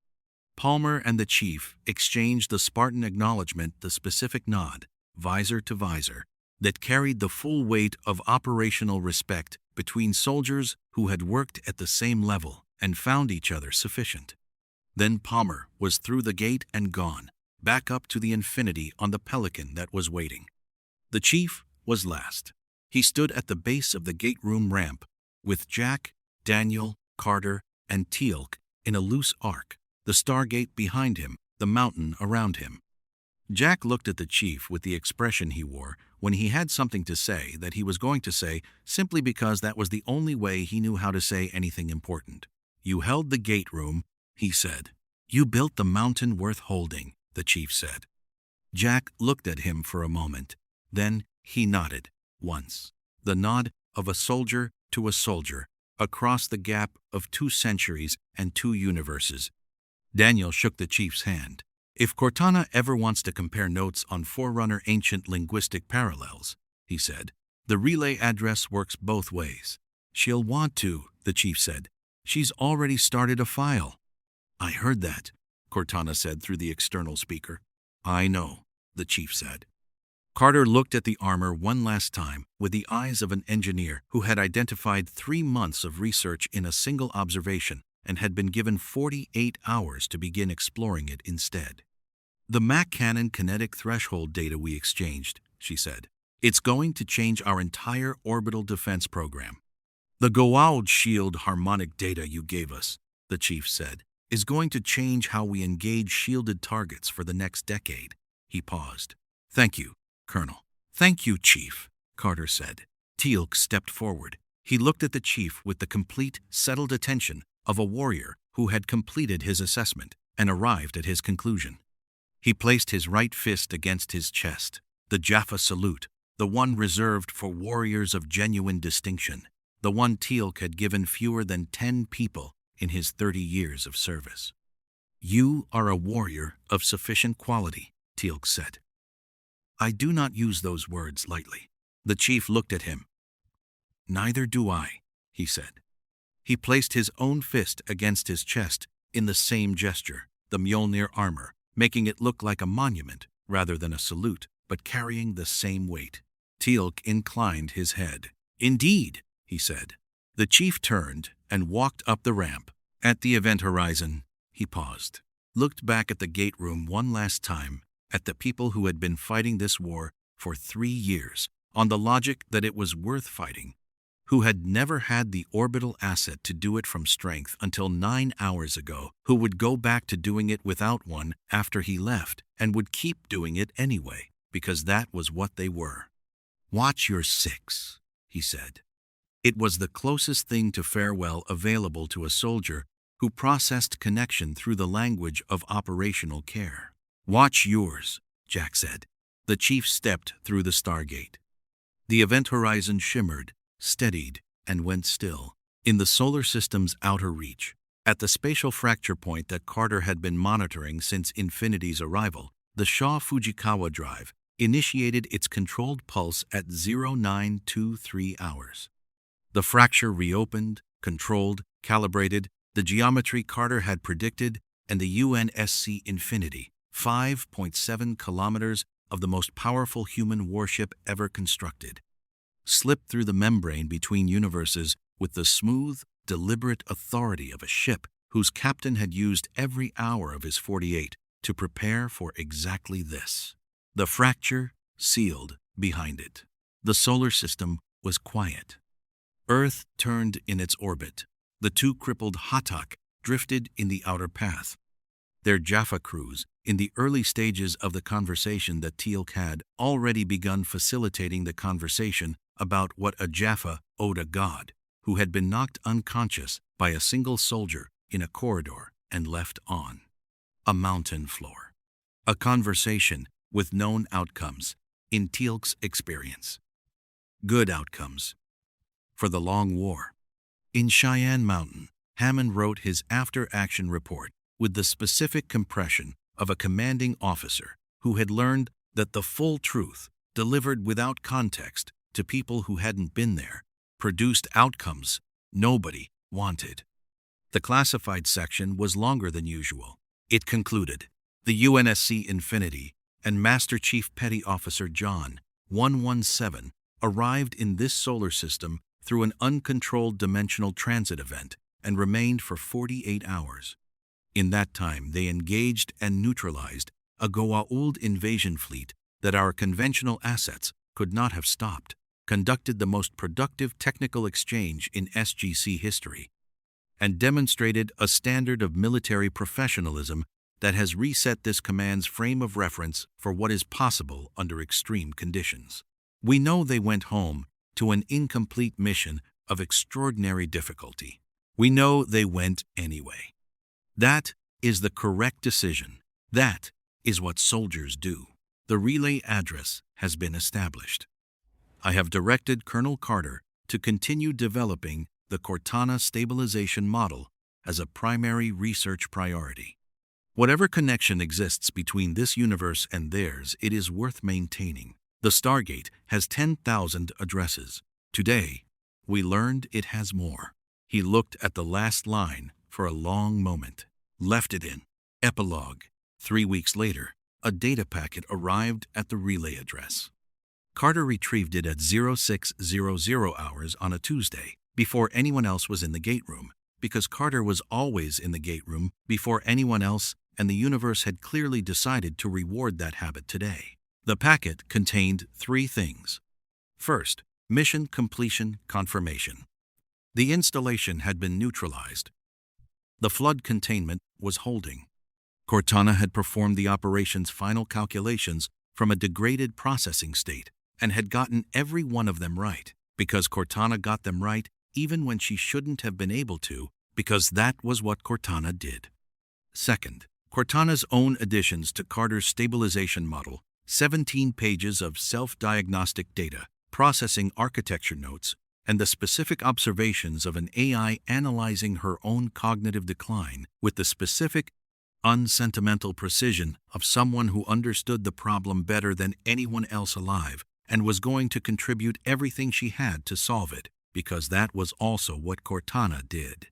Palmer and the chief exchanged the Spartan acknowledgement, the specific nod, visor to visor, that carried the full weight of operational respect between soldiers who had worked at the same level and found each other sufficient. Then Palmer was through the gate and gone, back up to the Infinity on the Pelican that was waiting. The chief was last. He stood at the base of the gate room ramp, with Jack, Daniel, Carter, and Teal'c in a loose arc, the Stargate behind him, the mountain around him. Jack looked at the chief with the expression he wore when he had something to say that he was going to say simply because that was the only way he knew how to say anything important. "You held the gate room," he said. "You built the mountain worth holding," the chief said. Jack looked at him for a moment. Then he nodded, once. The nod of a soldier to a soldier, across the gap of 2 centuries and 2 universes. Daniel shook the chief's hand. If Cortana ever wants to compare notes on Forerunner ancient linguistic parallels, he said, the relay address works both ways. She'll want to, the chief said. She's already started a file. I heard that, Cortana said through the external speaker. I know, the chief said. Carter looked at the armor one last time with the eyes of an engineer who had identified 3 months of research in a single observation and had been given 48 hours to begin exploring it instead. The Mac Cannon kinetic threshold data we exchanged, she said. It's going to change our entire orbital defense program. The Goa'uld shield harmonic data you gave us, the chief said, is going to change how we engage shielded targets for the next decade. He paused. Thank you, Colonel. Thank you, Chief, Carter said. Teal'c stepped forward. He looked at the chief with the complete, settled attention of a warrior who had completed his assessment and arrived at his conclusion. He placed his right fist against his chest, the Jaffa salute, the one reserved for warriors of genuine distinction, the one Teal'c had given fewer than 10 people in his 30 years of service. You are a warrior of sufficient quality, Teal'c said. I do not use those words lightly. The chief looked at him. Neither do I, he said. He placed his own fist against his chest in the same gesture, the Mjolnir armor, making it look like a monument rather than a salute, but carrying the same weight. Teal'c inclined his head. Indeed, he said. The chief turned and walked up the ramp. At the event horizon, he paused, looked back at the gate room one last time, at the people who had been fighting this war for 3 years, on the logic that it was worth fighting, who had never had the orbital asset to do it from strength until 9 hours ago, who would go back to doing it without one after he left, and would keep doing it anyway, because that was what they were. Watch your 6, he said. It was the closest thing to farewell available to a soldier who processed connection through the language of operational care. Watch yours, Jack said. The chief stepped through the stargate. The event horizon shimmered, steadied, and went still. In the solar system's outer reach, at the spatial fracture point that Carter had been monitoring since Infinity's arrival, the Shaw Fujikawa drive initiated its controlled pulse at 0923 hours. The fracture reopened, controlled, calibrated, the geometry Carter had predicted, and the UNSC Infinity, 5.7 kilometers of the most powerful human warship ever constructed, slipped through the membrane between universes with the smooth, deliberate authority of a ship whose captain had used every hour of his 48 to prepare for exactly this. The fracture sealed behind it. The solar system was quiet. Earth turned in its orbit. The 2 crippled Hatak drifted in the outer path. Their Jaffa crews, in the early stages of the conversation that Teal'c had already begun facilitating the conversation about what a Jaffa owed a god, who had been knocked unconscious by a single soldier in a corridor and left on a mountain floor. A conversation with known outcomes, in Teal'c's experience. Good outcomes. For the long war. In Cheyenne Mountain, Hammond wrote his after-action report with the specific compression of a commanding officer who had learned that the full truth, delivered without context to people who hadn't been there, produced outcomes nobody wanted. The classified section was longer than usual. It concluded, the UNSC Infinity and Master Chief Petty Officer John 117 arrived in this solar system through an uncontrolled dimensional transit event and remained for 48 hours. In that time, they engaged and neutralized a Goa'uld invasion fleet that our conventional assets could not have stopped, conducted the most productive technical exchange in SGC history, and demonstrated a standard of military professionalism that has reset this command's frame of reference for what is possible under extreme conditions. We know they went home to an incomplete mission of extraordinary difficulty. We know they went anyway. That is the correct decision. That is what soldiers do. The relay address has been established. I have directed Colonel Carter to continue developing the Cortana stabilization model as a primary research priority. Whatever connection exists between this universe and theirs, it is worth maintaining. The Stargate has 10,000 addresses. Today, we learned it has more. He looked at the last line for a long moment, left it in. Epilogue. 3 weeks later, a data packet arrived at the relay address. Carter retrieved it at 0600 hours on a Tuesday, before anyone else was in the gate room, because Carter was always in the gate room before anyone else, and the universe had clearly decided to reward that habit today. The packet contained 3 things. First, mission completion confirmation. The installation had been neutralized. The flood containment was holding. Cortana had performed the operation's final calculations from a degraded processing state and had gotten every one of them right, because Cortana got them right even when she shouldn't have been able to, because that was what Cortana did. Second, Cortana's own additions to Carter's stabilization model, 17 pages of self-diagnostic data, processing architecture notes, and the specific observations of an AI analyzing her own cognitive decline with the specific, unsentimental precision of someone who understood the problem better than anyone else alive and was going to contribute everything she had to solve it, because that was also what Cortana did.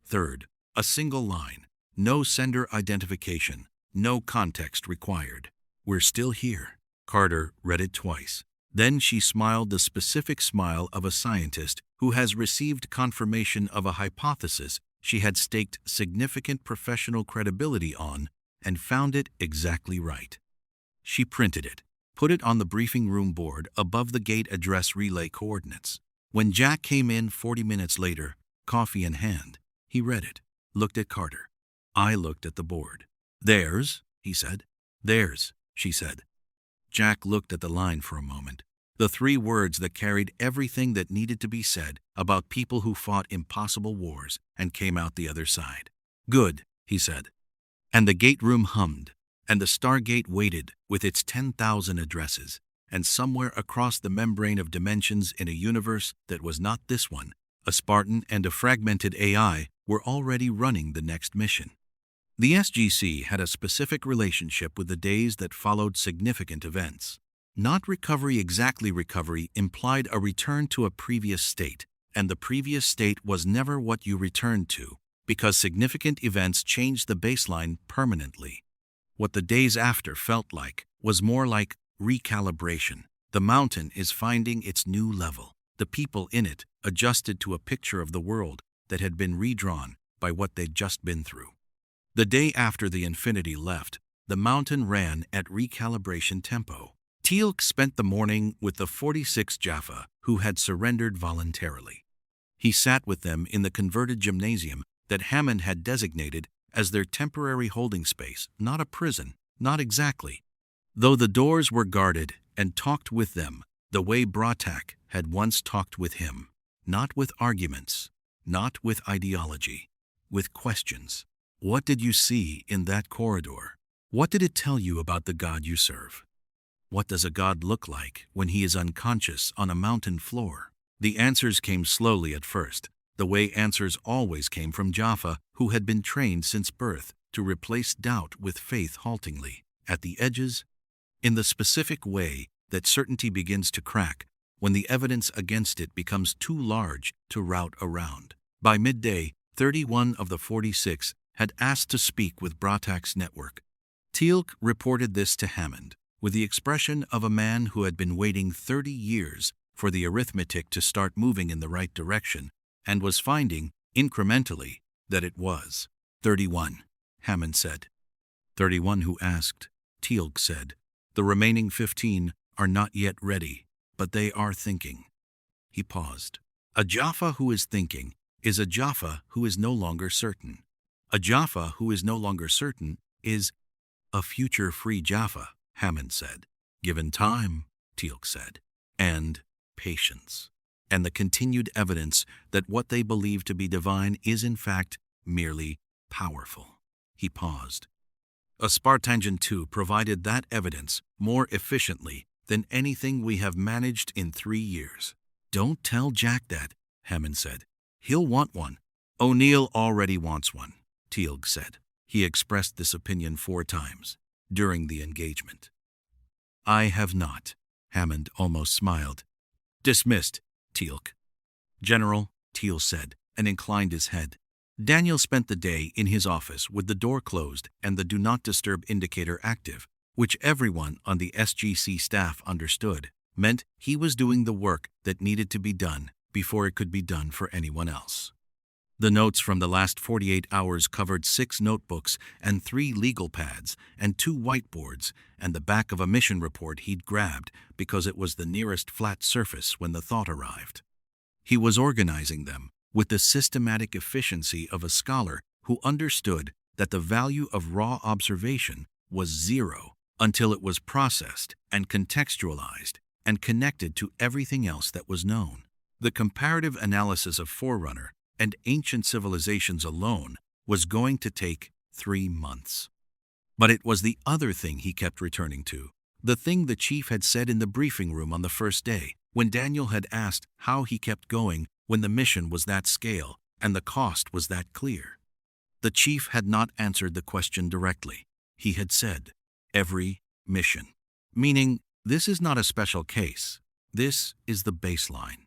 Third, a single line, no sender identification, no context required. "We're still here." Carter read it twice. Then she smiled the specific smile of a scientist who has received confirmation of a hypothesis she had staked significant professional credibility on and found it exactly right. She printed it, put it on the briefing room board above the gate address relay coordinates. When Jack came in 40 minutes later, coffee in hand, he read it, looked at Carter. I looked at the board. "Theirs," he said. "Theirs," she said. Jack looked at the line for a moment, the 3 words that carried everything that needed to be said about people who fought impossible wars and came out the other side. "Good," he said. And the gate room hummed, and the Stargate waited with its 10,000 addresses, and somewhere across the membrane of dimensions in a universe that was not this one, a Spartan and a fragmented AI were already running the next mission. The SGC had a specific relationship with the days that followed significant events. Not recovery exactly recovery implied a return to a previous state, and the previous state was never what you returned to, because significant events changed the baseline permanently. What the days after felt like was more like recalibration. The mountain is finding its new level. The people in it adjusted to a picture of the world that had been redrawn by what they'd just been through. The day after the Infinity left, the mountain ran at recalibration tempo. Teal'c spent the morning with the 46 Jaffa who had surrendered voluntarily. He sat with them in the converted gymnasium that Hammond had designated as their temporary holding space, not a prison, not exactly. Though the doors were guarded, and talked with them the way Bratak had once talked with him, not with arguments, not with ideology, with questions. What did you see in that corridor? What did it tell you about the God you serve? What does a God look like when he is unconscious on a mountain floor? The answers came slowly at first, the way answers always came from Jaffa, who had been trained since birth to replace doubt with faith haltingly, at the edges, in the specific way that certainty begins to crack when the evidence against it becomes too large to route around. By midday, 31 of the 46 had asked to speak with Bratak's network. Teal'c reported this to Hammond, with the expression of a man who had been waiting 30 years for the arithmetic to start moving in the right direction, and was finding, incrementally, that it was. 31, Hammond said. 31 who asked, Teal'c said. The remaining 15 are not yet ready, but they are thinking. He paused. A Jaffa who is thinking is a Jaffa who is no longer certain. A Jaffa who is no longer certain is a future-free Jaffa, Hammond said. Given time, Teal'c said, and patience, and the continued evidence that what they believe to be divine is in fact merely powerful. He paused. A Spartangen 2 provided that evidence more efficiently than anything we have managed in 3 years. Don't tell Jack that, Hammond said. He'll want one. O'Neill already wants one, Teal'c said. He expressed this opinion 4 times during the engagement. "I have not," Hammond almost smiled. "Dismissed, Teal'c." "General," Teal said, and inclined his head. Daniel spent the day in his office with the door closed and the Do Not Disturb indicator active, which everyone on the SGC staff understood meant he was doing the work that needed to be done before it could be done for anyone else. The notes from the last 48 hours covered 6 notebooks and 3 legal pads and 2 whiteboards and the back of a mission report he'd grabbed because it was the nearest flat surface when the thought arrived. He was organizing them with the systematic efficiency of a scholar who understood that the value of raw observation was 0 until it was processed and contextualized and connected to everything else that was known. The comparative analysis of Forerunner and ancient civilizations alone was going to take 3 months. But it was the other thing he kept returning to, the thing the chief had said in the briefing room on the first day, when Daniel had asked how he kept going when the mission was that scale and the cost was that clear. The chief had not answered the question directly. He had said, "Every mission," meaning this is not a special case. This is the baseline.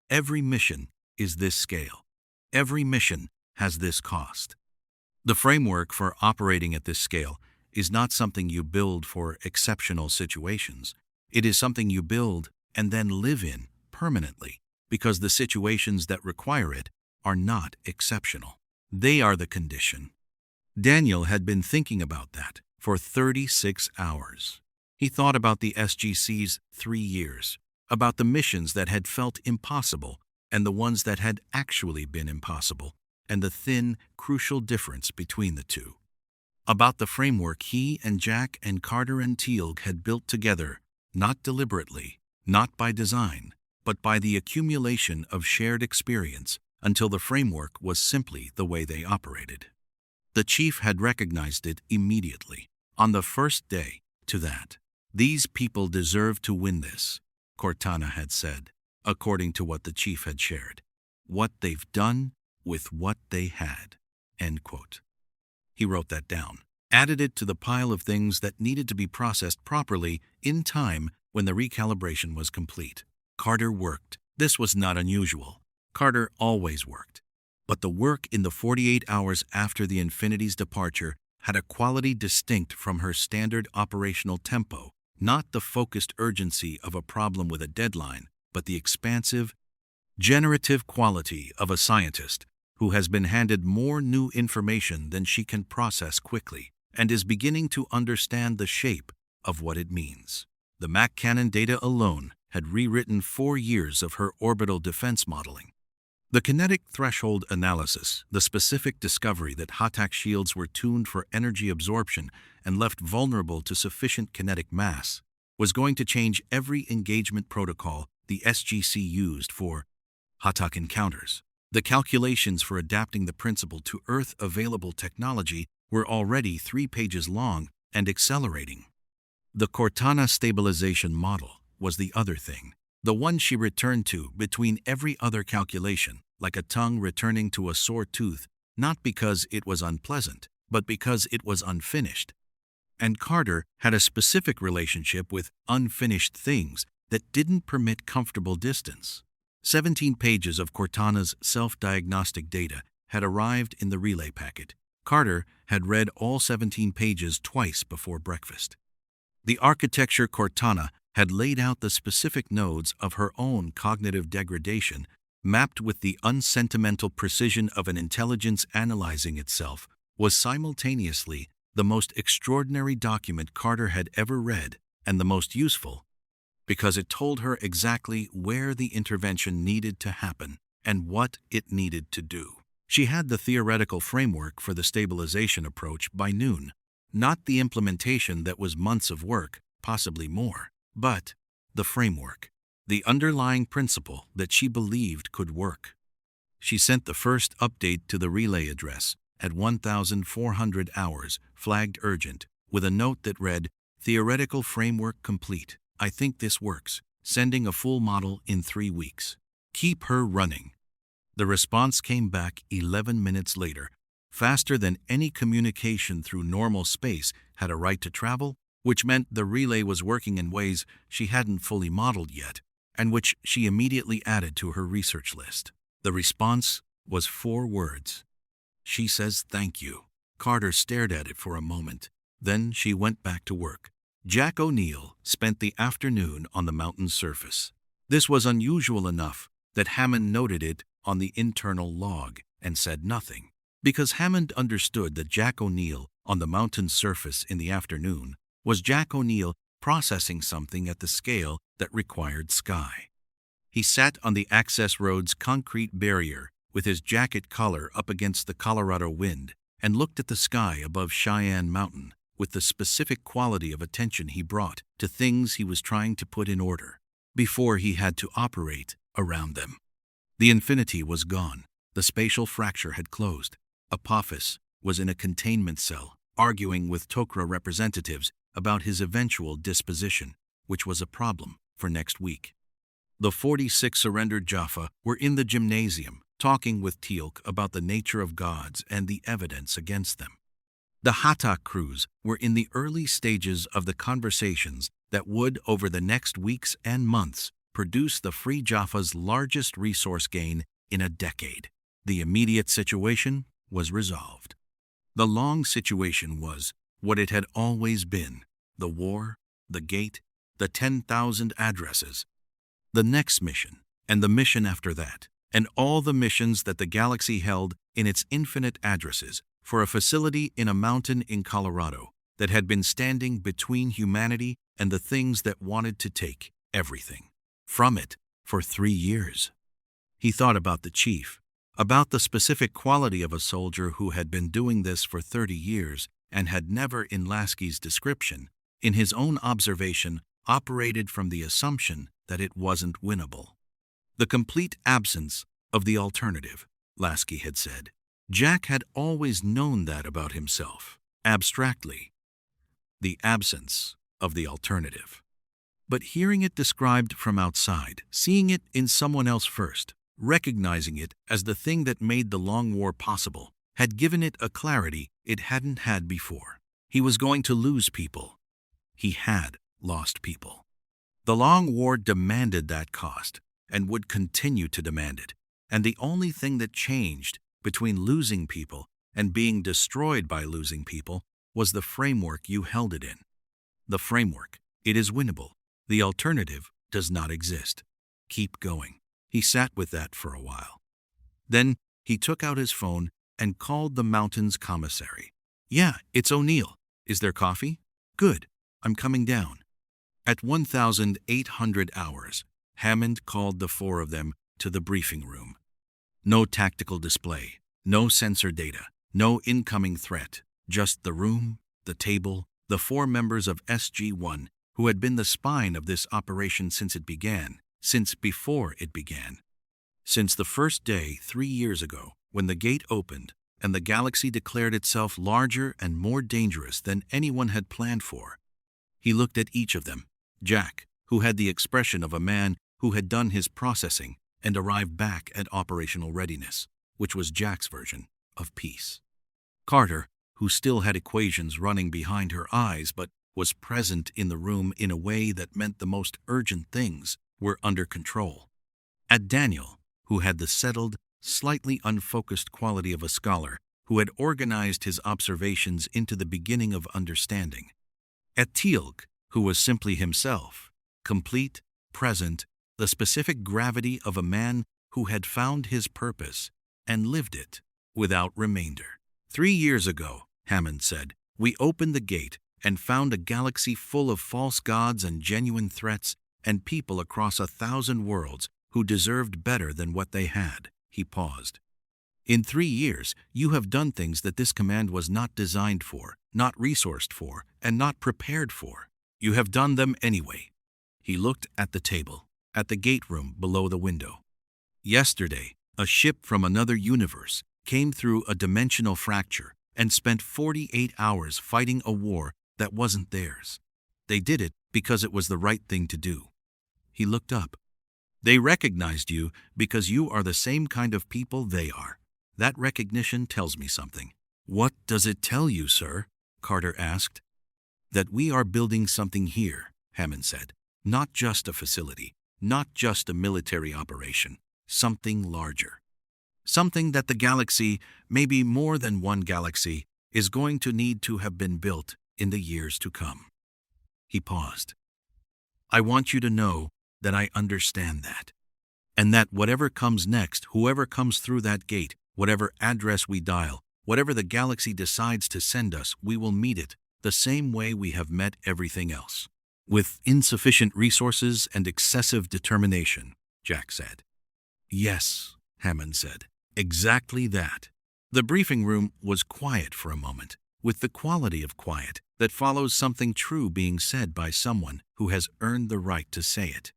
Every mission is this scale. Every mission has this cost. The framework for operating at this scale is not something you build for exceptional situations. It is something you build and then live in permanently, because the situations that require it are not exceptional. They are the condition. Daniel had been thinking about that for 36 hours. He thought about the SGC's 3 years, about the missions that had felt impossible and the ones that had actually been impossible, and the thin, crucial difference between the two. About the framework he and Jack and Carter and Teal'c had built together, not deliberately, not by design, but by the accumulation of shared experience until the framework was simply the way they operated. The chief had recognized it immediately, on the first day, to that. "These people deserve to win this," Cortana had said, according to what the chief had shared. "What they've done with what they had." End quote. He wrote that down, added it to the pile of things that needed to be processed properly in time when the recalibration was complete. Carter worked. This was not unusual. Carter always worked. But the work in the 48 hours after the Infinity's departure had a quality distinct from her standard operational tempo, not the focused urgency of a problem with a deadline, but the expansive, generative quality of a scientist who has been handed more new information than she can process quickly and is beginning to understand the shape of what it means. The Mac Cannon data alone had rewritten 4 years of her orbital defense modeling. The kinetic threshold analysis, the specific discovery that Hatak shields were tuned for energy absorption and left vulnerable to sufficient kinetic mass, was going to change every engagement protocol the SGC used for Hatak encounters. The calculations for adapting the principle to Earth-available technology were already 3 pages long and accelerating. The Cortana stabilization model was the other thing, the one she returned to between every other calculation, like a tongue returning to a sore tooth, not because it was unpleasant, but because it was unfinished. And Carter had a specific relationship with unfinished things that didn't permit comfortable distance. 17 pages of Cortana's self-diagnostic data had arrived in the relay packet. Carter had read all 17 pages twice before breakfast. The architecture Cortana had laid out the specific nodes of her own cognitive degradation, mapped with the unsentimental precision of an intelligence analyzing itself, was simultaneously the most extraordinary document Carter had ever read and the most useful, because it told her exactly where the intervention needed to happen and what it needed to do. She had the theoretical framework for the stabilization approach by noon, not the implementation that was months of work, possibly more, but the framework, the underlying principle that she believed could work. She sent the first update to the relay address at 1,400 hours, flagged urgent, with a note that read, "Theoretical framework complete. I think this works. Sending a full model in 3 weeks. Keep her running." The response came back 11 minutes later, faster than any communication through normal space had a right to travel, which meant the relay was working in ways she hadn't fully modeled yet, and which she immediately added to her research list. The response was 4 words. "She says thank you." Carter stared at it for a moment. Then she went back to work. Jack O'Neill spent the afternoon on the mountain's surface. This was unusual enough that Hammond noted it on the internal log and said nothing, because Hammond understood that Jack O'Neill on the mountain's surface in the afternoon was Jack O'Neill processing something at the scale that required sky. He sat on the access road's concrete barrier with his jacket collar up against the Colorado wind and looked at the sky above Cheyenne Mountain with the specific quality of attention he brought to things he was trying to put in order before he had to operate around them. The infinity was gone. The spatial fracture had closed. Apophis was in a containment cell, arguing with Tok'ra representatives about his eventual disposition, which was a problem for next week. The 46 surrendered Jaffa were in the gymnasium, talking with Teal'c about the nature of gods and the evidence against them. The Hatak crews were in the early stages of the conversations that would, over the next weeks and months, produce the Free Jaffa's largest resource gain in a decade. The immediate situation was resolved. The long situation was what it had always been: the war, the gate, the 10,000 addresses. The next mission, and the mission after that, and all the missions that the galaxy held in its infinite addresses for a facility in a mountain in Colorado that had been standing between humanity and the things that wanted to take everything from it for 3 years. He thought about the chief, about the specific quality of a soldier who had been doing this for 30 years and had never, in Lasky's description, in his own observation, operated from the assumption that it wasn't winnable. The complete absence of the alternative, Lasky had said. Jack had always known that about himself, abstractly. The absence of the alternative. But hearing it described from outside, seeing it in someone else first, recognizing it as the thing that made the long war possible, had given it a clarity it hadn't had before. He was going to lose people. He had lost people. The long war demanded that cost, and would continue to demand it, and the only thing that changed between losing people and being destroyed by losing people was the framework you held it in. The framework: it is winnable. The alternative does not exist. Keep going. He sat with that for a while. Then he took out his phone and called the mountain's commissary. "Yeah, it's O'Neill. Is there coffee? Good. I'm coming down." At 1,800 hours, Hammond called the 4 of them to the briefing room. No tactical display, no sensor data, no incoming threat, just the room, the table, the 4 members of SG-1 who had been the spine of this operation since it began, since before it began. Since the first day 3 years ago, when the gate opened and the galaxy declared itself larger and more dangerous than anyone had planned for. He looked at each of them. Jack, who had the expression of a man who had done his processing and arrived back at operational readiness, which was Jack's version of peace. Carter, who still had equations running behind her eyes but was present in the room in a way that meant the most urgent things were under control. At Daniel, who had the settled, slightly unfocused quality of a scholar who had organized his observations into the beginning of understanding. At Teal'c, who was simply himself, complete, present, the specific gravity of a man who had found his purpose and lived it without remainder. 3 years ago, Hammond said, we opened the gate and found a galaxy full of false gods and genuine threats and people across 1,000 worlds who deserved better than what they had. He paused. In 3 years, you have done things that this command was not designed for, not resourced for, and not prepared for. You have done them anyway. He looked at the table, at the gate room below the window. Yesterday, a ship from another universe came through a dimensional fracture and spent 48 hours fighting a war that wasn't theirs. They did it because it was the right thing to do. He looked up. They recognized you because you are the same kind of people they are. That recognition tells me something. "What does it tell you, sir?" Carter asked. "That we are building something here," Hammond said. "Not just a facility, not just a military operation, something larger. Something that the galaxy, maybe more than one galaxy, is going to need to have been built in the years to come." He paused. "I want you to know that I understand that. And that whatever comes next, whoever comes through that gate, whatever address we dial, whatever the galaxy decides to send us, we will meet it the same way we have met everything else. With insufficient resources and excessive determination," Jack said. "Yes," Hammond said. "Exactly that." The briefing room was quiet for a moment, with the quality of quiet that follows something true being said by someone who has earned the right to say it.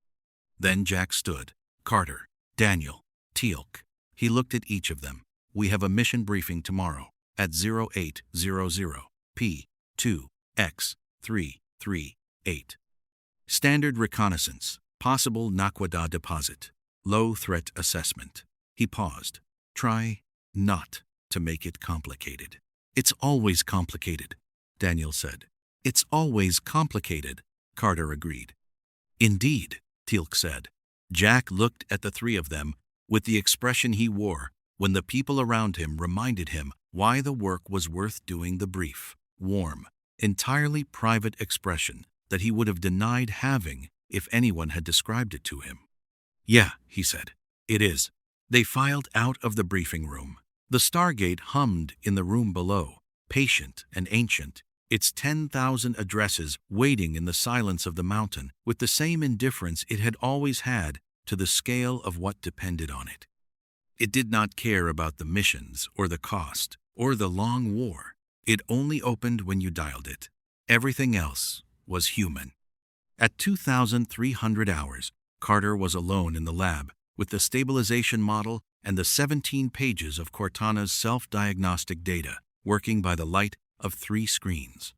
Then Jack stood. "Carter, Daniel, Teal'c." He looked at each of them. "We have a mission briefing tomorrow at 0800 P2X338. Standard reconnaissance, possible Naquadah deposit, low threat assessment." He paused. "Try not to make it complicated." "It's always complicated," Daniel said. "It's always complicated," Carter agreed. "Indeed," Teal'c said. Jack looked at the three of them with the expression he wore when the people around him reminded him why the work was worth doing. The brief, warm, entirely private expression that he would have denied having if anyone had described it to him. "Yeah," he said, "it is." They filed out of the briefing room. The Stargate hummed in the room below, patient and ancient, its 10,000 addresses waiting in the silence of the mountain with the same indifference it had always had to the scale of what depended on it. It did not care about the missions or the cost or the long war. It only opened when you dialed it. Everything else was human. At 2,300 hours, Carter was alone in the lab with the stabilization model and the 17 pages of Cortana's self-diagnostic data, working by the light of 3 screens.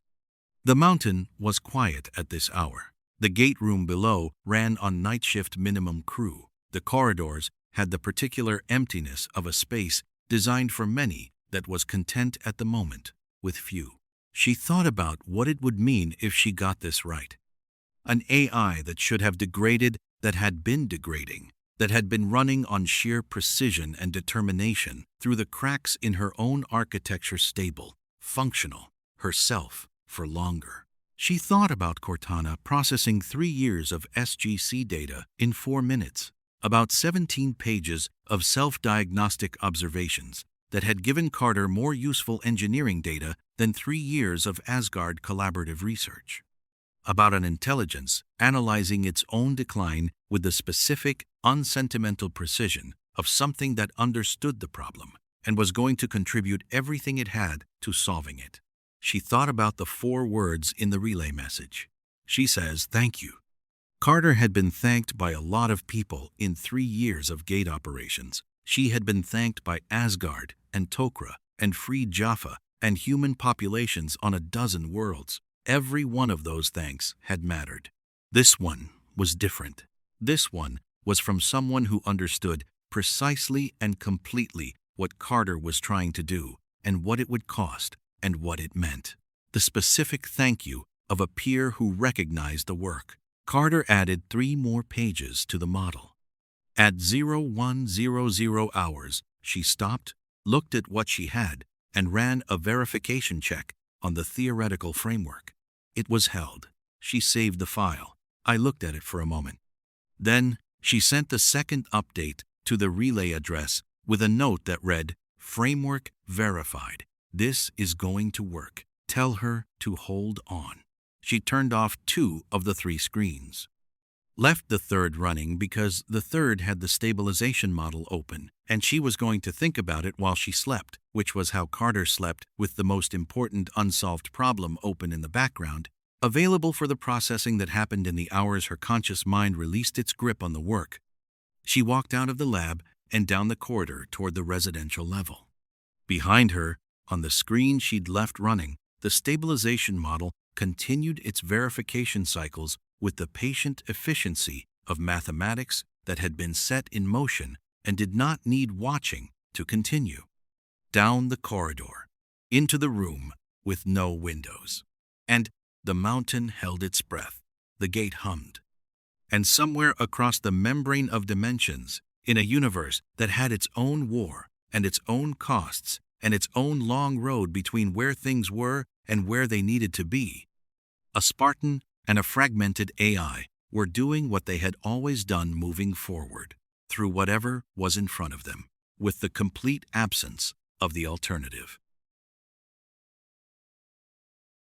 The mountain was quiet at this hour. The gate room below ran on night shift minimum crew. The corridors had the particular emptiness of a space designed for many that was content at the moment with few. She thought about what it would mean if she got this right. An AI that should have degraded, that had been degrading, that had been running on sheer precision and determination through the cracks in her own architecture, stable, functional, herself for longer. She thought about Cortana processing 3 years of SGC data in 4 minutes, about 17 pages of self-diagnostic observations that had given Carter more useful engineering data than 3 years of Asgard collaborative research. About an intelligence analyzing its own decline with the specific, unsentimental precision of something that understood the problem and was going to contribute everything it had to solving it. She thought about the 4 words in the relay message. She says, "Thank you." Carter had been thanked by a lot of people in 3 years of gate operations. She had been thanked by Asgard and Tok'ra and Free Jaffa and human populations on a dozen worlds. Every one of those thanks had mattered. This one was different. This one was from someone who understood precisely and completely what Carter was trying to do and what it would cost and what it meant. The specific thank you of a peer who recognized the work. Carter added 3 more pages to the model. At 0100 hours, she stopped, looked at what she had, and ran a verification check on the theoretical framework. It was held. She saved the file. I looked at it for a moment. Then she sent the second update to the relay address with a note that read, "Framework verified. This is going to work. Tell her to hold on." She turned off 2 of the 3 screens. Left the third running because the third had the stabilization model open, and she was going to think about it while she slept, which was how Carter slept, with the most important unsolved problem open in the background, available for the processing that happened in the hours her conscious mind released its grip on the work. She walked out of the lab and down the corridor toward the residential level. Behind her, on the screen she'd left running, the stabilization model continued its verification cycles with the patient efficiency of mathematics that had been set in motion and did not need watching to continue. Down the corridor, into the room with no windows. And the mountain held its breath. The gate hummed. And somewhere across the membrane of dimensions, in a universe that had its own war and its own costs and its own long road between where things were and where they needed to be, a Spartan and a fragmented AI were doing what they had always done, moving forward through whatever was in front of them, with the complete absence of the alternative.